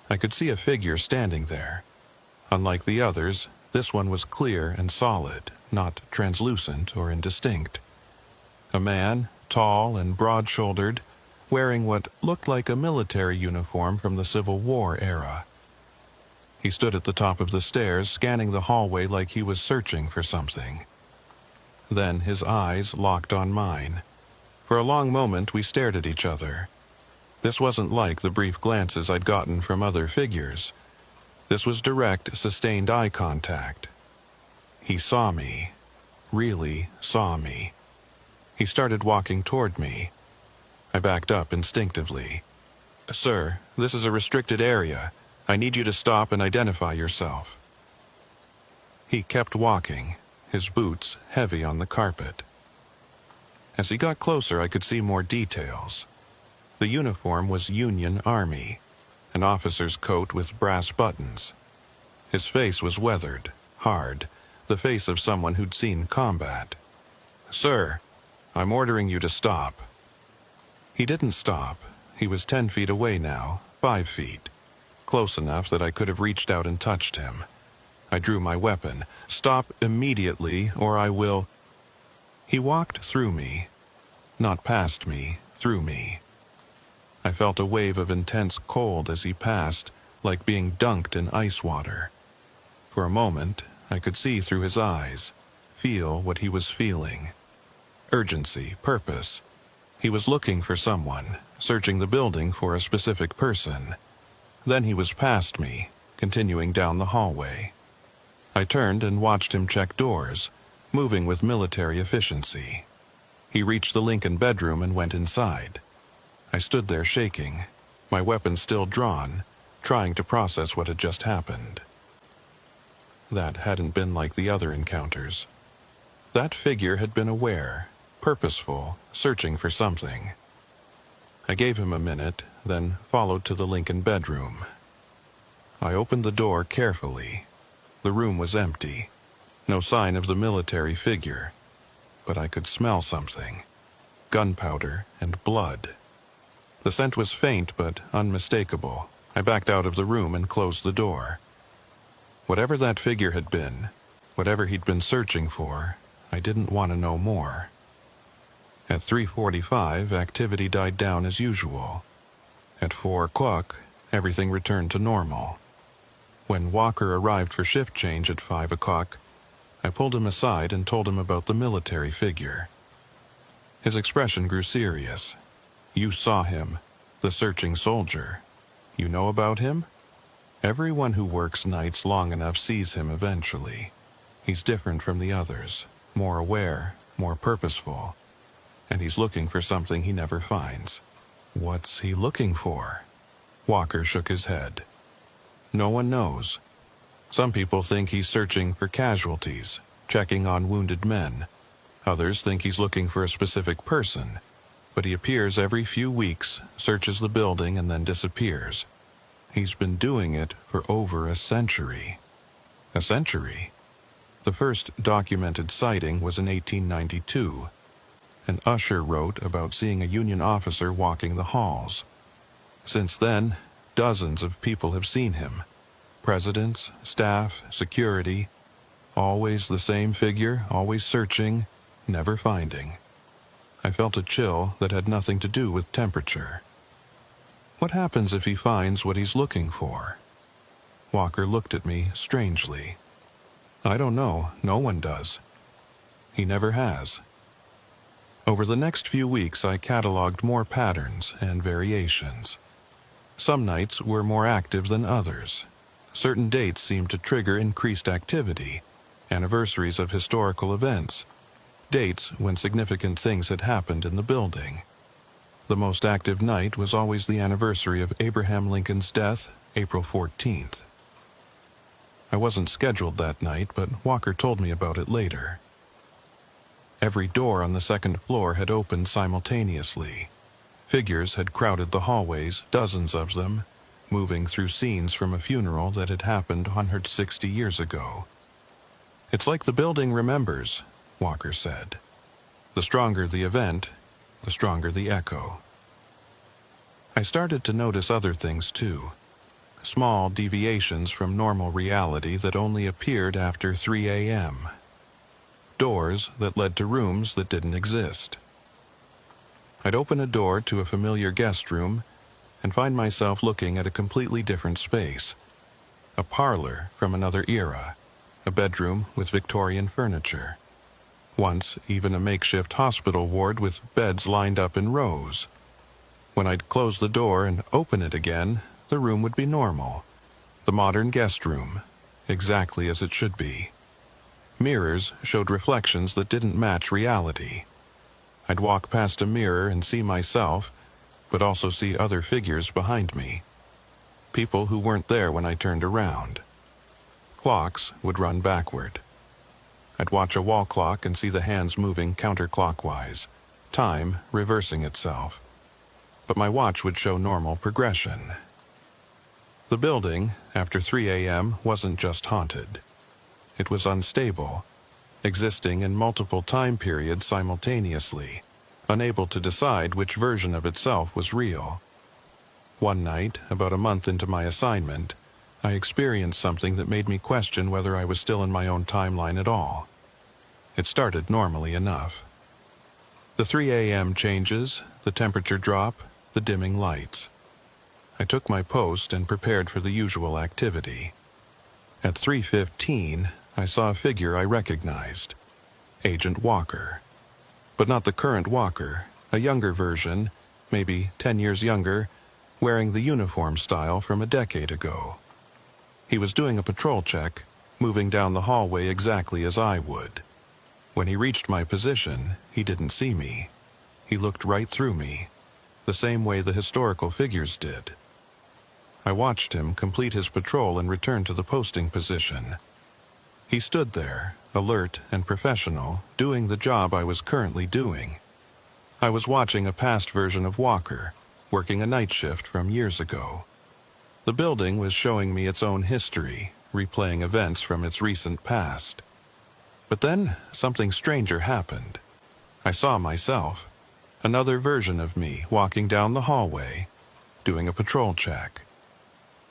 I could see a figure standing there. Unlike the others, this one was clear and solid, not translucent or indistinct. A man, tall and broad-shouldered, wearing what looked like a military uniform from the Civil War era. He stood at the top of the stairs, scanning the hallway like he was searching for something. Then his eyes locked on mine. For a long moment we stared at each other. This wasn't like the brief glances I'd gotten from other figures. This was direct, sustained eye contact. He saw me. Really saw me. He started walking toward me. I backed up instinctively. "Sir, this is a restricted area. I need you to stop and identify yourself." He kept walking, his boots heavy on the carpet. As he got closer, I could see more details. The uniform was Union Army, an officer's coat with brass buttons. His face was weathered, hard, the face of someone who'd seen combat. "Sir, I'm ordering you to stop." He didn't stop. He was 10 feet away now, 5 feet. Close enough that I could have reached out and touched him. I drew my weapon. "Stop immediately, or I will—" He walked through me. Not past me, through me. I felt a wave of intense cold as he passed, like being dunked in ice water. For a moment, I could see through his eyes, feel what he was feeling. Urgency, purpose. He was looking for someone, searching the building for a specific person. Then he was past me, continuing down the hallway. I turned and watched him check doors, moving with military efficiency. He reached the Lincoln bedroom and went inside. I stood there shaking, my weapon still drawn, trying to process what had just happened. That hadn't been like the other encounters. That figure had been aware, purposeful, searching for something. I gave him a minute, then followed to the Lincoln bedroom. I opened the door carefully. The room was empty. No sign of the military figure. But I could smell something. Gunpowder and blood. The scent was faint but unmistakable. I backed out of the room and closed the door. Whatever that figure had been, whatever he'd been searching for, I didn't want to know more. At 3:45, activity died down as usual. At 4 o'clock, everything returned to normal. When Walker arrived for shift change at 5 o'clock, I pulled him aside and told him about the military figure. His expression grew serious. "You saw him, the searching soldier. You know about him? Everyone who works nights long enough sees him eventually. He's different from the others, more aware, more purposeful. And he's looking for something he never finds." "What's he looking for?" Walker shook his head. "No one knows. Some people think he's searching for casualties, checking on wounded men. Others think he's looking for a specific person, but he appears every few weeks, searches the building, and then disappears. He's been doing it for over a century." A century? The first documented sighting was in 1892. An usher wrote about seeing a Union officer walking the halls. Since then, dozens of people have seen him. Presidents, staff, security. Always the same figure, always searching, never finding. I felt a chill that had nothing to do with temperature. What happens if he finds what he's looking for? Walker looked at me strangely. "I don't know. No one does. He never has." Over the next few weeks, I cataloged more patterns and variations. Some nights were more active than others. Certain dates seemed to trigger increased activity, anniversaries of historical events, dates when significant things had happened in the building. The most active night was always the anniversary of Abraham Lincoln's death, April 14th. I wasn't scheduled that night, but Walker told me about it later. Every door on the second floor had opened simultaneously. Figures had crowded the hallways, dozens of them, moving through scenes from a funeral that had happened 160 years ago. "It's like the building remembers," Walker said. "The stronger the event, the stronger the echo." I started to notice other things too. Small deviations from normal reality that only appeared after 3 a.m. Doors that led to rooms that didn't exist. I'd open a door to a familiar guest room and find myself looking at a completely different space. A parlor from another era, a bedroom with Victorian furniture. Once, even a makeshift hospital ward with beds lined up in rows. When I'd close the door and open it again, the room would be normal. The modern guest room, exactly as it should be. Mirrors showed reflections that didn't match reality. I'd walk past a mirror and see myself, but also see other figures behind me. People who weren't there when I turned around. Clocks would run backward. I'd watch a wall clock and see the hands moving counterclockwise, time reversing itself. But my watch would show normal progression. The building, after 3 a.m., wasn't just haunted. It was unstable, existing in multiple time periods simultaneously, unable to decide which version of itself was real. One night, about a month into my assignment, I experienced something that made me question whether I was still in my own timeline at all. It started normally enough. The 3 a.m. changes, the temperature drop, the dimming lights. I took my post and prepared for the usual activity. At 3:15, I saw a figure I recognized. Agent Walker. But not the current Walker, a younger version, maybe 10 years younger, wearing the uniform style from a decade ago. He was doing a patrol check, moving down the hallway exactly as I would. When he reached my position, he didn't see me. He looked right through me, the same way the historical figures did. I watched him complete his patrol and return to the posting position. He stood there, alert and professional, doing the job I was currently doing. I was watching a past version of Walker, working a night shift from years ago. The building was showing me its own history, replaying events from its recent past. But then, something stranger happened. I saw myself, another version of me walking down the hallway, doing a patrol check.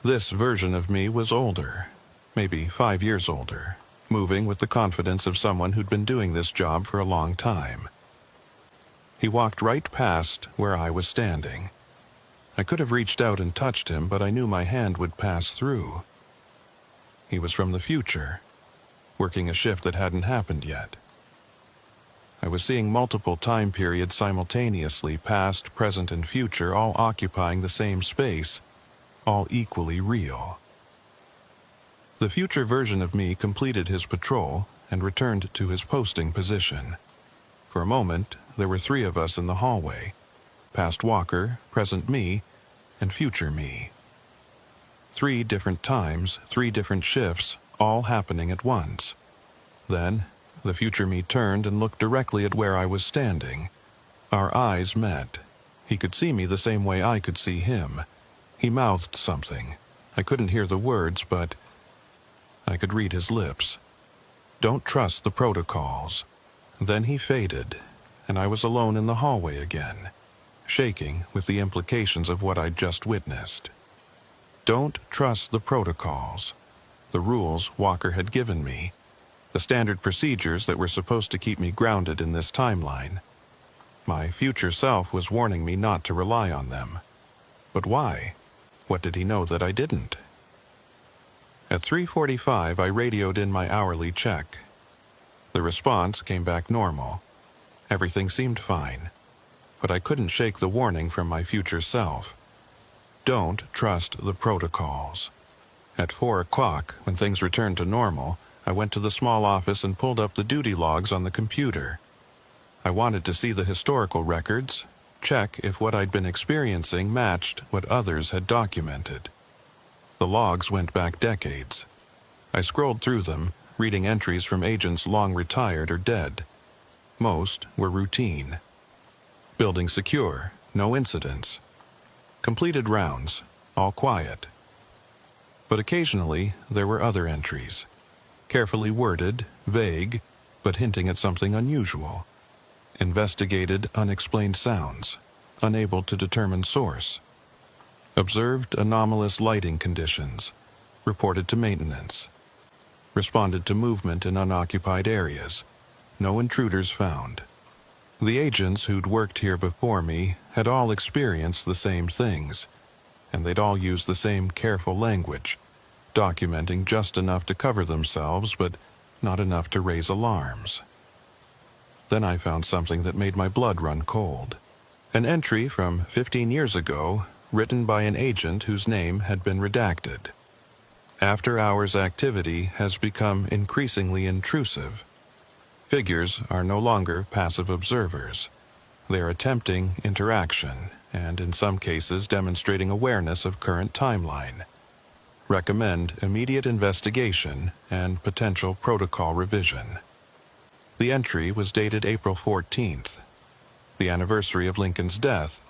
This version of me was older, maybe 5 years older, moving with the confidence of someone who'd been doing this job for a long time. He walked right past where I was standing. I could have reached out and touched him, but I knew my hand would pass through. He was from the future, working a shift that hadn't happened yet. I was seeing multiple time periods simultaneously, past, present, and future, all occupying the same space, all equally real. The future version of me completed his patrol and returned to his posting position. For a moment, there were 3 of us in the hallway: past Walker, present me, and future me. 3 different times, 3 different shifts, all happening at once. Then, the future me turned and looked directly at where I was standing. Our eyes met. He could see me the same way I could see him. He mouthed something. I couldn't hear the words, but I could read his lips. "Don't trust the protocols." Then he faded, and I was alone in the hallway again, shaking with the implications of what I'd just witnessed. Don't trust the protocols. The rules Walker had given me. The standard procedures that were supposed to keep me grounded in this timeline. My future self was warning me not to rely on them. But why? What did he know that I didn't? At 3:45, I radioed in my hourly check. The response came back normal. Everything seemed fine, but I couldn't shake the warning from my future self. Don't trust the protocols. At 4 o'clock, when things returned to normal, I went to the small office and pulled up the duty logs on the computer. I wanted to see the historical records, check if what I'd been experiencing matched what others had documented. The logs went back decades. I scrolled through them, reading entries from agents long retired or dead. Most were routine. Building secure, no incidents. Completed rounds, all quiet. But occasionally there were other entries, carefully worded, vague, but hinting at something unusual. Investigated unexplained sounds, unable to determine source. Observed anomalous lighting conditions, reported to maintenance. Responded to movement in unoccupied areas, no intruders found. The agents who'd worked here before me had all experienced the same things, and they'd all used the same careful language, documenting just enough to cover themselves, but not enough to raise alarms. Then I found something that made my blood run cold. An entry from 15 years ago, written by an agent whose name had been redacted. After-hours activity has become increasingly intrusive. Figures are no longer passive observers. They are attempting interaction, and in some cases demonstrating awareness of current timeline. Recommend immediate investigation and potential protocol revision. The entry was dated April 14th, the anniversary of Lincoln's death,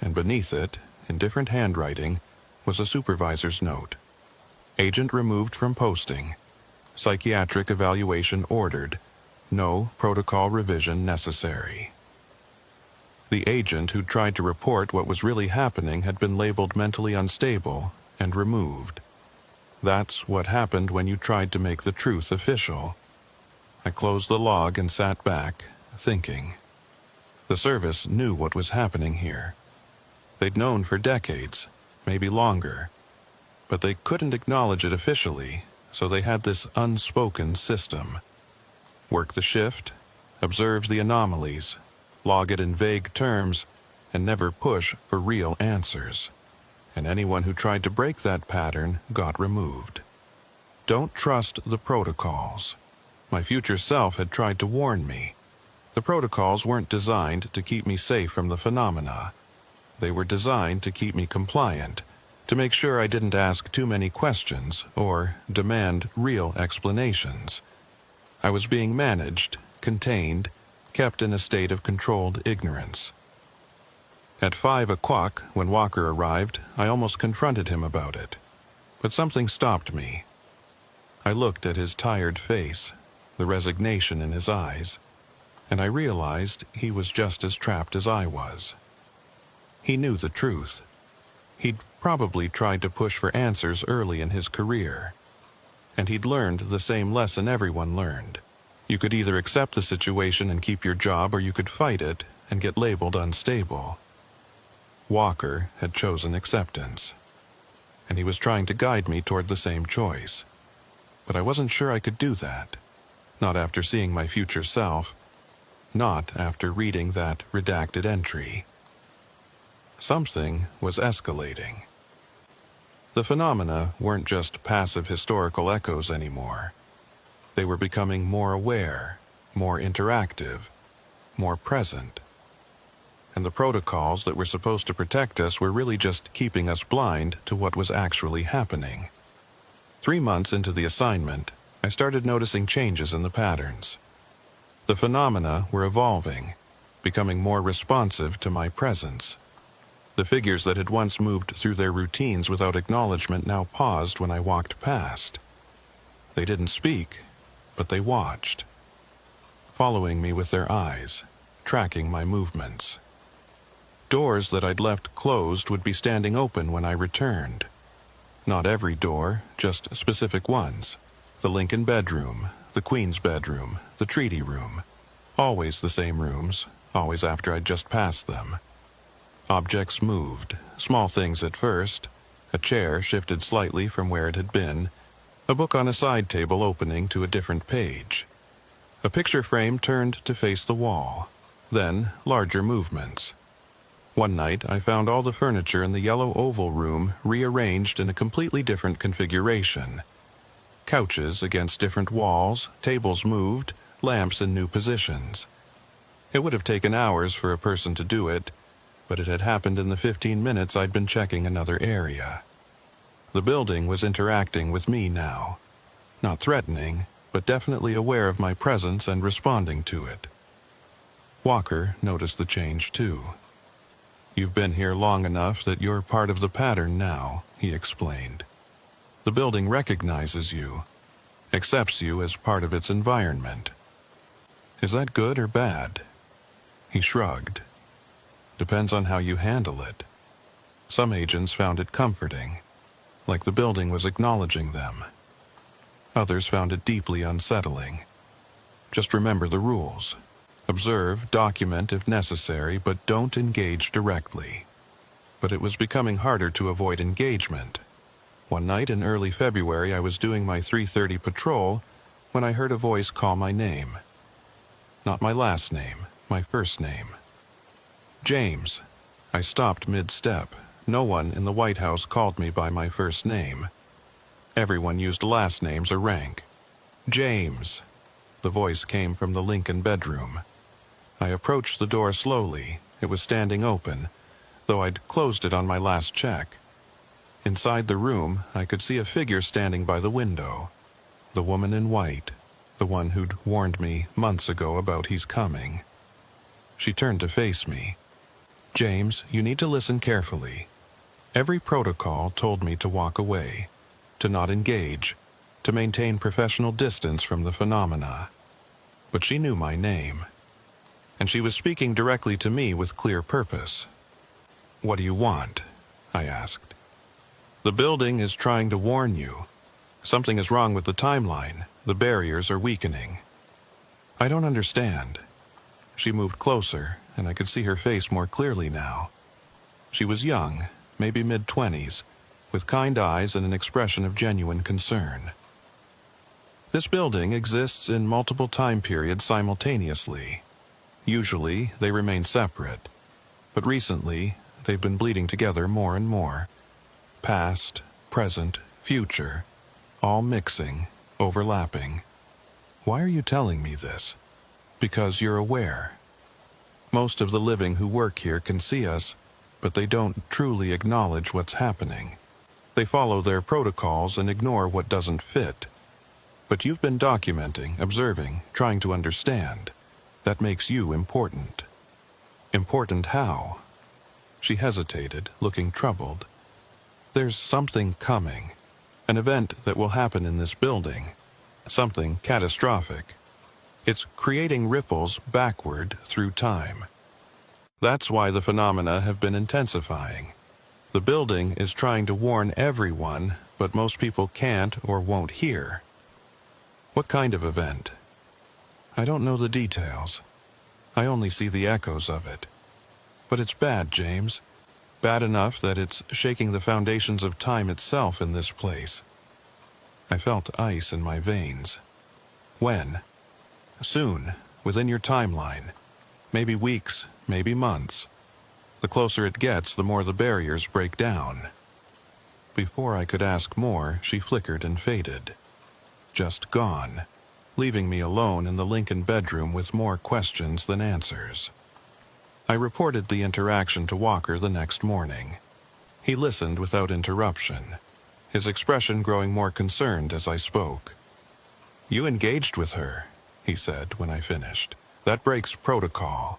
and beneath it, in different handwriting, was a supervisor's note. Agent removed from posting. Psychiatric evaluation ordered. No protocol revision necessary. The agent who tried to report what was really happening had been labeled mentally unstable and removed. That's what happened when you tried to make the truth official. I closed the log and sat back, thinking. The service knew what was happening here. They'd known for decades, maybe longer, but they couldn't acknowledge it officially, so they had this unspoken system. Work the shift, observe the anomalies, log it in vague terms, and never push for real answers. And anyone who tried to break that pattern got removed. Don't trust the protocols. My future self had tried to warn me. The protocols weren't designed to keep me safe from the phenomena. They were designed to keep me compliant, to make sure I didn't ask too many questions or demand real explanations. I was being managed, contained, kept in a state of controlled ignorance. At 5 o'clock, when Walker arrived, I almost confronted him about it. But something stopped me. I looked at his tired face, the resignation in his eyes, and I realized he was just as trapped as I was. He knew the truth. He'd probably tried to push for answers early in his career. And he'd learned the same lesson everyone learned. You could either accept the situation and keep your job, or you could fight it and get labeled unstable. Walker had chosen acceptance, and he was trying to guide me toward the same choice. But I wasn't sure I could do that. Not after seeing my future self. Not after reading that redacted entry. Something was escalating. The phenomena weren't just passive historical echoes anymore. They were becoming more aware, more interactive, more present. And the protocols that were supposed to protect us were really just keeping us blind to what was actually happening. 3 months into the assignment, I started noticing changes in the patterns. The phenomena were evolving, becoming more responsive to my presence. The figures that had once moved through their routines without acknowledgement now paused when I walked past. They didn't speak, but they watched, following me with their eyes, tracking my movements. Doors that I'd left closed would be standing open when I returned. Not every door, just specific ones. The Lincoln bedroom, the Queen's bedroom, the treaty room. Always the same rooms, always after I'd just passed them. Objects moved, small things at first. A chair shifted slightly from where it had been. A book on a side table opening to a different page. A picture frame turned to face the wall. Then, larger movements. One night, I found all the furniture in the yellow oval room rearranged in a completely different configuration. Couches against different walls, tables moved, lamps in new positions. It would have taken hours for a person to do it, but it had happened in the 15 minutes I'd been checking another area. The building was interacting with me now. Not threatening, but definitely aware of my presence and responding to it. Walker noticed the change too. You've been here long enough that you're part of the pattern now, he explained. The building recognizes you, accepts you as part of its environment. Is that good or bad? He shrugged. Depends on how you handle it. Some agents found it comforting, like the building was acknowledging them. Others found it deeply unsettling. Just remember the rules. Observe, document if necessary, but don't engage directly. But it was becoming harder to avoid engagement. One night in early February, I was doing my 3:30 patrol when I heard a voice call my name. Not my last name, my first name. James. I stopped mid-step. No one in the White House called me by my first name. Everyone used last names or rank. James. The voice came from the Lincoln bedroom. I approached the door slowly. It was standing open, though I'd closed it on my last check. Inside the room, I could see a figure standing by the window. The woman in white, the one who'd warned me months ago about he's coming. She turned to face me. James, you need to listen carefully. Every protocol told me to walk away, to not engage, to maintain professional distance from the phenomena. But she knew my name, and she was speaking directly to me with clear purpose. What do you want? I asked. The building is trying to warn you. Something is wrong with the timeline. The barriers are weakening. I don't understand. She moved closer, and I could see her face more clearly now. She was young, maybe mid-20s, with kind eyes and an expression of genuine concern. This building exists in multiple time periods simultaneously. Usually, they remain separate, but recently, they've been bleeding together more and more. Past, present, future, all mixing, overlapping. Why are you telling me this? Because you're aware. Most of the living who work here can see us, but they don't truly acknowledge what's happening. They follow their protocols and ignore what doesn't fit. But you've been documenting, observing, trying to understand. That makes you important. Important how? She hesitated, looking troubled. There's something coming. An event that will happen in this building. Something catastrophic. It's creating ripples backward through time. That's why the phenomena have been intensifying. The building is trying to warn everyone, but most people can't or won't hear. What kind of event? I don't know the details. I only see the echoes of it. But it's bad, James. Bad enough that it's shaking the foundations of time itself in this place. I felt ice in my veins. When? Soon, within your timeline. Maybe weeks, maybe months. The closer it gets, the more the barriers break down. Before I could ask more, she flickered and faded. Just gone, leaving me alone in the Lincoln bedroom with more questions than answers. I reported the interaction to Walker the next morning. He listened without interruption, his expression growing more concerned as I spoke. You engaged with her, he said when I finished. That breaks protocol.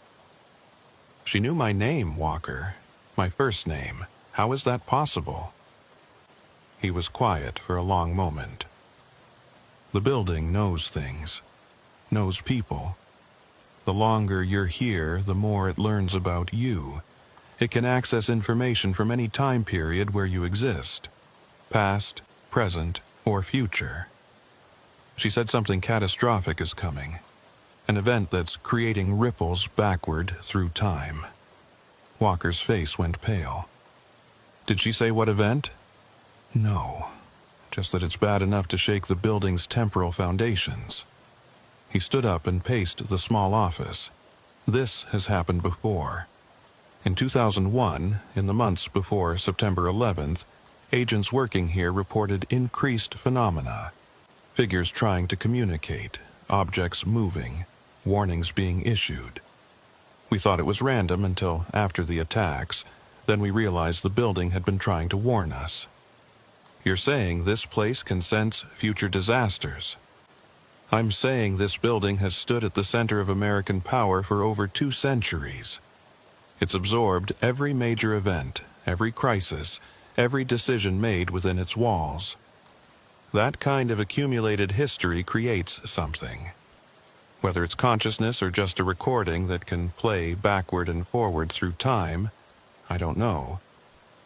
She knew my name, Walker. My first name. How is that possible? He was quiet for a long moment. The building knows things, knows people. The longer you're here, the more it learns about you. It can access information from any time period where you exist. Past, present, or future. She said something catastrophic is coming. An event that's creating ripples backward through time. Walker's face went pale. Did she say what event? No. Just that it's bad enough to shake the building's temporal foundations. He stood up and paced the small office. This has happened before. In 2001, in the months before September 11th, agents working here reported increased phenomena. Figures trying to communicate, objects moving, warnings being issued. We thought it was random until after the attacks, then we realized the building had been trying to warn us. You're saying this place can sense future disasters. I'm saying this building has stood at the center of American power for over 2 centuries. It's absorbed every major event, every crisis, every decision made within its walls. That kind of accumulated history creates something. Whether it's consciousness or just a recording that can play backward and forward through time, I don't know.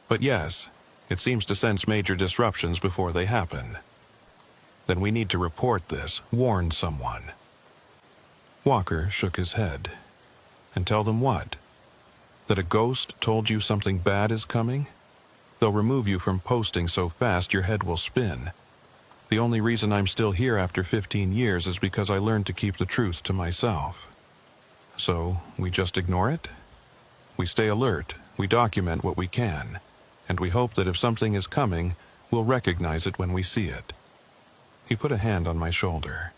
But yes, it seems to sense major disruptions before they happen. Then we need to report this, warn someone. Walker shook his head. And tell them what? That a ghost told you something bad is coming? They'll remove you from posting so fast your head will spin. The only reason I'm still here after 15 years is because I learned to keep the truth to myself. So, we just ignore it? We stay alert, we document what we can, and we hope that if something is coming, we'll recognize it when we see it. He put a hand on my shoulder.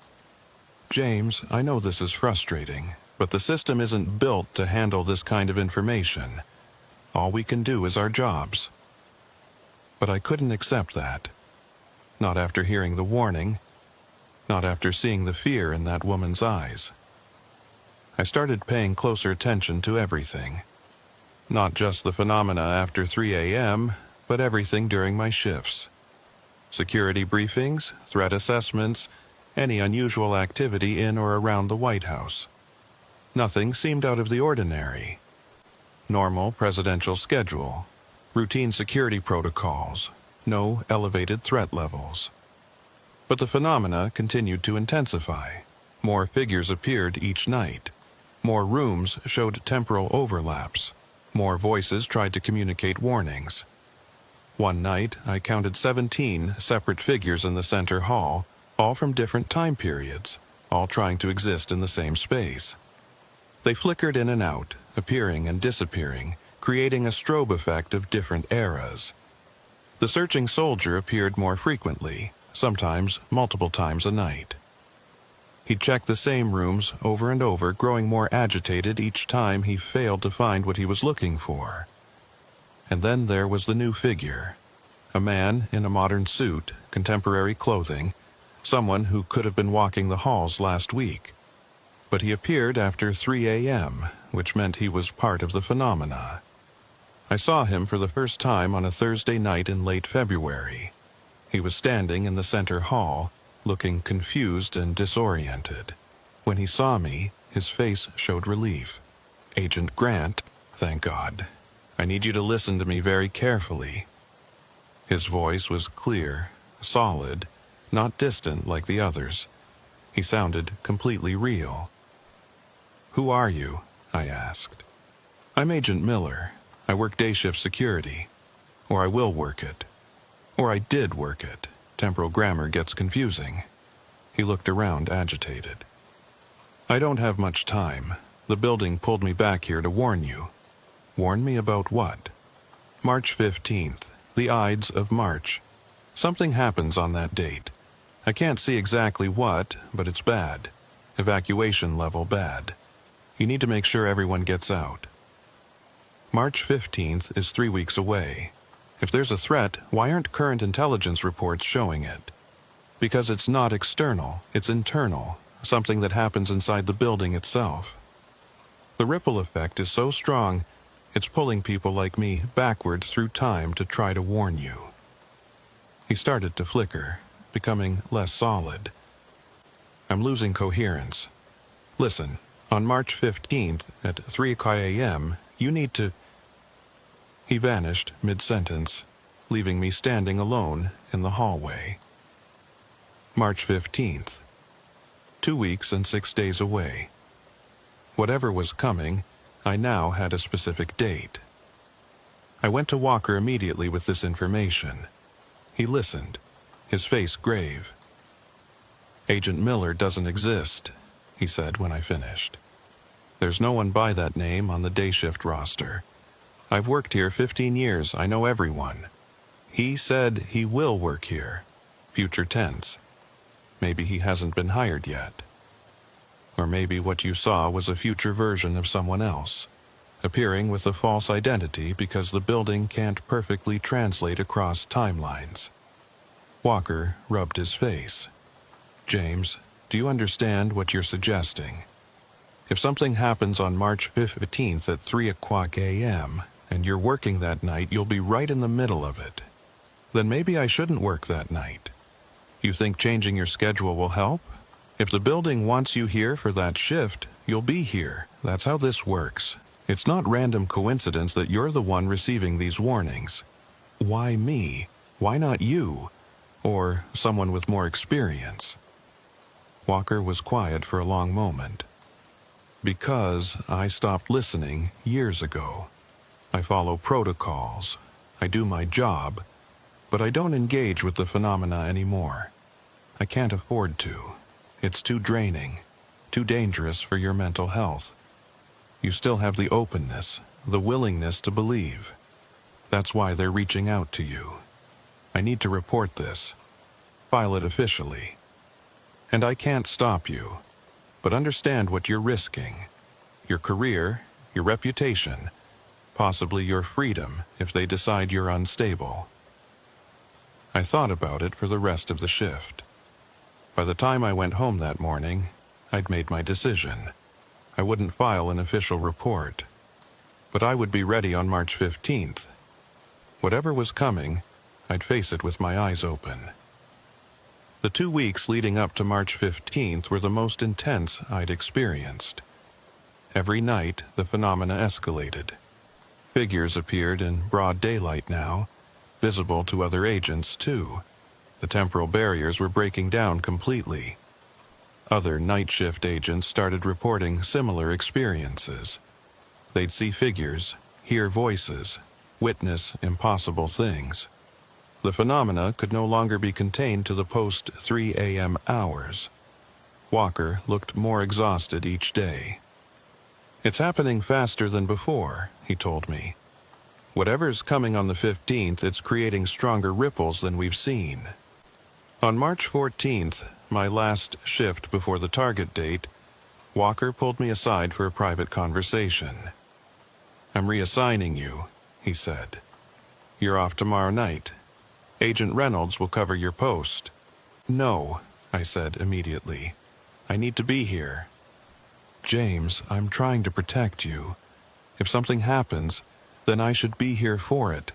James, I know this is frustrating, but the system isn't built to handle this kind of information. All we can do is our jobs. But I couldn't accept that. Not after hearing the warning, not after seeing the fear in that woman's eyes. I started paying closer attention to everything. Not just the phenomena after 3 a.m., but everything during my shifts. Security briefings, threat assessments, any unusual activity in or around the White House. Nothing seemed out of the ordinary. Normal presidential schedule, routine security protocols, no elevated threat levels. But the phenomena continued to intensify. More figures appeared each night. More rooms showed temporal overlaps. More voices tried to communicate warnings. One night, I counted 17 separate figures in the center hall, all from different time periods, all trying to exist in the same space. They flickered in and out, appearing and disappearing, creating a strobe effect of different eras. The searching soldier appeared more frequently, sometimes multiple times a night. He checked the same rooms over and over, growing more agitated each time he failed to find what he was looking for. And then there was the new figure. A man in a modern suit, contemporary clothing, someone who could have been walking the halls last week. But he appeared after 3 a.m., which meant he was part of the phenomena. I saw him for the first time on a Thursday night in late February. He was standing in the center hall, looking confused and disoriented. When he saw me, his face showed relief. "Agent Grant, thank God. I need you to listen to me very carefully." His voice was clear, solid, not distant like the others. He sounded completely real. "Who are you?" I asked. "I'm Agent Miller. I work day shift security. Or I will work it. Or I did work it. Temporal grammar gets confusing." He looked around, agitated. "I don't have much time. The building pulled me back here to warn you." "Warn me about what?" "March 15th, the Ides of March. Something happens on that date. I can't see exactly what, but it's bad. Evacuation level bad. You need to make sure everyone gets out." March 15th is 3 weeks away. If there's a threat, why aren't current intelligence reports showing it? Because it's not external, it's internal, something that happens inside the building itself. The ripple effect is so strong, it's pulling people like me backward through time to try to warn you. He started to flicker, becoming less solid. "I'm losing coherence. Listen, on March 15th at 3 a.m., you need to..." He vanished mid-sentence, leaving me standing alone in the hallway. March 15th. 2 weeks and 6 days away. Whatever was coming, I now had a specific date. I went to Walker immediately with this information. He listened, his face grave. "Agent Miller doesn't exist," he said when I finished. "There's no one by that name on the day shift roster. I've worked here 15 years, I know everyone. He said he will work here. Future tense. Maybe he hasn't been hired yet. Or maybe what you saw was a future version of someone else, appearing with a false identity because the building can't perfectly translate across timelines." Walker rubbed his face. "James, do you understand what you're suggesting? If something happens on March 15th at 3 o'clock a.m., and you're working that night, you'll be right in the middle of it. Then maybe I shouldn't work that night. You think changing your schedule will help? If the building wants you here for that shift, you'll be here. That's how this works. It's not random coincidence that you're the one receiving these warnings. Why me? Why not you? Or someone with more experience? Walker was quiet for a long moment. Because I stopped listening years ago. I follow protocols. I do my job. But I don't engage with the phenomena anymore. I can't afford to. It's too draining, too dangerous for your mental health. You still have the openness, the willingness to believe. That's why they're reaching out to you. I need to report this. File it officially. And I can't stop you, but understand what you're risking. Your career, your reputation, possibly your freedom if they decide you're unstable. I thought about it for the rest of the shift. By the time I went home that morning, I'd made my decision. I wouldn't file an official report, but I would be ready on March 15th. Whatever was coming, I'd face it with my eyes open. The 2 weeks leading up to March 15th were the most intense I'd experienced. Every night, the phenomena escalated. Figures appeared in broad daylight now, visible to other agents, too. The temporal barriers were breaking down completely. Other night shift agents started reporting similar experiences. They'd see figures, hear voices, witness impossible things. The phenomena could no longer be contained to the post-3 a.m. hours. Walker looked more exhausted each day. It's happening faster than before, he told me. Whatever's coming on the 15th, it's creating stronger ripples than we've seen. On March 14th, my last shift before the target date, Walker pulled me aside for a private conversation. I'm reassigning you, he said. You're off tomorrow night. Agent Reynolds will cover your post. No, I said immediately. I need to be here. James, I'm trying to protect you. If something happens, then I should be here for it.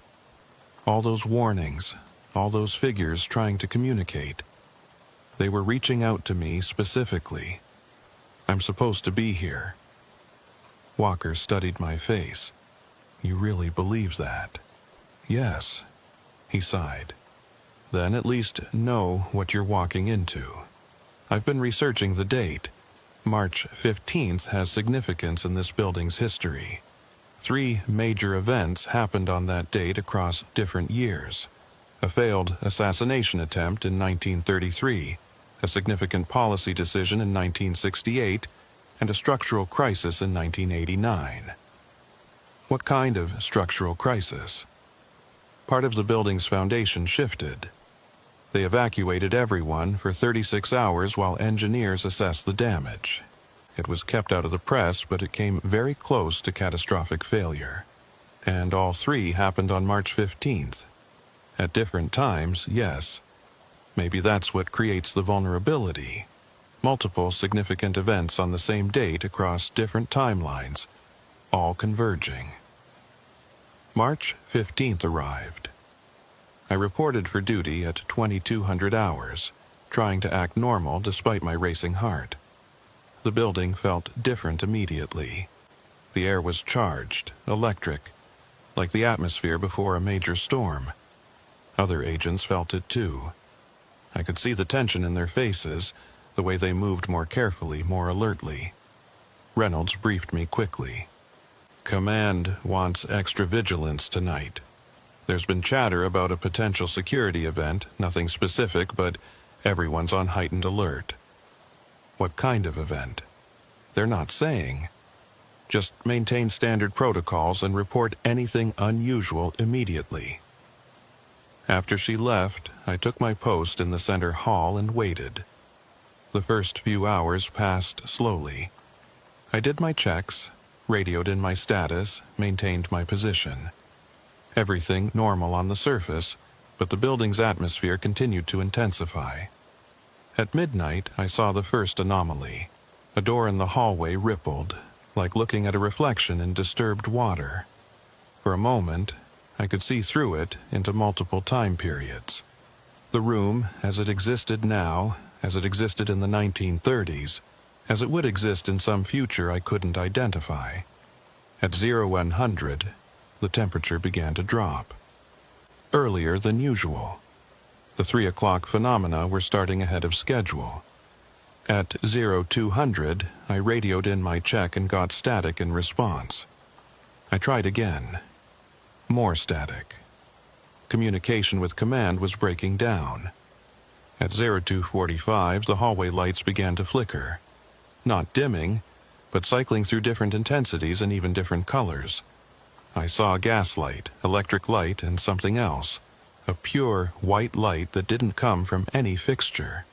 All those warnings, all those figures trying to communicate. They were reaching out to me specifically. I'm supposed to be here. Walker studied my face. You really believe that? Yes, he sighed. Then at least know what you're walking into. I've been researching the date. March 15th has significance in this building's history. 3 major events happened on that date across different years. A failed assassination attempt in 1933, a significant policy decision in 1968, and a structural crisis in 1989. What kind of structural crisis? Part of the building's foundation shifted. They evacuated everyone for 36 hours while engineers assessed the damage. It was kept out of the press, but it came very close to catastrophic failure. And all 3 happened on March 15th. At different times, yes. Maybe that's what creates the vulnerability. Multiple significant events on the same date across different timelines, all converging. March 15th arrived. I reported for duty at 2200 hours, trying to act normal despite my racing heart. The building felt different immediately. The air was charged, electric, like the atmosphere before a major storm. Other agents felt it too. I could see the tension in their faces, the way they moved more carefully, more alertly. Reynolds briefed me quickly. Command wants extra vigilance tonight. There's been chatter about a potential security event, nothing specific, but everyone's on heightened alert. What kind of event? They're not saying. Just maintain standard protocols and report anything unusual immediately. After she left, I took my post in the center hall and waited. The first few hours passed slowly. I did my checks, radioed in my status, maintained my position. Everything normal on the surface, but the building's atmosphere continued to intensify. At midnight, I saw the first anomaly. A door in the hallway rippled, like looking at a reflection in disturbed water. For a moment, I could see through it into multiple time periods. The room, as it existed now, as it existed in the 1930s, as it would exist in some future I couldn't identify. At 0100, the temperature began to drop. Earlier than usual. The 3 o'clock phenomena were starting ahead of schedule. At 0200, I radioed in my check and got static in response. I tried again. More static. Communication with command was breaking down. At 0245, the hallway lights began to flicker. Not dimming, but cycling through different intensities and even different colors. I saw gaslight, electric light, and something else. A pure, white light that didn't come from any fixture.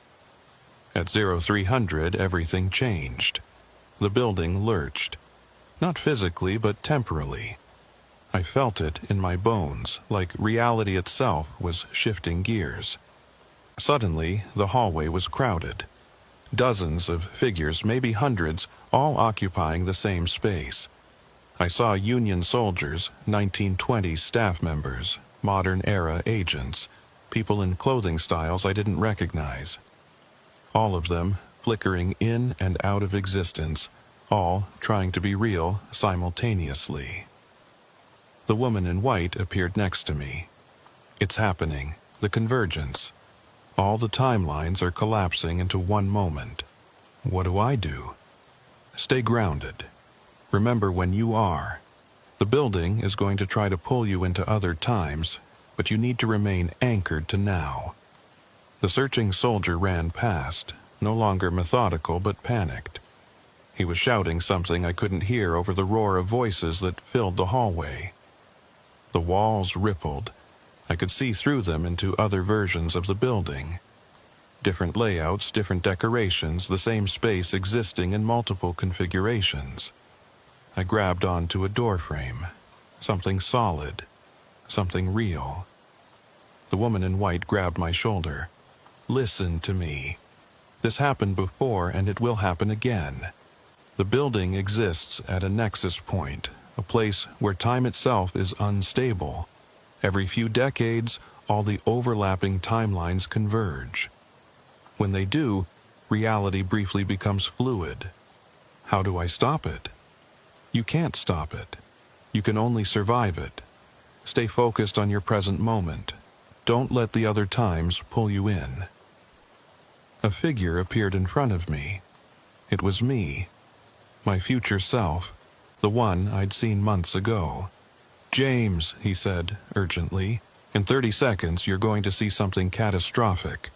At 0300, everything changed. The building lurched. Not physically, but temporally. I felt it in my bones, like reality itself was shifting gears. Suddenly, the hallway was crowded. Dozens of figures, maybe hundreds, all occupying the same space. I saw Union soldiers, 1920s staff members, modern-era agents, people in clothing styles I didn't recognize. All of them flickering in and out of existence, all trying to be real simultaneously. The woman in white appeared next to me. It's happening, the convergence. All the timelines are collapsing into one moment. What do I do? Stay grounded. Remember when you are. The building is going to try to pull you into other times, but you need to remain anchored to now. The searching soldier ran past, no longer methodical but panicked. He was shouting something I couldn't hear over the roar of voices that filled the hallway. The walls rippled. I could see through them into other versions of the building. Different layouts, different decorations, the same space existing in multiple configurations. I grabbed onto a doorframe. Something solid. Something real. The woman in white grabbed my shoulder. Listen to me. This happened before and it will happen again. The building exists at a nexus point, a place where time itself is unstable. Every few decades, all the overlapping timelines converge. When they do, reality briefly becomes fluid. How do I stop it? You can't stop it. You can only survive it. Stay focused on your present moment. Don't let the other times pull you in. A figure appeared in front of me. It was me. My future self. The one I'd seen months ago. James, he said, urgently, in 30 seconds you're going to see something catastrophic.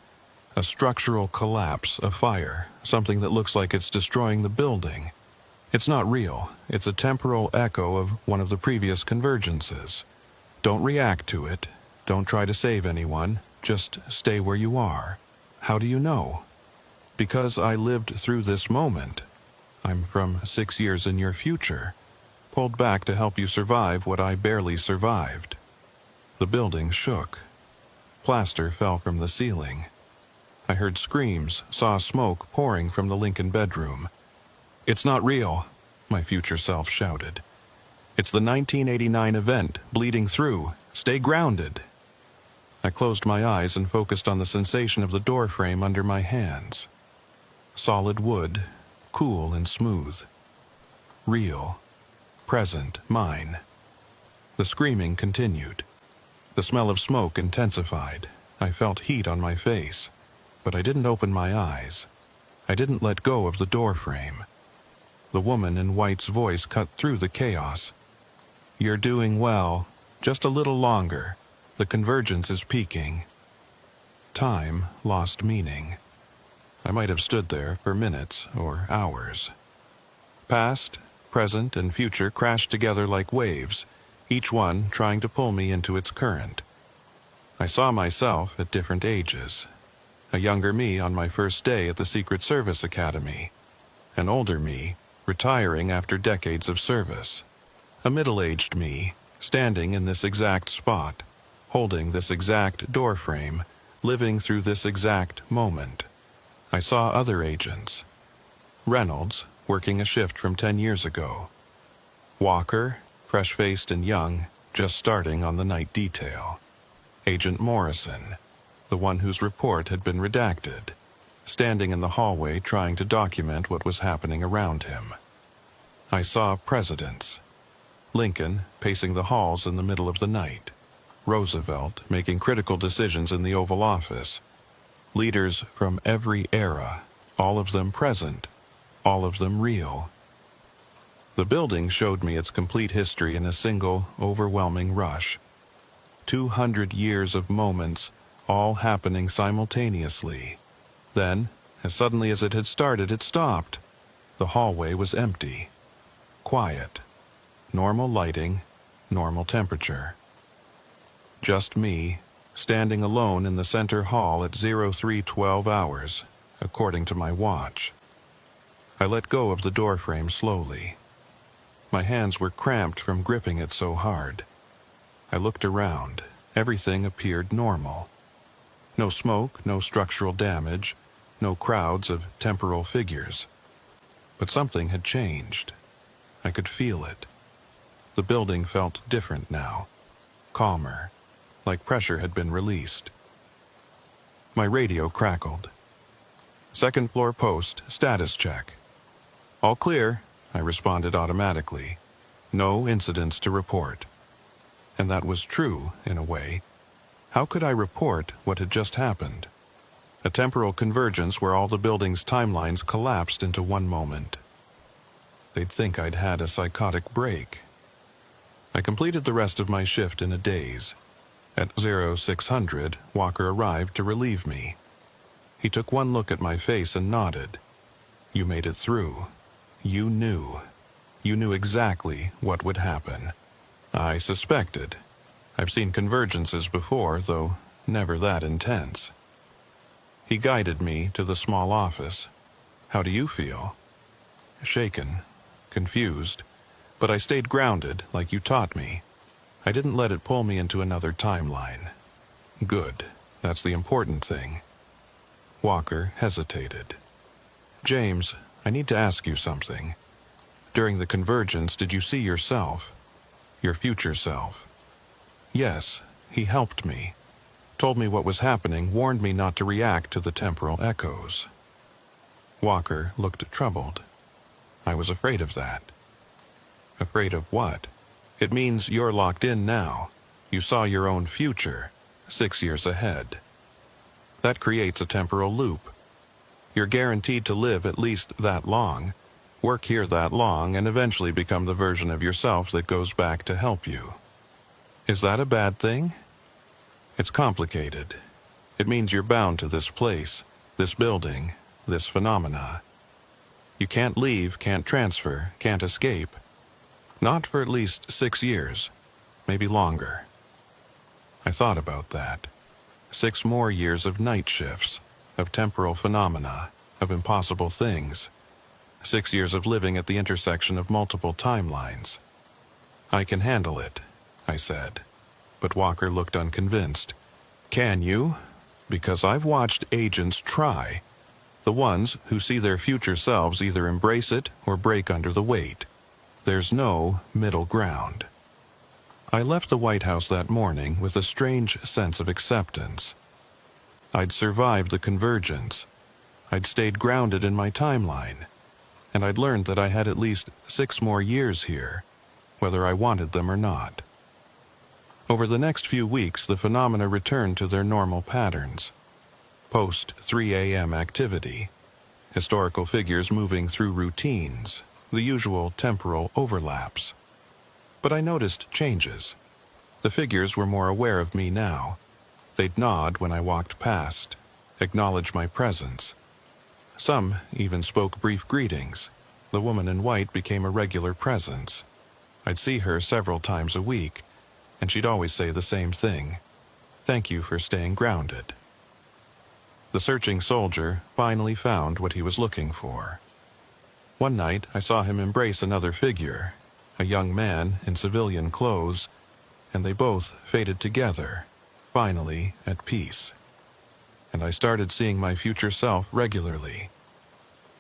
A structural collapse, a fire, something that looks like it's destroying the building. It's not real. It's a temporal echo of one of the previous convergences. Don't react to it. Don't try to save anyone. Just stay where you are. How do you know? Because I lived through this moment. I'm from 6 years in your future. Pulled back to help you survive what I barely survived. The building shook. Plaster fell from the ceiling. I heard screams, saw smoke pouring from the Lincoln bedroom. It's not real, my future self shouted. It's the 1989 event, bleeding through. Stay grounded. I closed my eyes and focused on the sensation of the doorframe under my hands. Solid wood, cool and smooth. Real. Present, mine. The screaming continued. The smell of smoke intensified. I felt heat on my face, but I didn't open my eyes. I didn't let go of the doorframe. The woman in white's voice cut through the chaos. You're doing well. Just a little longer. The convergence is peaking. Time lost meaning. I might have stood there for minutes or hours. Past, present, and future crashed together like waves, each one trying to pull me into its current. I saw myself at different ages. A younger me on my first day at the Secret Service Academy. An older me, retiring after decades of service. A middle-aged me, standing in this exact spot, holding this exact doorframe, living through this exact moment. I saw other agents. Reynolds, working a shift from 10 years ago. Walker, fresh-faced and young, just starting on the night detail. Agent Morrison, the one whose report had been redacted, standing in the hallway trying to document what was happening around him. I saw presidents. Lincoln pacing the halls in the middle of the night. Roosevelt making critical decisions in the Oval Office. Leaders from every era, all of them present, all of them real. The building showed me its complete history in a single, overwhelming rush. 200 years of moments, all happening simultaneously. Then, as suddenly as it had started, it stopped. The hallway was empty. Quiet. Normal lighting, normal temperature. Just me, standing alone in the center hall at 03:12 hours, according to my watch. I let go of the doorframe slowly. My hands were cramped from gripping it so hard. I looked around. Everything appeared normal. No smoke, no structural damage, no crowds of temporal figures. But something had changed. I could feel it. The building felt different now, calmer, like pressure had been released. My radio crackled. Second floor post, status check. All clear, I responded automatically. No incidents to report. And that was true, in a way. How could I report what had just happened? A temporal convergence where all the building's timelines collapsed into one moment. They'd think I'd had a psychotic break. I completed the rest of my shift in a daze. At 0600, Walker arrived to relieve me. He took one look at my face and nodded. You made it through. You knew. You knew exactly what would happen. I suspected. I've seen convergences before, though never that intense. He guided me to the small office. How do you feel? Shaken, confused, but I stayed grounded like you taught me. I didn't let it pull me into another timeline. Good. That's the important thing. Walker hesitated. James, I need to ask you something. During the convergence, did you see yourself? Your future self? Yes, he helped me. Told me what was happening, warned me not to react to the temporal echoes. Walker looked troubled. I was afraid of that. Afraid of what? It means you're locked in now. You saw your own future, 6 years ahead. That creates a temporal loop. You're guaranteed to live at least that long, work here that long, and eventually become the version of yourself that goes back to help you. Is that a bad thing? It's complicated. It means you're bound to this place, this building, this phenomena. You can't leave, can't transfer, can't escape. Not for at least 6 years, maybe longer. I thought about that. 6 more years of night shifts, of temporal phenomena, of impossible things. 6 years of living at the intersection of multiple timelines. I can handle it, I said. But Walker looked unconvinced. Can you? Because I've watched agents try. The ones who see their future selves either embrace it or break under the weight. There's no middle ground. I left the White House that morning with a strange sense of acceptance. I'd survived the convergence. I'd stayed grounded in my timeline. And I'd learned that I had at least 6 more years here, whether I wanted them or not. Over the next few weeks, the phenomena returned to their normal patterns. Post 3 a.m. activity. Historical figures moving through routines, the usual temporal overlaps. But I noticed changes. The figures were more aware of me now. They'd nod when I walked past, acknowledge my presence. Some even spoke brief greetings. The woman in white became a regular presence. I'd see her several times a week, and she'd always say the same thing. Thank you for staying grounded. The searching soldier finally found what he was looking for. One night, I saw him embrace another figure, a young man in civilian clothes, and they both faded together, finally at peace. And I started seeing my future self regularly.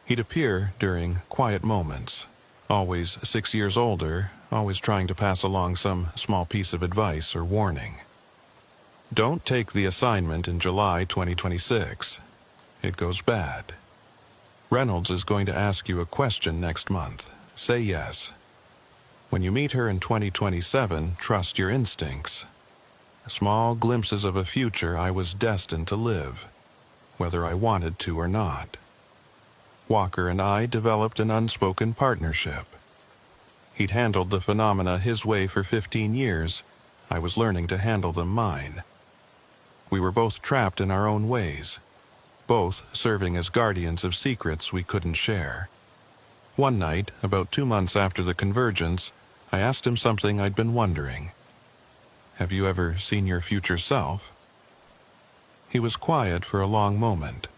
He'd appear during quiet moments, always 6 years older, always trying to pass along some small piece of advice or warning. Don't take the assignment in July 2026. It goes bad. Reynolds is going to ask you a question next month. Say yes. When you meet her in 2027, trust your instincts. Small glimpses of a future I was destined to live, whether I wanted to or not. Walker and I developed an unspoken partnership. He'd handled the phenomena his way for 15 years. I was learning to handle them mine. We were both trapped in our own ways, both serving as guardians of secrets we couldn't share. One night, about 2 months after the convergence, I asked him something I'd been wondering. Have you ever seen your future self? He was quiet for a long moment.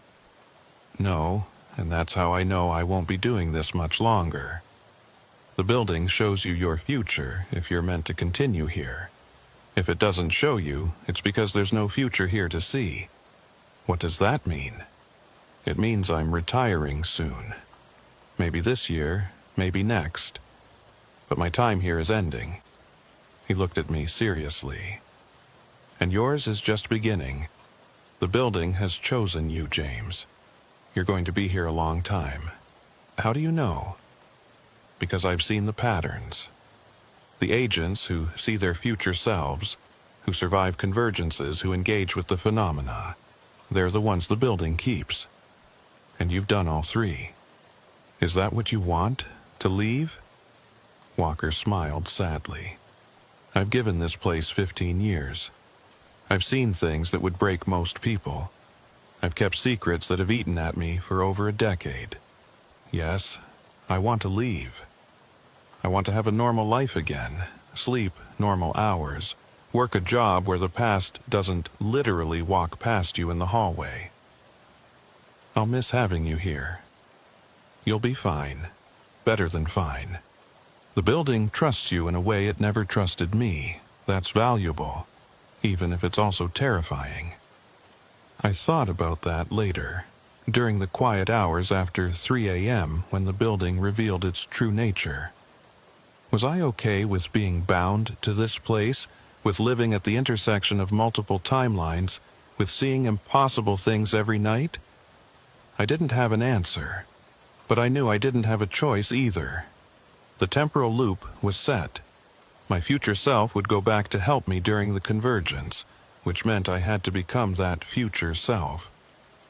No, and that's how I know I won't be doing this much longer. The building shows you your future if you're meant to continue here. If it doesn't show you, it's because there's no future here to see. What does that mean? It means I'm retiring soon. Maybe this year, maybe next. But my time here is ending. He looked at me seriously. And yours is just beginning. The building has chosen you, James. You're going to be here a long time. How do you know? Because I've seen the patterns. The agents who see their future selves, who survive convergences, who engage with the phenomena, they're the ones the building keeps. And you've done all three. Is that what you want? To leave? Walker smiled sadly. I've given this place 15 years. I've seen things that would break most people. I've kept secrets that have eaten at me for over a decade. Yes, I want to leave. I want to have a normal life again, sleep normal hours, work a job where the past doesn't literally walk past you in the hallway. I'll miss having you here. You'll be fine. Better than fine. The building trusts you in a way it never trusted me. That's valuable, even if it's also terrifying. I thought about that later, during the quiet hours after 3 a.m. when the building revealed its true nature. Was I okay with being bound to this place, with living at the intersection of multiple timelines, with seeing impossible things every night? I didn't have an answer, but I knew I didn't have a choice either. The temporal loop was set. My future self would go back to help me during the convergence, which meant I had to become that future self,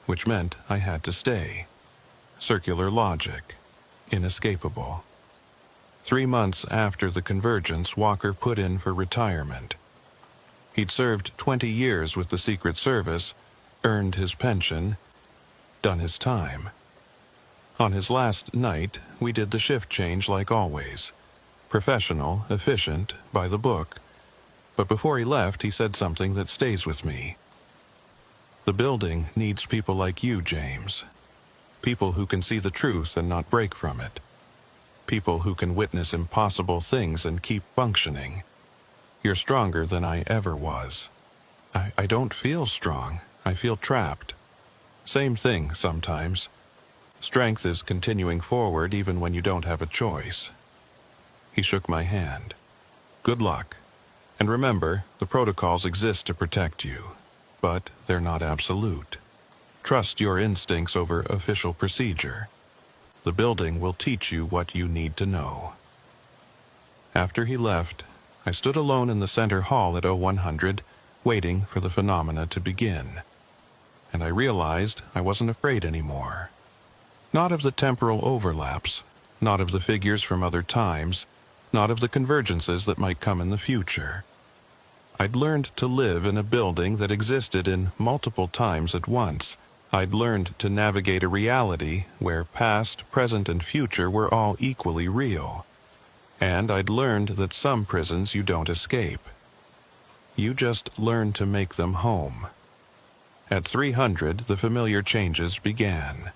which meant I had to stay. Circular logic. Inescapable. 3 months after the convergence, Walker put in for retirement. He'd served 20 years with the Secret Service, earned his pension, done his time. On his last night, we did the shift change like always. Professional, efficient, by the book. But before he left, he said something that stays with me. The building needs people like you, James. People who can see the truth and not break from it. People who can witness impossible things and keep functioning. You're stronger than I ever was. I don't feel strong. I feel trapped. Same thing sometimes. Strength is continuing forward even when you don't have a choice. He shook my hand. Good luck. And remember, the protocols exist to protect you, but they're not absolute. Trust your instincts over official procedure. The building will teach you what you need to know. After he left, I stood alone in the center hall at 0100, waiting for the phenomena to begin. And I realized I wasn't afraid anymore. Not of the temporal overlaps, not of the figures from other times, not of the convergences that might come in the future. I'd learned to live in a building that existed in multiple times at once. I'd learned to navigate a reality where past, present, and future were all equally real. And I'd learned that some prisons you don't escape. You just learn to make them home. At 300, the familiar changes began.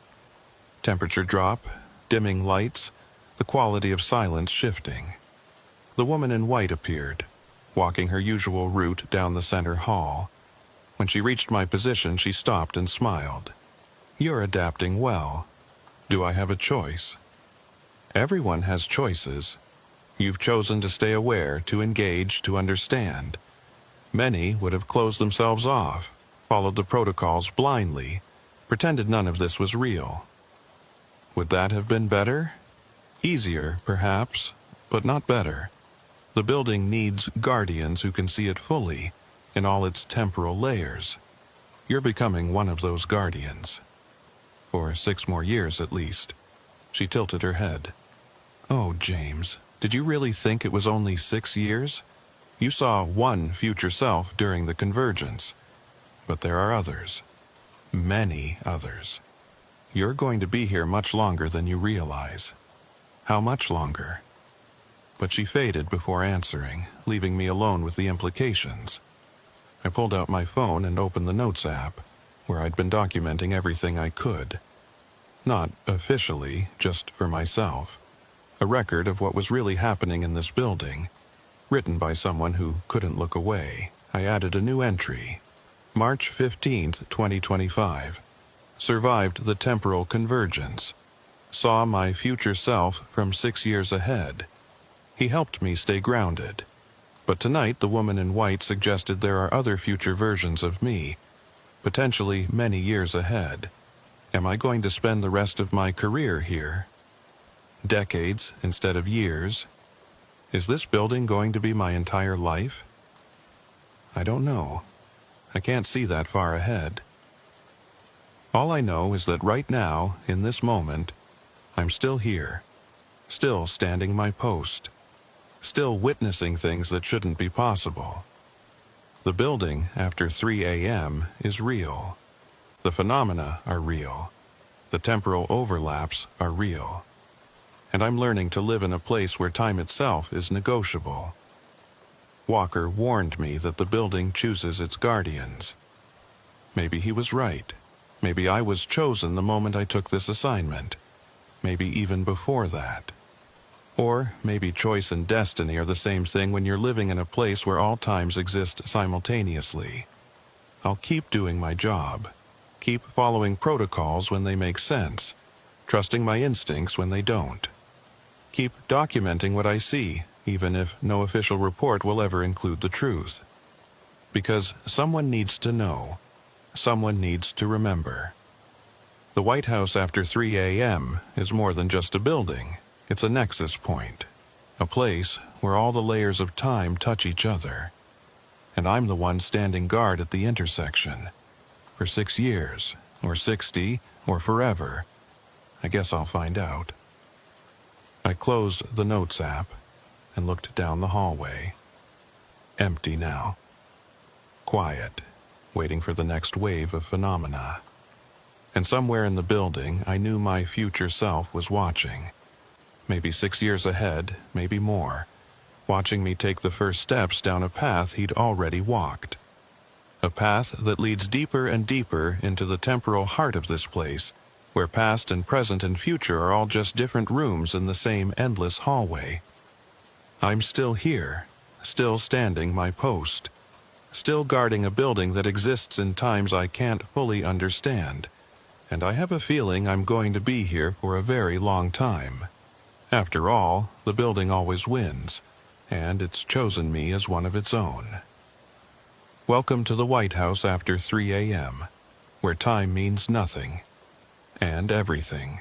Temperature drop, dimming lights, the quality of silence shifting. The woman in white appeared, walking her usual route down the center hall. When she reached my position, she stopped and smiled. You're adapting well. Do I have a choice? Everyone has choices. You've chosen to stay aware, to engage, to understand. Many would have closed themselves off, followed the protocols blindly, pretended none of this was real. Would that have been better? Easier, perhaps, but not better. The building needs guardians who can see it fully, in all its temporal layers. You're becoming one of those guardians. For 6 more years at least. She tilted her head. Oh, James, did you really think it was only 6 years? You saw one future self during the convergence. But there are others. Many others. You're going to be here much longer than you realize. How much longer? But she faded before answering, leaving me alone with the implications. I pulled out my phone and opened the Notes app, where I'd been documenting everything I could. Not officially, just for myself. A record of what was really happening in this building, written by someone who couldn't look away. I added a new entry. March 15th, 2025. Survived the temporal convergence. Saw my future self from 6 years ahead. He helped me stay grounded. But tonight the woman in white suggested there are other future versions of me, potentially many years ahead. Am I going to spend the rest of my career here? Decades instead of years? Is this building going to be my entire life? I don't know. I can't see that far ahead. All I know is that right now, in this moment, I'm still here, still standing my post, still witnessing things that shouldn't be possible. The building after 3 a.m. is real. The phenomena are real. The temporal overlaps are real. And I'm learning to live in a place where time itself is negotiable. Walker warned me that the building chooses its guardians. Maybe he was right. Maybe I was chosen the moment I took this assignment. Maybe even before that. Or maybe choice and destiny are the same thing when you're living in a place where all times exist simultaneously. I'll keep doing my job. Keep following protocols when they make sense. Trusting my instincts when they don't. Keep documenting what I see, even if no official report will ever include the truth. Because someone needs to know. Someone needs to remember. The White House after 3 a.m. is more than just a building. It's a nexus point. A place where all the layers of time touch each other. And I'm the one standing guard at the intersection. For 6 years, or 60, or forever. I guess I'll find out. I closed the Notes app and looked down the hallway. Empty now. Quiet, waiting for the next wave of phenomena. And somewhere in the building, I knew my future self was watching. Maybe 6 years ahead, maybe more. Watching me take the first steps down a path he'd already walked. A path that leads deeper and deeper into the temporal heart of this place, where past and present and future are all just different rooms in the same endless hallway. I'm still here, still standing my post, still guarding a building that exists in times I can't fully understand, and I have a feeling I'm going to be here for a very long time. After all, the building always wins, and it's chosen me as one of its own. Welcome to the White House after 3 a.m., where time means nothing, and everything.